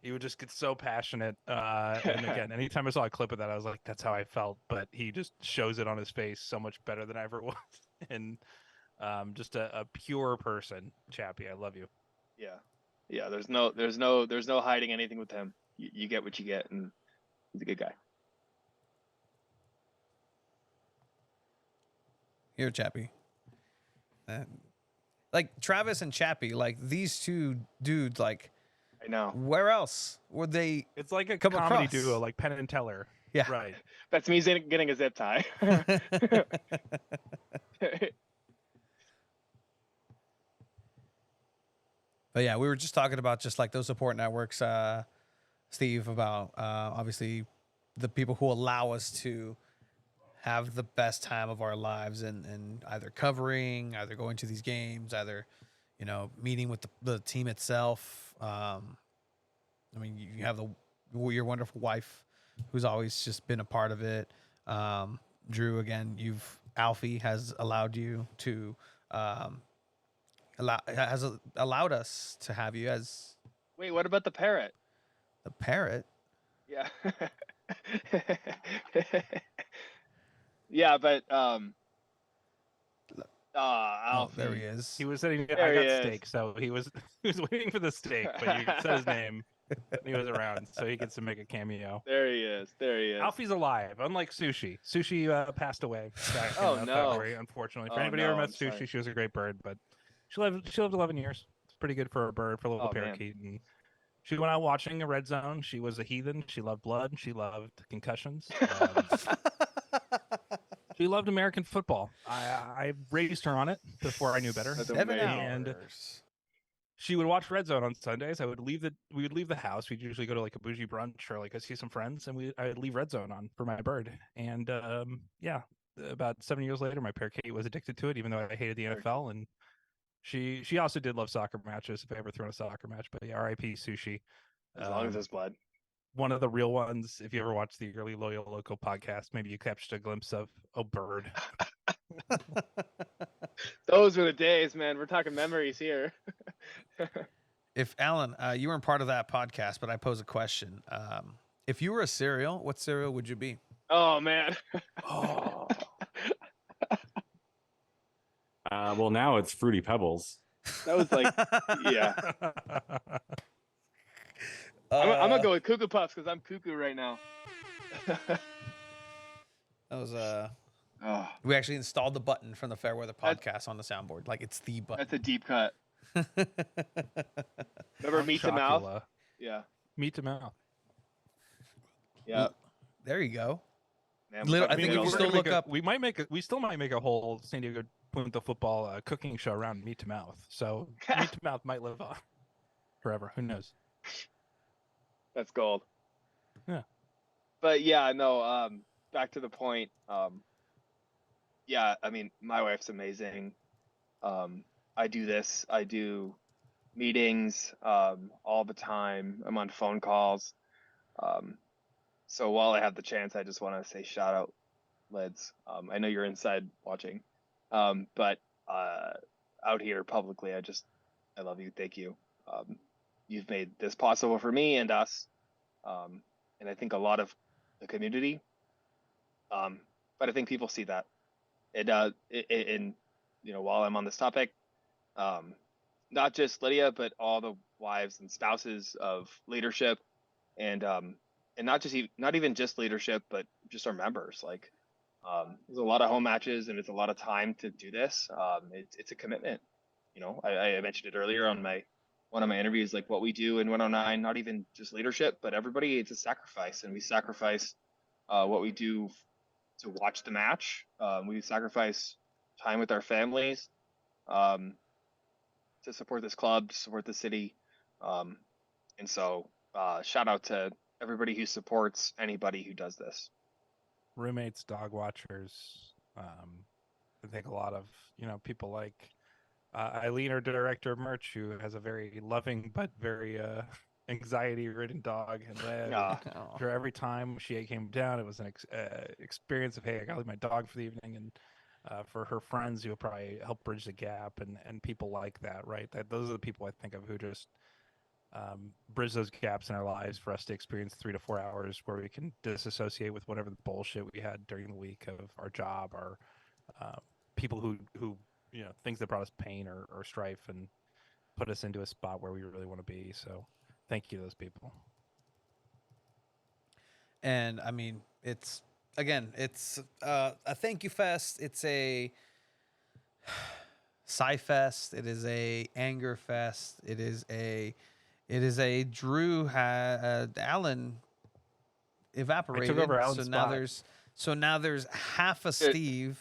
he would just get so passionate. And again, anytime I saw a clip of that, I was like, that's how I felt. But he just shows it on his face so much better than I ever was. And just a pure person. Chappie, I love you. Yeah, there's no hiding anything with him. You get what you get, and he's a good guy. You're Chappie. Like Travis and Chappie, like these two dudes, like I know. Where else would they? It's like a comedy duo, like Penn and Teller. Yeah, right. That's me getting a zip tie. But yeah, we were just talking about just like those support networks, Steve, about obviously the people who allow us to have the best time of our lives and either covering, either going to these games, either, meeting with the team itself. I mean, you have your wonderful wife who's always just been a part of it. Drew, again, Alfie has allowed you to, allowed us to have you as. Wait, what about the parrot? The parrot? Yeah. Yeah, but there he is. He was saying I got steak, so he was waiting for the steak, but you said his name. He was around, so he gets to make a cameo. There he is. Alfie's alive, unlike Sushi. Sushi passed away back in February, unfortunately. For anybody who ever met Sushi, she was a great bird, but she lived 11 years. It's pretty good for a bird, for a little parakeet. And she went out watching a Red Zone. She was a heathen. She loved blood. She loved concussions. She loved American football. I raised her on it before I knew better. 7 hours. And she would watch Red Zone on Sundays. We would leave the house. We'd usually go to like a bougie brunch or like go see some friends, and I would leave Red Zone on for my bird. And about 7 years later, my parakeet was addicted to it, even though I hated the NFL. And she also did love soccer matches, if I ever threw in a soccer match. But yeah, R.I.P. Sushi. As long as it's blood. One of the real ones. If you ever watched the early Loyal Local podcast, maybe you captured a glimpse of a bird. Those were the days, man. We're talking memories here. If Alan, you weren't part of that podcast, but I pose a question. If you were a cereal, what cereal would you be? Oh man. Oh. Well, now it's Fruity Pebbles. That was like, yeah. I'm gonna go with Cuckoo Puffs because I'm cuckoo right now. That was Oh, we actually installed the button from the Fairweather podcast on the soundboard. Like it's the button. that's a deep cut. Remember Meat to Mouth? Chocula. Yeah. Meat to mouth. Yeah. There you go. Man, Little- we're I think talking if you we're still gonna look make a- up- we still might make a whole San Diego Punta football cooking show around Meat to Mouth. So Meat to Mouth might live on forever. Who knows? That's gold. Yeah. But yeah, no, back to the point. Yeah, I mean, my wife's amazing. I do this. I do meetings all the time. I'm on phone calls. So while I have the chance, I just want to say shout out, Lids. I know you're inside watching, but out here publicly, I love you. Thank you. You've made this possible for me and us, and I think a lot of the community. But I think people see that. And while I'm on this topic, not just Lydia, but all the wives and spouses of leadership, and not even just leadership, but just our members. Like, there's a lot of home matches, and it's a lot of time to do this. It's a commitment. I mentioned it earlier on one of my interviews, like what we do in 109, not even just leadership, but everybody. It's a sacrifice, and we sacrifice what we do to watch the match. We sacrifice time with our families to support this club, to support the city. And so shout out to everybody who supports anybody who does this. Roommates, dog watchers. I think a lot of people like Eileen, our director of merch, who has a very loving but very anxiety-ridden dog, and for every time she came down, it was an experience of, hey, I gotta leave my dog for the evening, and for her friends who will probably help bridge the gap, and people like that, right? Those are the people I think of who just bridge those gaps in our lives for us to experience 3 to 4 hours where we can disassociate with whatever the bullshit we had during the week of our job, or people who things that brought us pain or strife, and put us into a spot where we really want to be. So thank you to those people. And I mean, it's a thank you fest. It's a sigh fest. It is a anger fest. It is a Drew Allen evaporated. over Allen's so now there's half a Steve.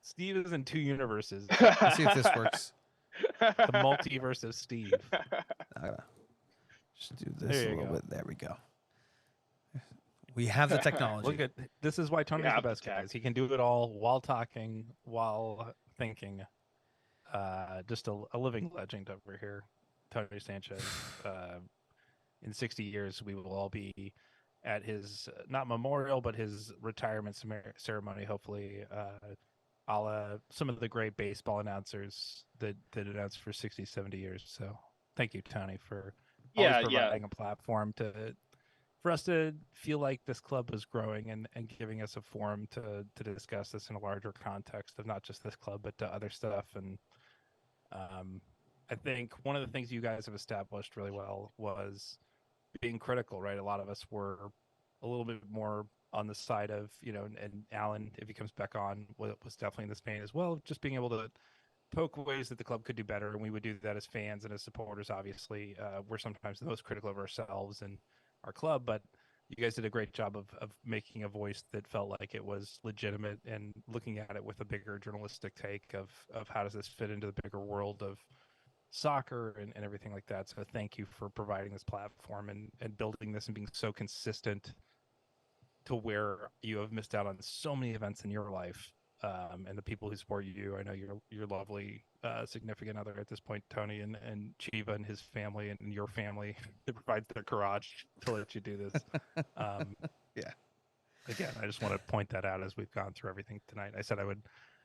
Steve is in 2 universes. Let's see if this works. The multiverse of Steve. Just do this There a you little go. bit. There we go. We have the technology. Look at this is why Tony's Yeah, the best, guys. He can do it all while talking, while thinking. Just a living legend over here, Tony Sanchez. In 60 years, we will all be at his not memorial, but his retirement ceremony, hopefully. A la some of the great baseball announcers that announced for 60, 70 years. So thank you, Tony, for always providing a platform for us to feel like this club is growing, and giving us a forum to discuss this in a larger context of not just this club, but to other stuff. And I think one of the things you guys have established really well was being critical, right? A lot of us were a little bit more on the side of, and Alan, if he comes back on, was definitely in this vein as well, just being able to poke ways that the club could do better. And we would do that as fans and as supporters, obviously. We're sometimes the most critical of ourselves and our club, but you guys did a great job of making a voice that felt like it was legitimate, and looking at it with a bigger journalistic take of how does this fit into the bigger world of soccer and everything like that. So thank you for providing this platform and building this and being so consistent to where you have missed out on so many events in your life, and the people who support you. I know your lovely significant other at this point, Tony, and Chiva and his family and your family that provides their garage to let you do this. Yeah. Again, I just want to point that out as we've gone through everything tonight. I said I would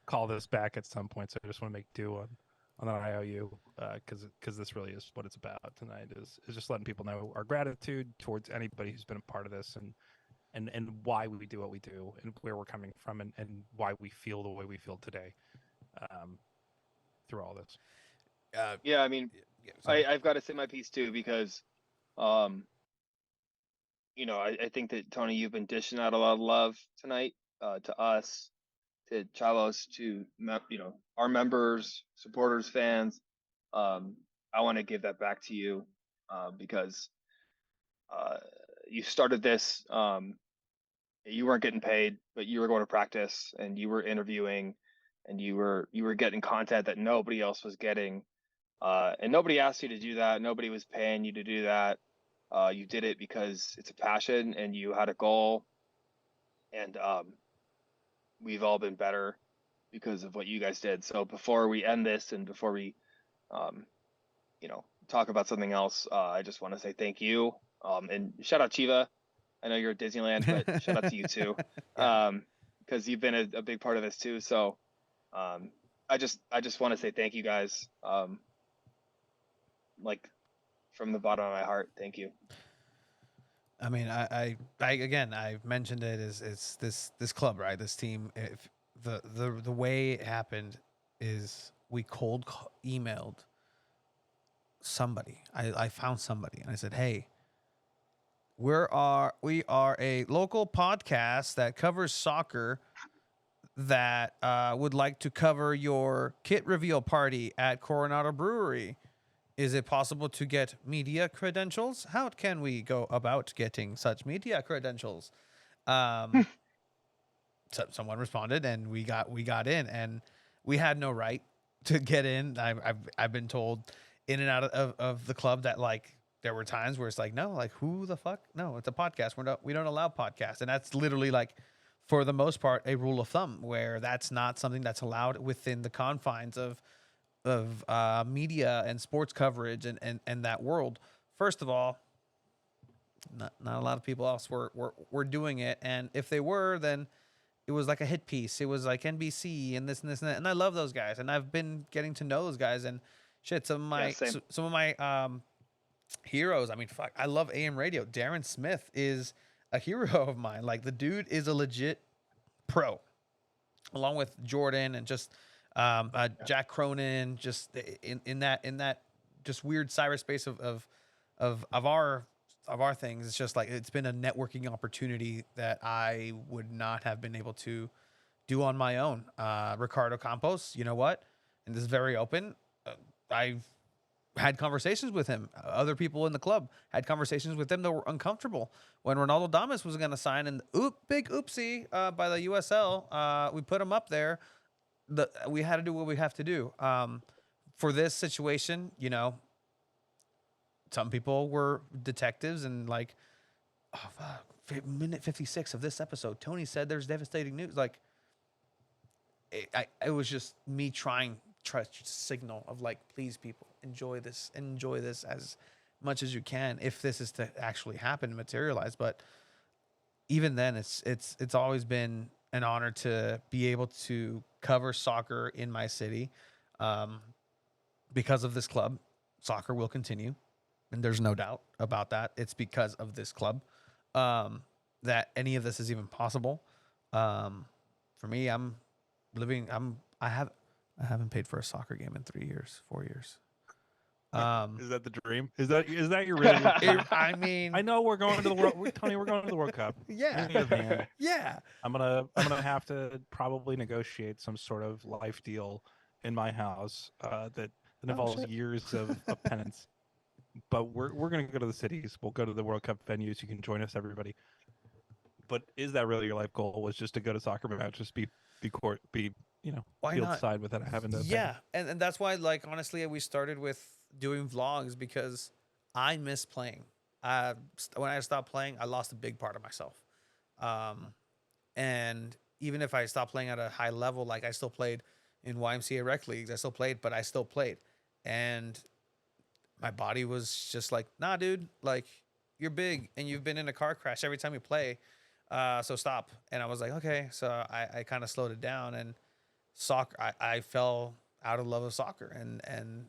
call this back at some point. So I just want to make do on an IOU because this really is what it's about tonight. Is just letting people know our gratitude towards anybody who's been a part of this and why we do what we do and where we're coming from and why we feel the way we feel today through all this. Yeah, I mean, I've got to say my piece too, because, I think that Tony, you've been dishing out a lot of love tonight, to us, to Chalos, to, our members, supporters, fans. I want to give that back to you, because, you started this, you weren't getting paid, but you were going to practice and you were interviewing and you were getting content that nobody else was getting. And nobody asked you to do that. Nobody was paying you to do that. You did it because it's a passion and you had a goal. And we've all been better because of what you guys did. So before we end this and before we, talk about something else, I just want to say thank you. And shout out Chiva. I know you're at Disneyland, but shout out to you too, because you've been a big part of this too. So I just want to say thank you guys. Like from the bottom of my heart, thank you. I mean, I again, I've mentioned it it's this club, right? This team. If the way it happened is we emailed somebody. I found somebody and I said, hey, we are a local podcast that covers soccer that would like to cover your kit reveal party at Coronado Brewery. Is it possible to get media credentials? How can we go about getting such media credentials? So someone responded, and we got in, and we had no right to get in. I've been told in and out of the club that like there were times where it's like, no, like who the fuck? No, it's a podcast. We don't allow podcasts, and that's literally like, for the most part, a rule of thumb where that's not something that's allowed within the confines of media and sports coverage and that world. First of all, not a lot of people else were doing it, and if they were, then it was like a hit piece. It was like NBC and this and that, and I love those guys, and I've been getting to know those guys, and shit. Some of my heroes. I mean, fuck, I love AM radio. Darren Smith is a hero of mine. Like the dude is a legit pro, along with Jordan and just. Jack Cronin, just in that just weird cyberspace of our things. It's just like it's been a networking opportunity that I would not have been able to do on my own. Ricardo Campos, you know what? And this is very open. I've had conversations with him. Other people in the club had conversations with him that were uncomfortable when Ronaldo Damas was going to sign. And big oopsie by the USL. We put him up there. We had to do what we have to do. For this situation, some people were detectives and like, oh, fuck, minute 56 of this episode, Tony said there's devastating news. Like, it was just me trying to signal of like, please, people, enjoy this as much as you can if this is to actually happen and materialize. But even then, it's always been an honor to be able to cover soccer in my city. Because of this club, soccer will continue, and there's no doubt about that. It's because of this club that any of this is even possible. For me, I haven't paid for a soccer game in 4 years. Is that the dream? Is that your really? I mean, I know we're going to the World. Tony, we're going to the World Cup. Yeah, yeah. I'm gonna have to probably negotiate some sort of life deal in my house that involves years of penance. But we're gonna go to the cities. We'll go to the World Cup venues. You can join us, everybody. But is that really your life goal? Was just to go to soccer matches, be field side without having to? Yeah, and that's why, like, honestly, we started with doing vlogs because I miss playing. When I stopped playing, I lost a big part of myself. And even if I stopped playing at a high level, like I still played in YMCA rec leagues, but I still played. And my body was just like, nah, dude, like you're big and you've been in a car crash every time you play. So stop. And I was like, okay. So I kind of slowed it down. And soccer. I fell out of love of soccer, and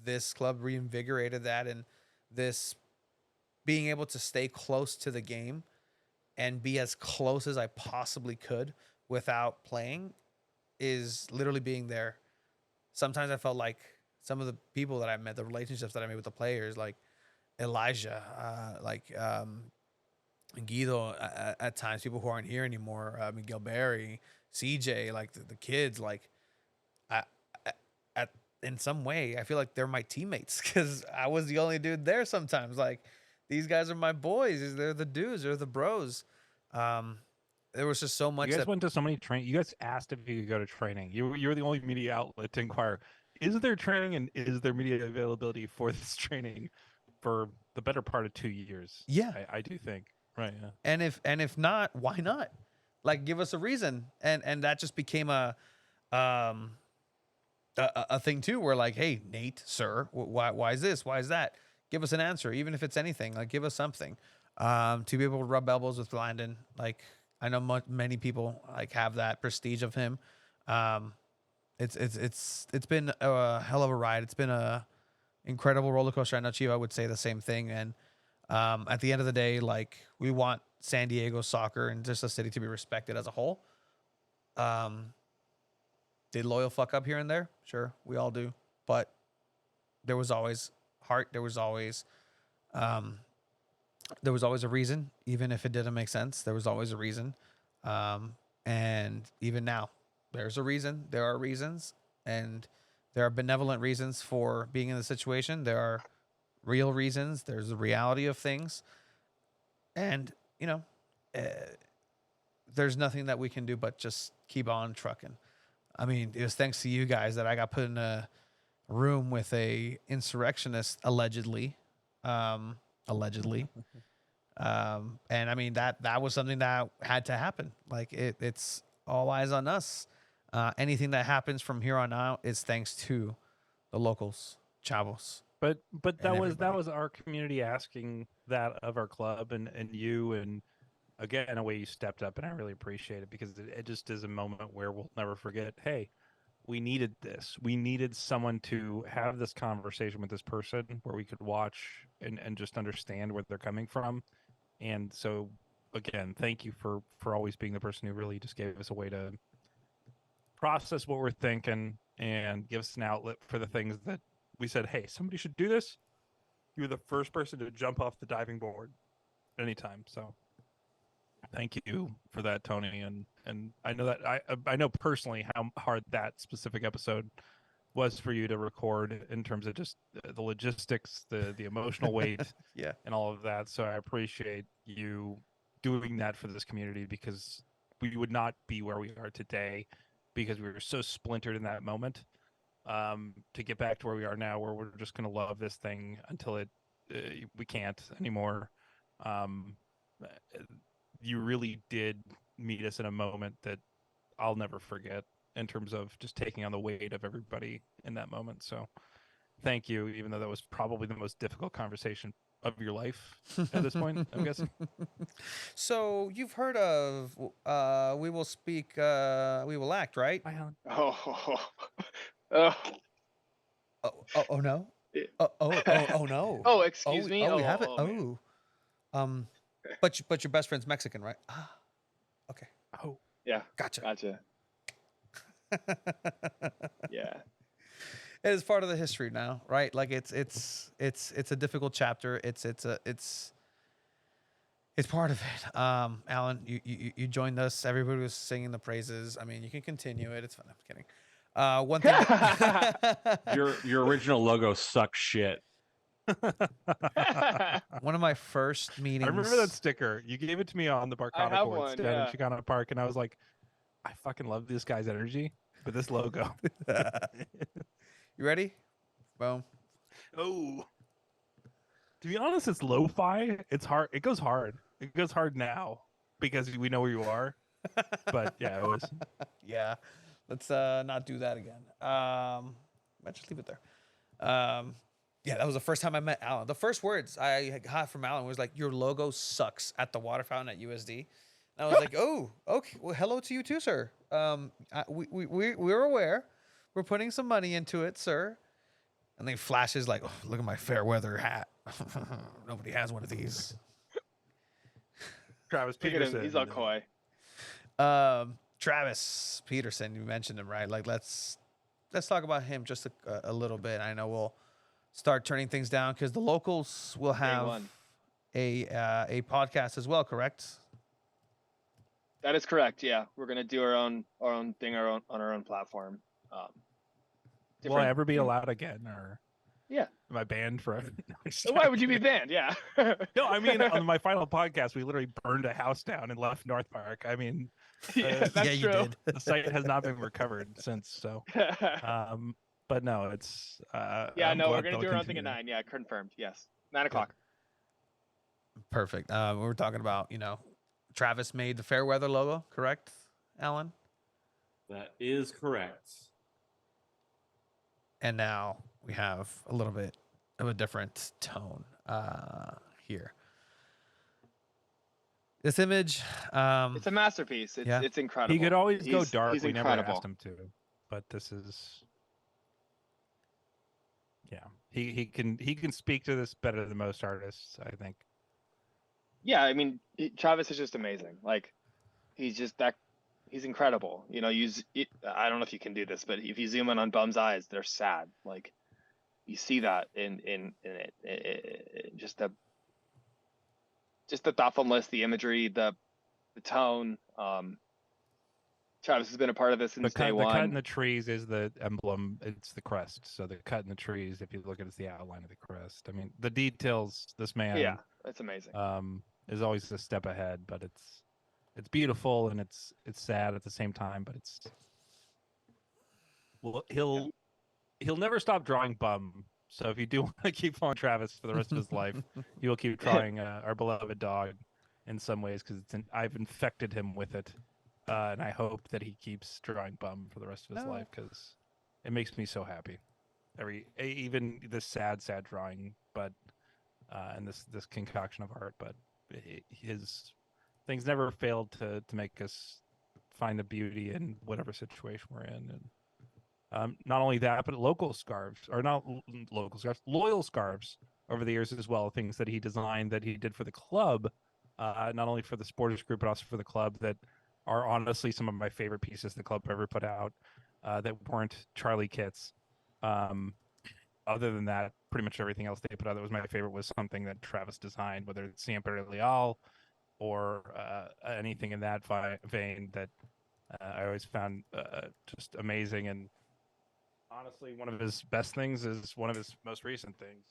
this club reinvigorated that, and this being able to stay close to the game and be as close as I possibly could without playing is literally being there. Sometimes I felt like some of the people that I met, the relationships that I made with the players, like Elijah, Guido, at times, people who aren't here anymore, Miguel Berry, CJ, like the kids, like I, at in some way, I feel like they're my teammates because I was the only dude there sometimes. Like, these guys are my boys. They're the dudes. They're the bros. There was just so much. You guys went to so many training. You guys asked if you could go to training. You were the only media outlet to inquire. Is there training and is there media availability for this training for the better part of 2 years? Yeah, I do think. Right. Yeah. And if not, why not? Like, give us a reason. And that just became a thing too, where like, hey, Nate, sir, why is this? Why is that? Give us an answer, even if it's anything. Like, give us something. To be able to rub elbows with Landon, like, I know many people like have that prestige of him. It's been a hell of a ride. It's been a incredible roller coaster. I know Chiva would say the same thing. And at the end of the day, like, we want San Diego soccer and just the city to be respected as a whole. Did Loyal fuck up here and there? Sure, we all do. But there was always heart. There was always a reason, even if it didn't make sense. There was always a reason. And even now, there's a reason. There are reasons. And there are benevolent reasons for being in the situation. There are real reasons. There's the reality of things. And, there's nothing that we can do but just keep on trucking. I mean, it was thanks to you guys that I got put in a room with a insurrectionist, allegedly. And I mean, that was something that had to happen. Like, it's all eyes on us. Anything that happens from here on out is thanks to the locals, chavos. But that everybody. was our community asking that of our club and you, and again, in a way you stepped up, and I really appreciate it because it just is a moment where we'll never forget. Hey, we needed this. We needed someone to have this conversation with this person where we could watch and just understand where they're coming from. And so, again, thank you for always being the person who really just gave us a way to process what we're thinking and give us an outlet for the things that we said, hey, somebody should do this. You were the first person to jump off the diving board anytime. So thank you for that, Tony. And I know that I know personally how hard that specific episode was for you to record in terms of just the logistics, the emotional weight, Yeah. and all of that. So I appreciate you doing that for this community because we would not be where we are today because we were so splintered in that moment. To get back to where we are now, where we're just going to love this thing until we can't anymore. You really did meet us in a moment that I'll never forget in terms of just taking on the weight of everybody in that moment. So thank you, even though that was probably the most difficult conversation of your life at this point, I'm guessing. So you've heard of We Will Speak, We Will Act, right? Hi, Alan. Oh, Oh no. Yeah. Oh no. oh, excuse me. Oh, we have it. man. But your best friend's Mexican, right? Ah, okay. Oh, Yeah, Gotcha. gotcha. Yeah. It is part of the history now, right? Like, it's a difficult chapter. It's part of it. Alan, you joined us. Everybody was singing the praises. I mean, you can continue it. It's fun. I'm kidding. One thing. Your original logo sucks shit. One of my first meetings. I remember that sticker. You gave it to me on the Barcana have boards one, down yeah. in Chicana Park, and I was like, I fucking love this guy's energy with this logo. You ready? Boom. Oh. To be honest, it's lo-fi. It's hard. It goes hard. It goes hard now because we know where you are. But yeah, it was. Yeah. Let's not do that again. Let's just leave it there. Yeah, that was the first time I met Alan. The first words I got from Alan was like, "Your logo sucks" at the water fountain at USD. And I was like, oh, okay. Well, hello to you too, sir. We're aware. We're putting some money into it, sir. And then flashes like, oh, look at my fair weather hat. Nobody has one of these. Travis Look at Peterson. him. He's all coy. Travis Peterson, you mentioned him, right? Like, let's talk about him just a little bit. I know we'll start turning things down because the locals will have one. a podcast as well, correct? That is correct. Yeah, we're gonna do our own thing, on our own platform. Will I different- ever be allowed again, or Yeah. am I banned forever? Why would you be banned? Yeah. No, I mean, on my final podcast, we literally burned a house down and left North Park. I mean, Yeah, that's yeah, you true. did. the site has not been recovered since. So, but no, it's Yeah, I'm no, we're glad gonna they'll do our own thing continue. at 9. Yeah, confirmed. Yes, 9 o'clock. Perfect. We were talking about, Travis made the fair weather logo, correct, Alan? That is correct. And now we have a little bit of a different tone here. This image, It's a masterpiece. Yeah. It's incredible. He could always go He's- dark. He's We never incredible. asked him to, but this is, yeah. He can speak to this better than most artists, I think. Yeah, I mean, Travis is just amazing. Like, he's just that. He's incredible. I don't know if you can do this, but if you zoom in on Bum's eyes, they're sad. Like, you see that in it, just the thoughtfulness, the imagery, the tone. Travis has been a part of this since day The one. cut in the trees is the emblem. It's the crest. So the cut in the trees, if you look at it, it's the outline of the crest. I mean, the details. This man, Yeah, it's amazing. is always a step ahead. But it's beautiful and it's sad at the same time. But he'll never stop drawing Bum. So if you do want to keep following Travis for the rest of his life, he will keep drawing our beloved dog in some ways because I've infected him with it. And I hope that he keeps drawing Bum for the rest of his life because it makes me so happy. Even this sad drawing, but and this concoction of art, but his things never failed to make us find the beauty in whatever situation we're in. And not only that, but loyal scarves over the years as well. Things that he designed that he did for the club, not only for the supporters group but also for the club that are honestly some of my favorite pieces the club ever put out that weren't Charlie kits. Other than that, pretty much everything else they put out that was my favorite was something that Travis designed, whether it's Siempre Leal or anything in that vein that I always found just amazing. And honestly, one of his best things is one of his most recent things.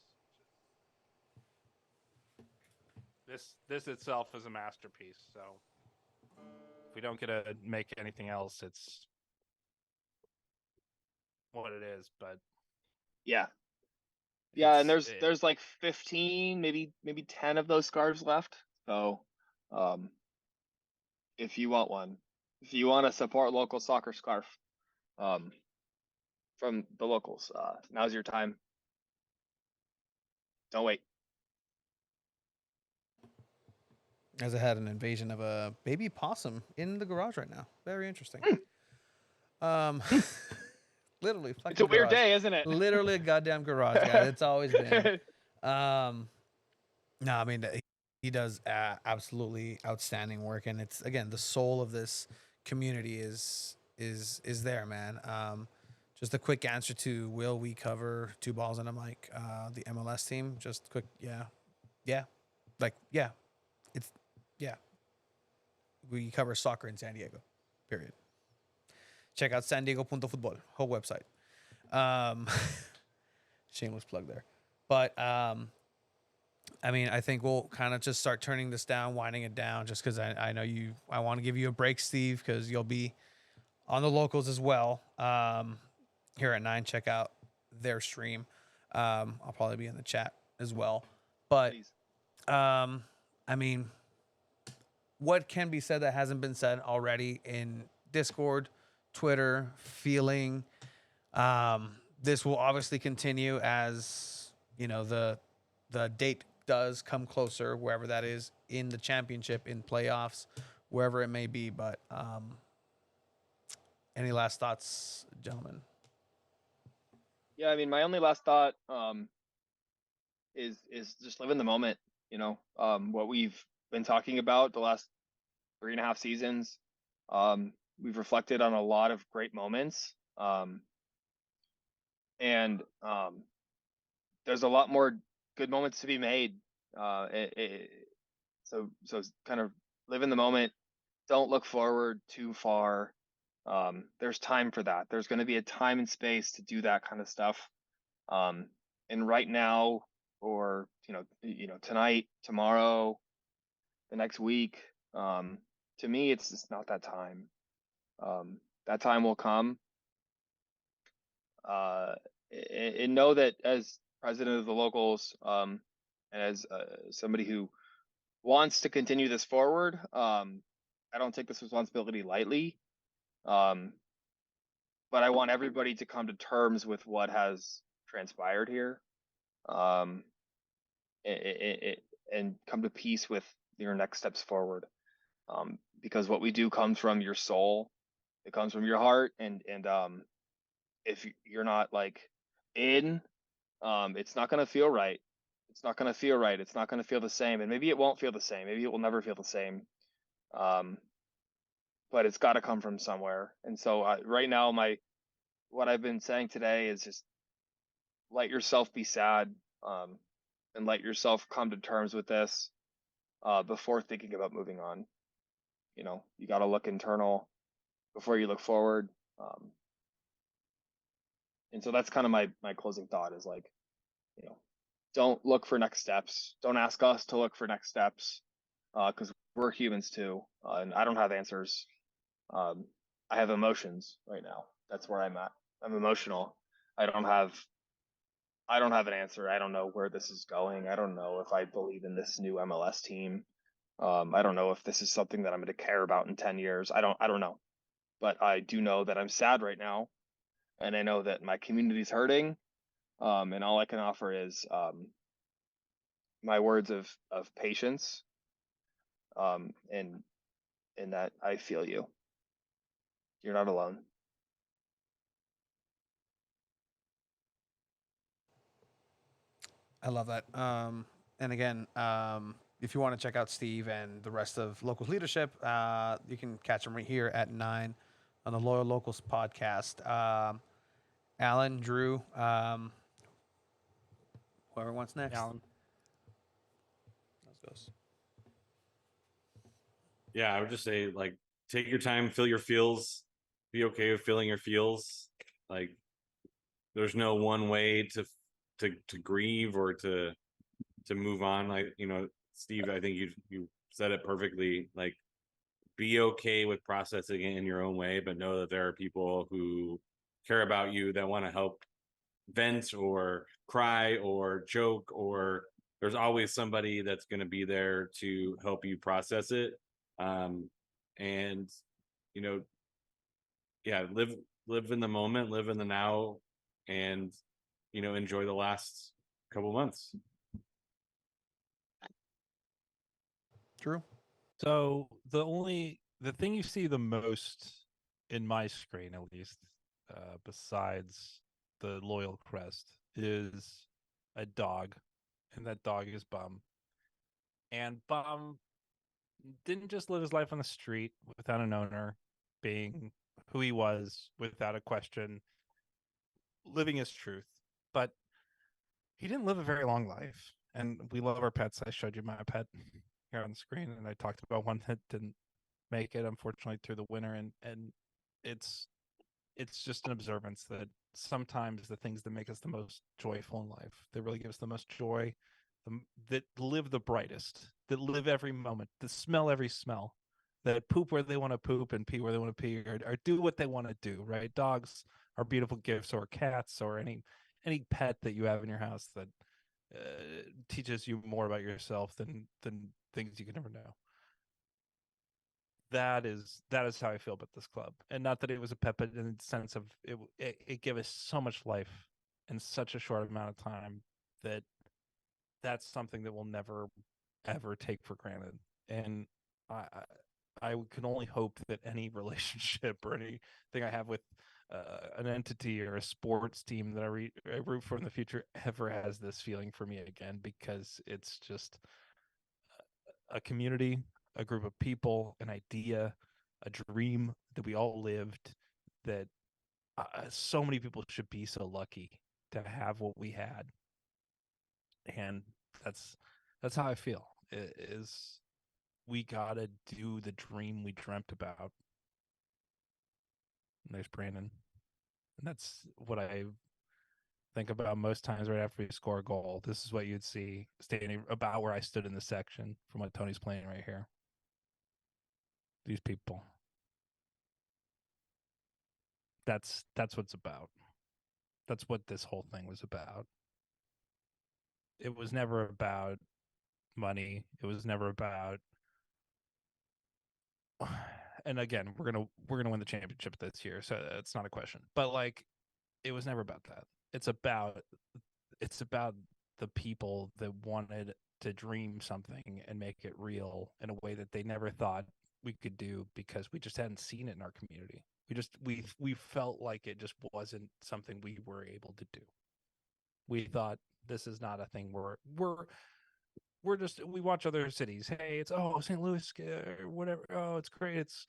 This itself is a masterpiece. So if we don't get to make anything else, it's what it is. But Yeah. Yeah, and It's- there's like 15, maybe 10 of those scarves left. So, if you want one, if you want to support local soccer scarf, from the locals, now's your time. Don't wait. as I had an invasion of a baby possum in the garage right now. Very interesting. Literally, It's a weird garage. day, isn't it? Literally a goddamn garage, guys. It's always been. No, I mean he does absolutely outstanding work, and it's again the soul of this community is there, man. Just a quick answer to will we cover Two Balls and a Mic, the MLS team? Just quick, yeah, it's yeah. We cover soccer in San Diego, period. Check out sandiego.futbol, whole website. Shameless plug there. But, I mean, I think we'll kind of just start turning this down, winding it down, just because I know I want to give you a break, Steve, because you'll be on the locals as well. Here at 9, check out their stream. I'll probably be in the chat as well. But, Please. I mean, what can be said that hasn't been said already in Discord, Twitter, feeling? This will obviously continue as, the date does come closer, wherever that is, in the championship, in playoffs, wherever it may be. But any last thoughts, gentlemen? Yeah, I mean, my only last thought is just live in the moment. You know, what we've been talking about the last 3.5 seasons. We've reflected on a lot of great moments, and there's a lot more good moments to be made. So kind of live in the moment. Don't look forward too far. There's time for that. There's going to be a time and space to do that kind of stuff. And right now, or tonight, tomorrow, the next week, to me, it's just not that time. That time will come. And know that as president of the Locals, and as somebody who wants to continue this forward, I don't take this responsibility lightly. But I want everybody to come to terms with what has transpired here, and come to peace with your next steps forward. Because what we do comes from your soul, it comes from your heart, and if you're not like in, it's not gonna feel right. It's not gonna feel right. It's not gonna feel the same, and maybe it won't feel the same. Maybe it will never feel the same. But it's got to come from somewhere. And so right now, what I've been saying today is just let yourself be sad, and let yourself come to terms with this before thinking about moving on. You know, you got to look internal before you look forward. And so that's kind of my closing thought is like, don't look for next steps. Don't ask us to look for next steps, because we're humans too, and I don't have answers. I have emotions right now. That's where I'm at. I'm emotional. I don't have an answer. I don't know where this is going. I don't know if I believe in this new MLS team. I don't know if this is something that I'm going to care about in 10 years. I don't know. But I do know that I'm sad right now, and I know that my community's hurting. And all I can offer is my words of patience, and that I feel you. You're not alone. I love that. And again, if you want to check out Steve and the rest of Locals Leadership, you can catch them right here at 9 on the Loyal Locals podcast. Alan, Drew, whoever wants next. Alan. Let's go. Yeah, I would just say, like, take your time, feel your feels, be okay with feeling your feels. Like, there's no one way to grieve or to move on. Like, Steve, I think you said it perfectly. Like, be okay with processing it in your own way, but know that there are people who care about you that want to help vent or cry or joke, or there's always somebody that's going to be there to help you process it. And yeah, live in the moment, live in the now, and enjoy the last couple months. Drew? So the thing you see the most in my screen, at least, besides the Loyal crest, is a dog, and that dog is Bum. And Bum didn't just live his life on the street without an owner, being who he was without a question, living his truth, but he didn't live a very long life. And we love our pets. I showed you my pet here on the screen, and I talked about one that didn't make it, unfortunately, through the winter. And it's just an observance that sometimes the things that make us the most joyful in life, that really give us the most joy, that live the brightest, that live every moment, that smell every smell, that poop where they want to poop and pee where they want to pee, or do what they want to do, right? Dogs are beautiful gifts, or cats, or any pet that you have in your house that teaches you more about yourself than things you can never know. That is how I feel about this club. And not that it was a pet, but in the sense of it gave us so much life in such a short amount of time that that's something that we'll never ever take for granted. And I can only hope that any relationship or anything I have with an entity or a sports team that I root for in the future ever has this feeling for me again, because it's just a community, a group of people, an idea, a dream that we all lived, that so many people should be so lucky to have what we had. And that's how I feel, is we gotta do the dream we dreamt about. And there's Brandon. And that's what I think about most times right after we score a goal. This is what you'd see standing about where I stood in the section from what Tony's playing right here. These people. That's what it's about. That's what this whole thing was about. It was never about money. It was never about, and again, we're gonna win the championship this year, so it's not a question. But like, it was never about that. It's about the people that wanted to dream something and make it real in a way that they never thought we could do, because we just hadn't seen it in our community. We felt like it just wasn't something we were able to do. We thought, this is not a thing we watch other cities. Hey, it's St. Louis, whatever. Oh, it's great. It's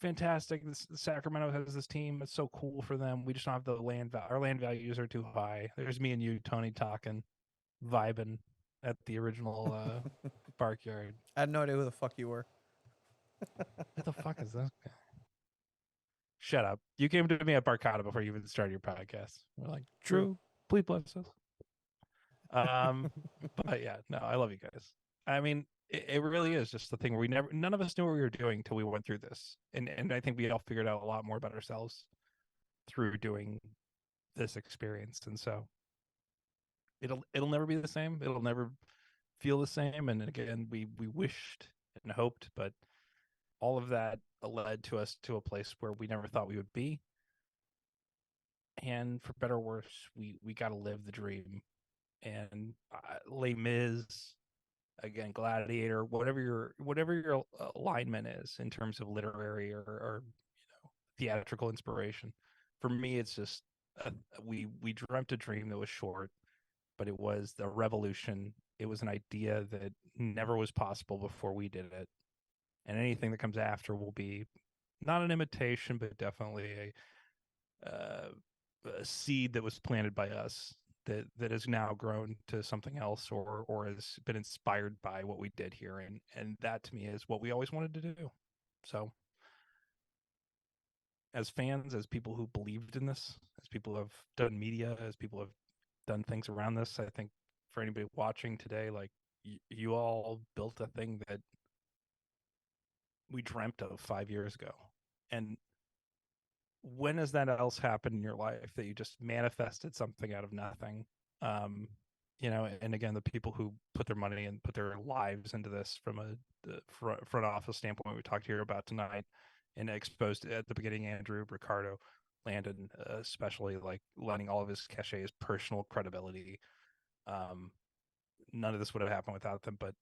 fantastic. Sacramento has this team. It's so cool for them. We just don't have the land value. Our land values are too high. There's me and you, Tony, talking, vibing at the original Barkyard. I had no idea who the fuck you were. What the fuck is that guy? Shut up. You came to me at Barcata before you even started your podcast. We're like, Drew, please bless us. But yeah, no, I love you guys. I mean, it really is just the thing where none of us knew what we were doing till we went through this. And I think we all figured out a lot more about ourselves through doing this experience. And so it'll never be the same. It'll never feel the same. And again, we wished and hoped, but all of that led to us to a place where we never thought we would be. And for better or worse, we got to live the dream. And Les Mis, again, Gladiator, whatever your alignment is in terms of literary or theatrical inspiration. For me, it's just we dreamt a dream that was short, but it was the revolution. It was an idea that never was possible before we did it. And anything that comes after will be not an imitation, but definitely a seed that was planted by us that has now grown to something else or has been inspired by what we did here. And that to me is what we always wanted to do. So as fans, as people who believed in this, as people who have done media, as people who have done things around this, I think for anybody watching today, like you all built a thing that we dreamt of 5 years ago. And when has that else happened in your life that you just manifested something out of nothing? And again, the people who put their money and put their lives into this from the front office standpoint we talked here about tonight, and exposed at the beginning, Andrew, Ricardo, Landon, especially, like letting all of his cachet, his personal credibility. None of this would have happened without them, but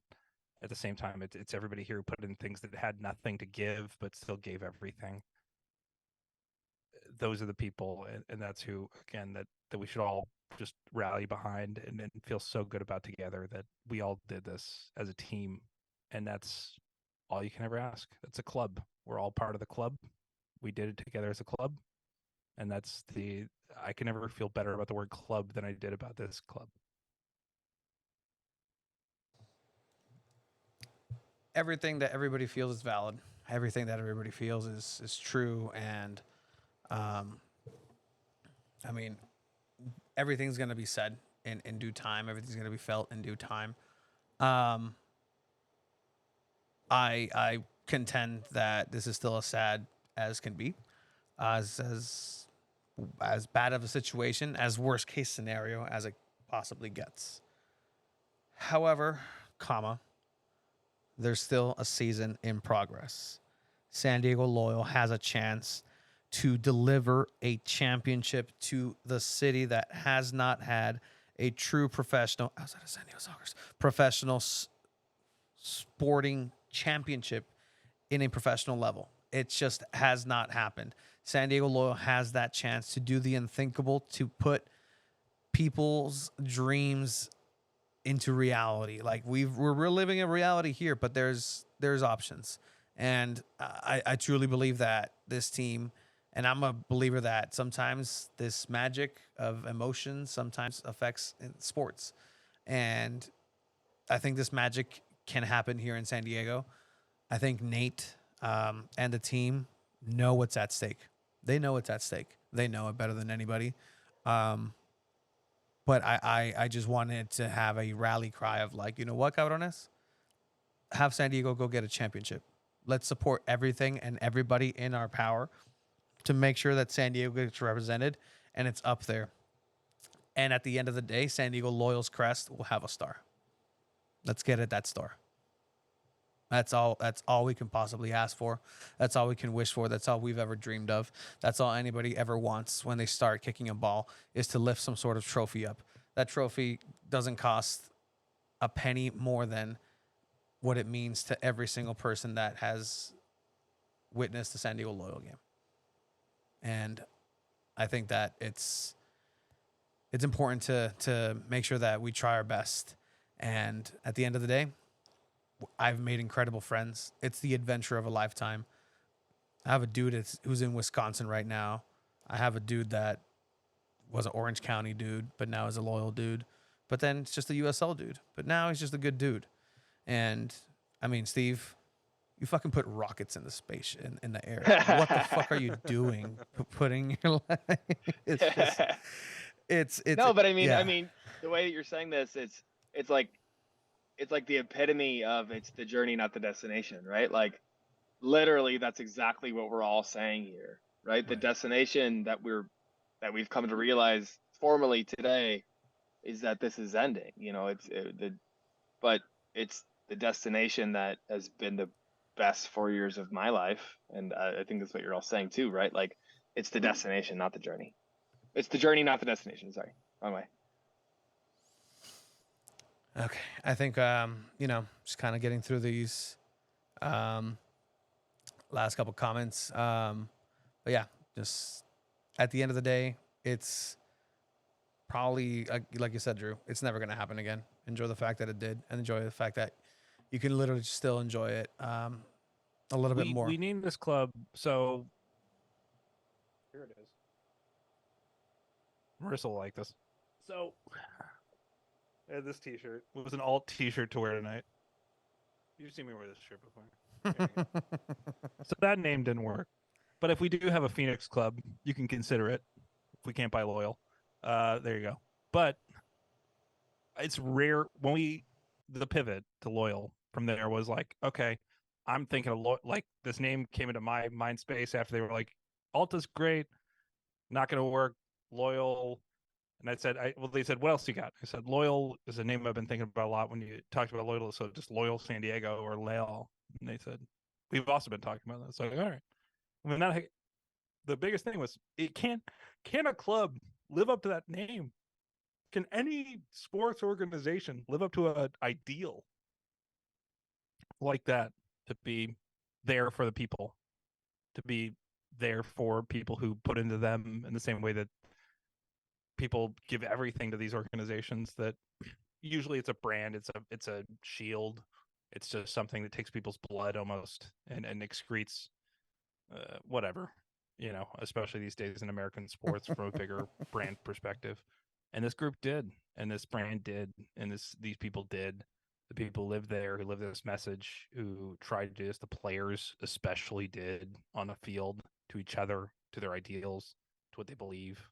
at the same time, it's everybody here who put in things that had nothing to give, but still gave everything. Those are the people, and that's who, again, that we should all just rally behind and feel so good about together, that we all did this as a team. And that's all you can ever ask. It's a club. We're all part of the club. We did it together as a club. And I can never feel better about the word club than I did about this club. Everything that everybody feels is valid. Everything that everybody feels is true. And I mean, everything's going to be said in due time. Everything's going to be felt in due time. I contend that this is still as sad as can be, as bad of a situation, as worst case scenario as it possibly gets. However, there's still a season in progress. San Diego Loyal has a chance to deliver a championship to the city that has not had a true professional, outside of San Diego Soccer's, professional sporting championship in a professional level. It just has not happened. San Diego Loyal has that chance to do the unthinkable, to put people's dreams into reality. Like we're living a reality here, but there's options. And I truly believe that this team, and I'm a believer that sometimes this magic of emotion sometimes affects in sports. And I think this magic can happen here in San Diego. I think Nate and the team know what's at stake. They know what's at stake. They know it better than anybody. But I just wanted to have a rally cry of like, you know what, cabrones? Have San Diego go get a championship. Let's support everything and everybody in our power to make sure that San Diego gets represented and it's up there. And at the end of the day, San Diego Loyal's crest will have a star. Let's get it that star. That's all we can possibly ask for. That's all we can wish for. That's all we've ever dreamed of. That's all anybody ever wants when they start kicking a ball, is to lift some sort of trophy up. That trophy doesn't cost a penny more than what it means to every single person that has witnessed the San Diego Loyal game. And I think that it's important to make sure that we try our best. And at the end of the day, I've made incredible friends. It's the adventure of a lifetime. I have a dude who's in Wisconsin right now. I have a dude that was an Orange County dude, but now is a Loyal dude. But then it's just a USL dude. But now he's just a good dude. And I mean, Steve, you fucking put rockets in the space in the air. What the fuck are you doing? Putting your life? It's just it's no, but I mean, yeah. the way that you're saying this, it's like the epitome of it's the journey, not the destination, right? Like literally that's exactly what we're all saying here, right? The destination that we've come to realize formally today is that this is ending. You know, but it's the destination that has been the best 4 years of my life. And I think that's what you're all saying too, right? Like it's the destination, not the journey. It's the journey, not the destination. Sorry, wrong way. Okay, I think just kind of getting through these last couple comments. But yeah, just at the end of the day, it's probably like you said, Drew. It's never gonna happen again. Enjoy the fact that it did, and enjoy the fact that you can literally still enjoy it a little bit more. We named this club, so here it is. Marissa will like this. So I had this t-shirt. It was an alt t-shirt to wear tonight. You've seen me wear this shirt before. So that name didn't work. But if we do have a Phoenix club, you can consider it. If we can't buy Loyal. There you go. But it's rare when the pivot to Loyal from there was like, okay, I'm thinking of like this name came into my mind space after they were like, Alta's great, not going to work. Loyal. And I said, they said, what else you got? I said, Loyal is a name I've been thinking about a lot when you talked about Loyal. So just Loyal San Diego or Loyal. And they said, we've also been talking about that. So like, all right. I mean, the biggest thing was, can a club live up to that name? Can any sports organization live up to an ideal like that, to be there for the people, to be there for people who put into them in the same way that people give everything to these organizations? That usually it's a brand, it's a shield, it's just something that takes people's blood almost and excretes whatever, especially these days in American sports from a bigger brand perspective. And this group did, and this brand did, and these people did. The people lived there, who lived this message, who tried to do this. The players especially did on a field, to each other, to their ideals, to what they believe,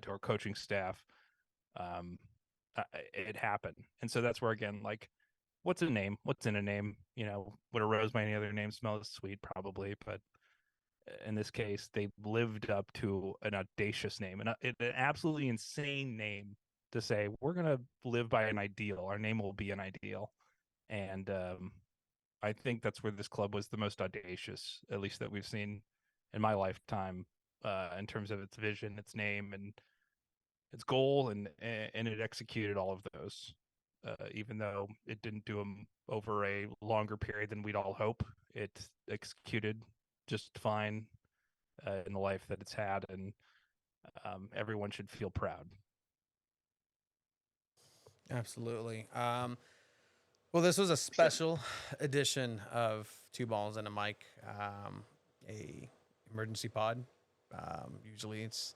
to our coaching staff. It happened. And so that's where, again, like, what's a name? What's in a name? Would a rose by any other name smell as sweet? Probably. But in this case, they lived up to an audacious name, an absolutely insane name, to say, we're going to live by an ideal. Our name will be an ideal. And I think that's where this club was the most audacious, at least that we've seen in my lifetime, in terms of its vision, its name, and its goal, and it executed all of those. even though it didn't do them over a longer period than we'd all hope. It executed just fine in the life that it's had, and everyone should feel proud. Absolutely. Well, this was a special edition of Two Balls and a Mic, a emergency pod. Usually it's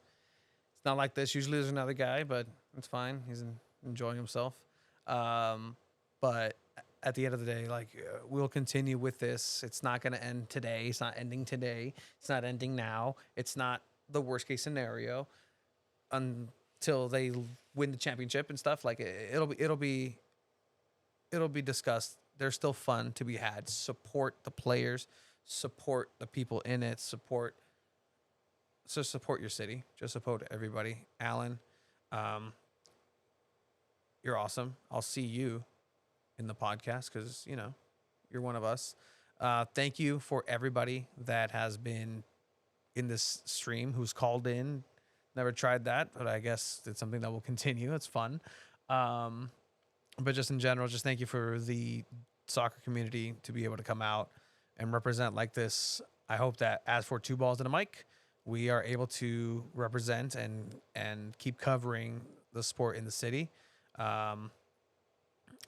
not like this. Usually there's another guy, but it's fine. He's enjoying himself. But at the end of the day, like we'll continue with this. It's not going to end today. It's not ending today. It's not ending now. It's not the worst case scenario until they win the championship and stuff. Like it'll be discussed. There's still fun to be had. Support the players, support the people in it, support your city. Just support everybody. Alan, you're awesome. I'll see you in the podcast because, you're one of us. Thank you for everybody that has been in this stream, who's called in. Never tried that, but I guess it's something that will continue. It's fun. But just in general, just thank you for the soccer community to be able to come out and represent like this. I hope that as for Two Balls and a Mic, we are able to represent and keep covering the sport in the city.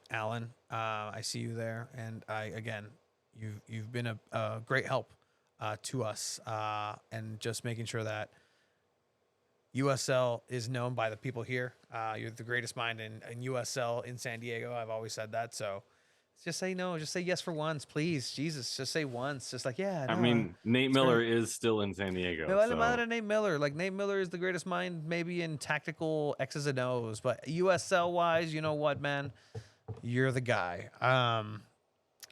Alan, I see you there, and you've been a great help to us, and just making sure that USL is known by the people here. You're the greatest mind in USL in San Diego. I've always said that. So just say no. Just say yes for once, please. Jesus, just say once. Just like, yeah. No, I mean, Nate Miller is still in San Diego. Me vale madre Nate Miller. Like, Nate Miller is the greatest mind maybe in tactical X's and O's. But USL wise, you know what, man? You're the guy.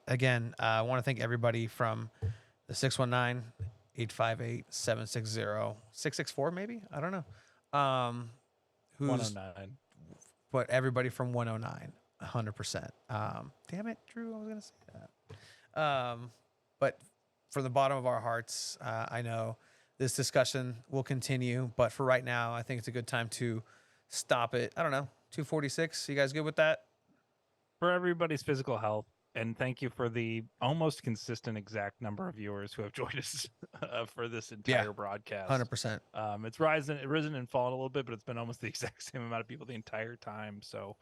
Again, I want to thank everybody from the 619-858-760, 664 maybe? I don't know. Who's 109. But everybody from 109, 100%. Damn it, Drew, I was going to say that. But from the bottom of our hearts, I know this discussion will continue, but for right now, I think it's a good time to stop it. I don't know, 246. You guys good with that? For everybody's physical health, and thank you for the almost consistent exact number of viewers who have joined us for this entire broadcast. 100%. It's risen and fallen a little bit, but it's been almost the exact same amount of people the entire time. So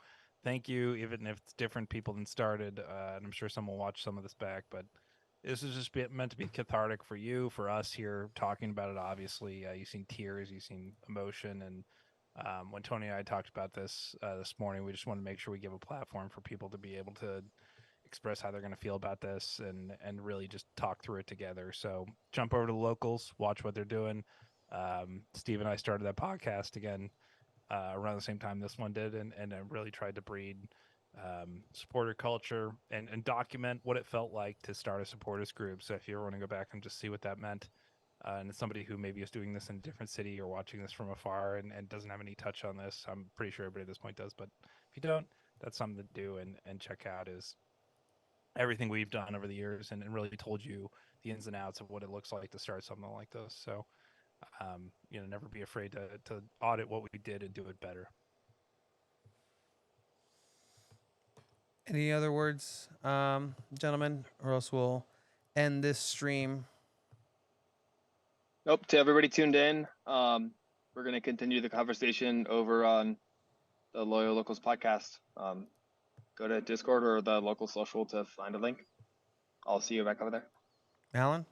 thank you, even if it's different people than started. And I'm sure some will watch some of this back, but this is just meant to be cathartic for you, for us here talking about it. Obviously, you've seen tears, you've seen emotion, and when Tony and I talked about this morning, we just want to make sure we give a platform for people to be able to express how they're going to feel about this and really just talk through it together. So jump over to the locals, watch what they're doing. Steve and I started that podcast again around the same time this one did, and I really tried to breed supporter culture and document what it felt like to start a supporters group. So if you ever want to go back and just see what that meant, and it's somebody who maybe is doing this in a different city or watching this from afar and doesn't have any touch on this, I'm pretty sure everybody at this point does, but if you don't, that's something to do and check out, is everything we've done over the years and really told you the ins and outs of what it looks like to start something like this. So, never be afraid to audit what we did and do it better. Any other words, gentlemen, or else we'll end this stream. Nope. To everybody tuned in, we're going to continue the conversation over on the Loyal Locals podcast. Go to Discord or the local social to find a link. I'll see you back over there. Alan?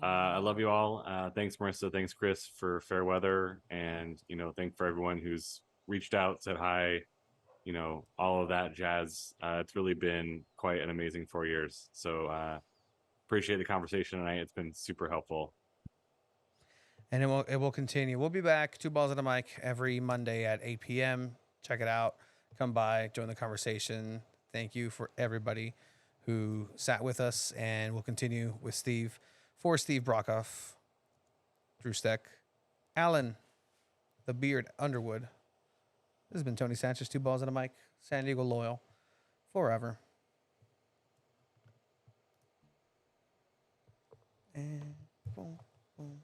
I love you all. Thanks, Marissa. Thanks, Chris, for fair weather. And, thank for everyone who's reached out, said hi, all of that jazz. It's really been quite an amazing 4 years. So appreciate the conversation tonight. It's been super helpful. And it will continue. We'll be back, Two Balls and a Mic, every Monday at 8 p.m. Check it out. Come by, join the conversation. Thank you for everybody who sat with us, and we'll continue with Steve. For Steve Brockhoff, Drew Steck, Alan, the Beard Underwood. This has been Tony Sanchez, Two Balls and a Mic, San Diego Loyal, forever. And boom, boom.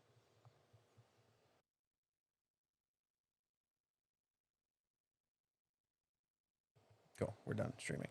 Cool. We're done streaming.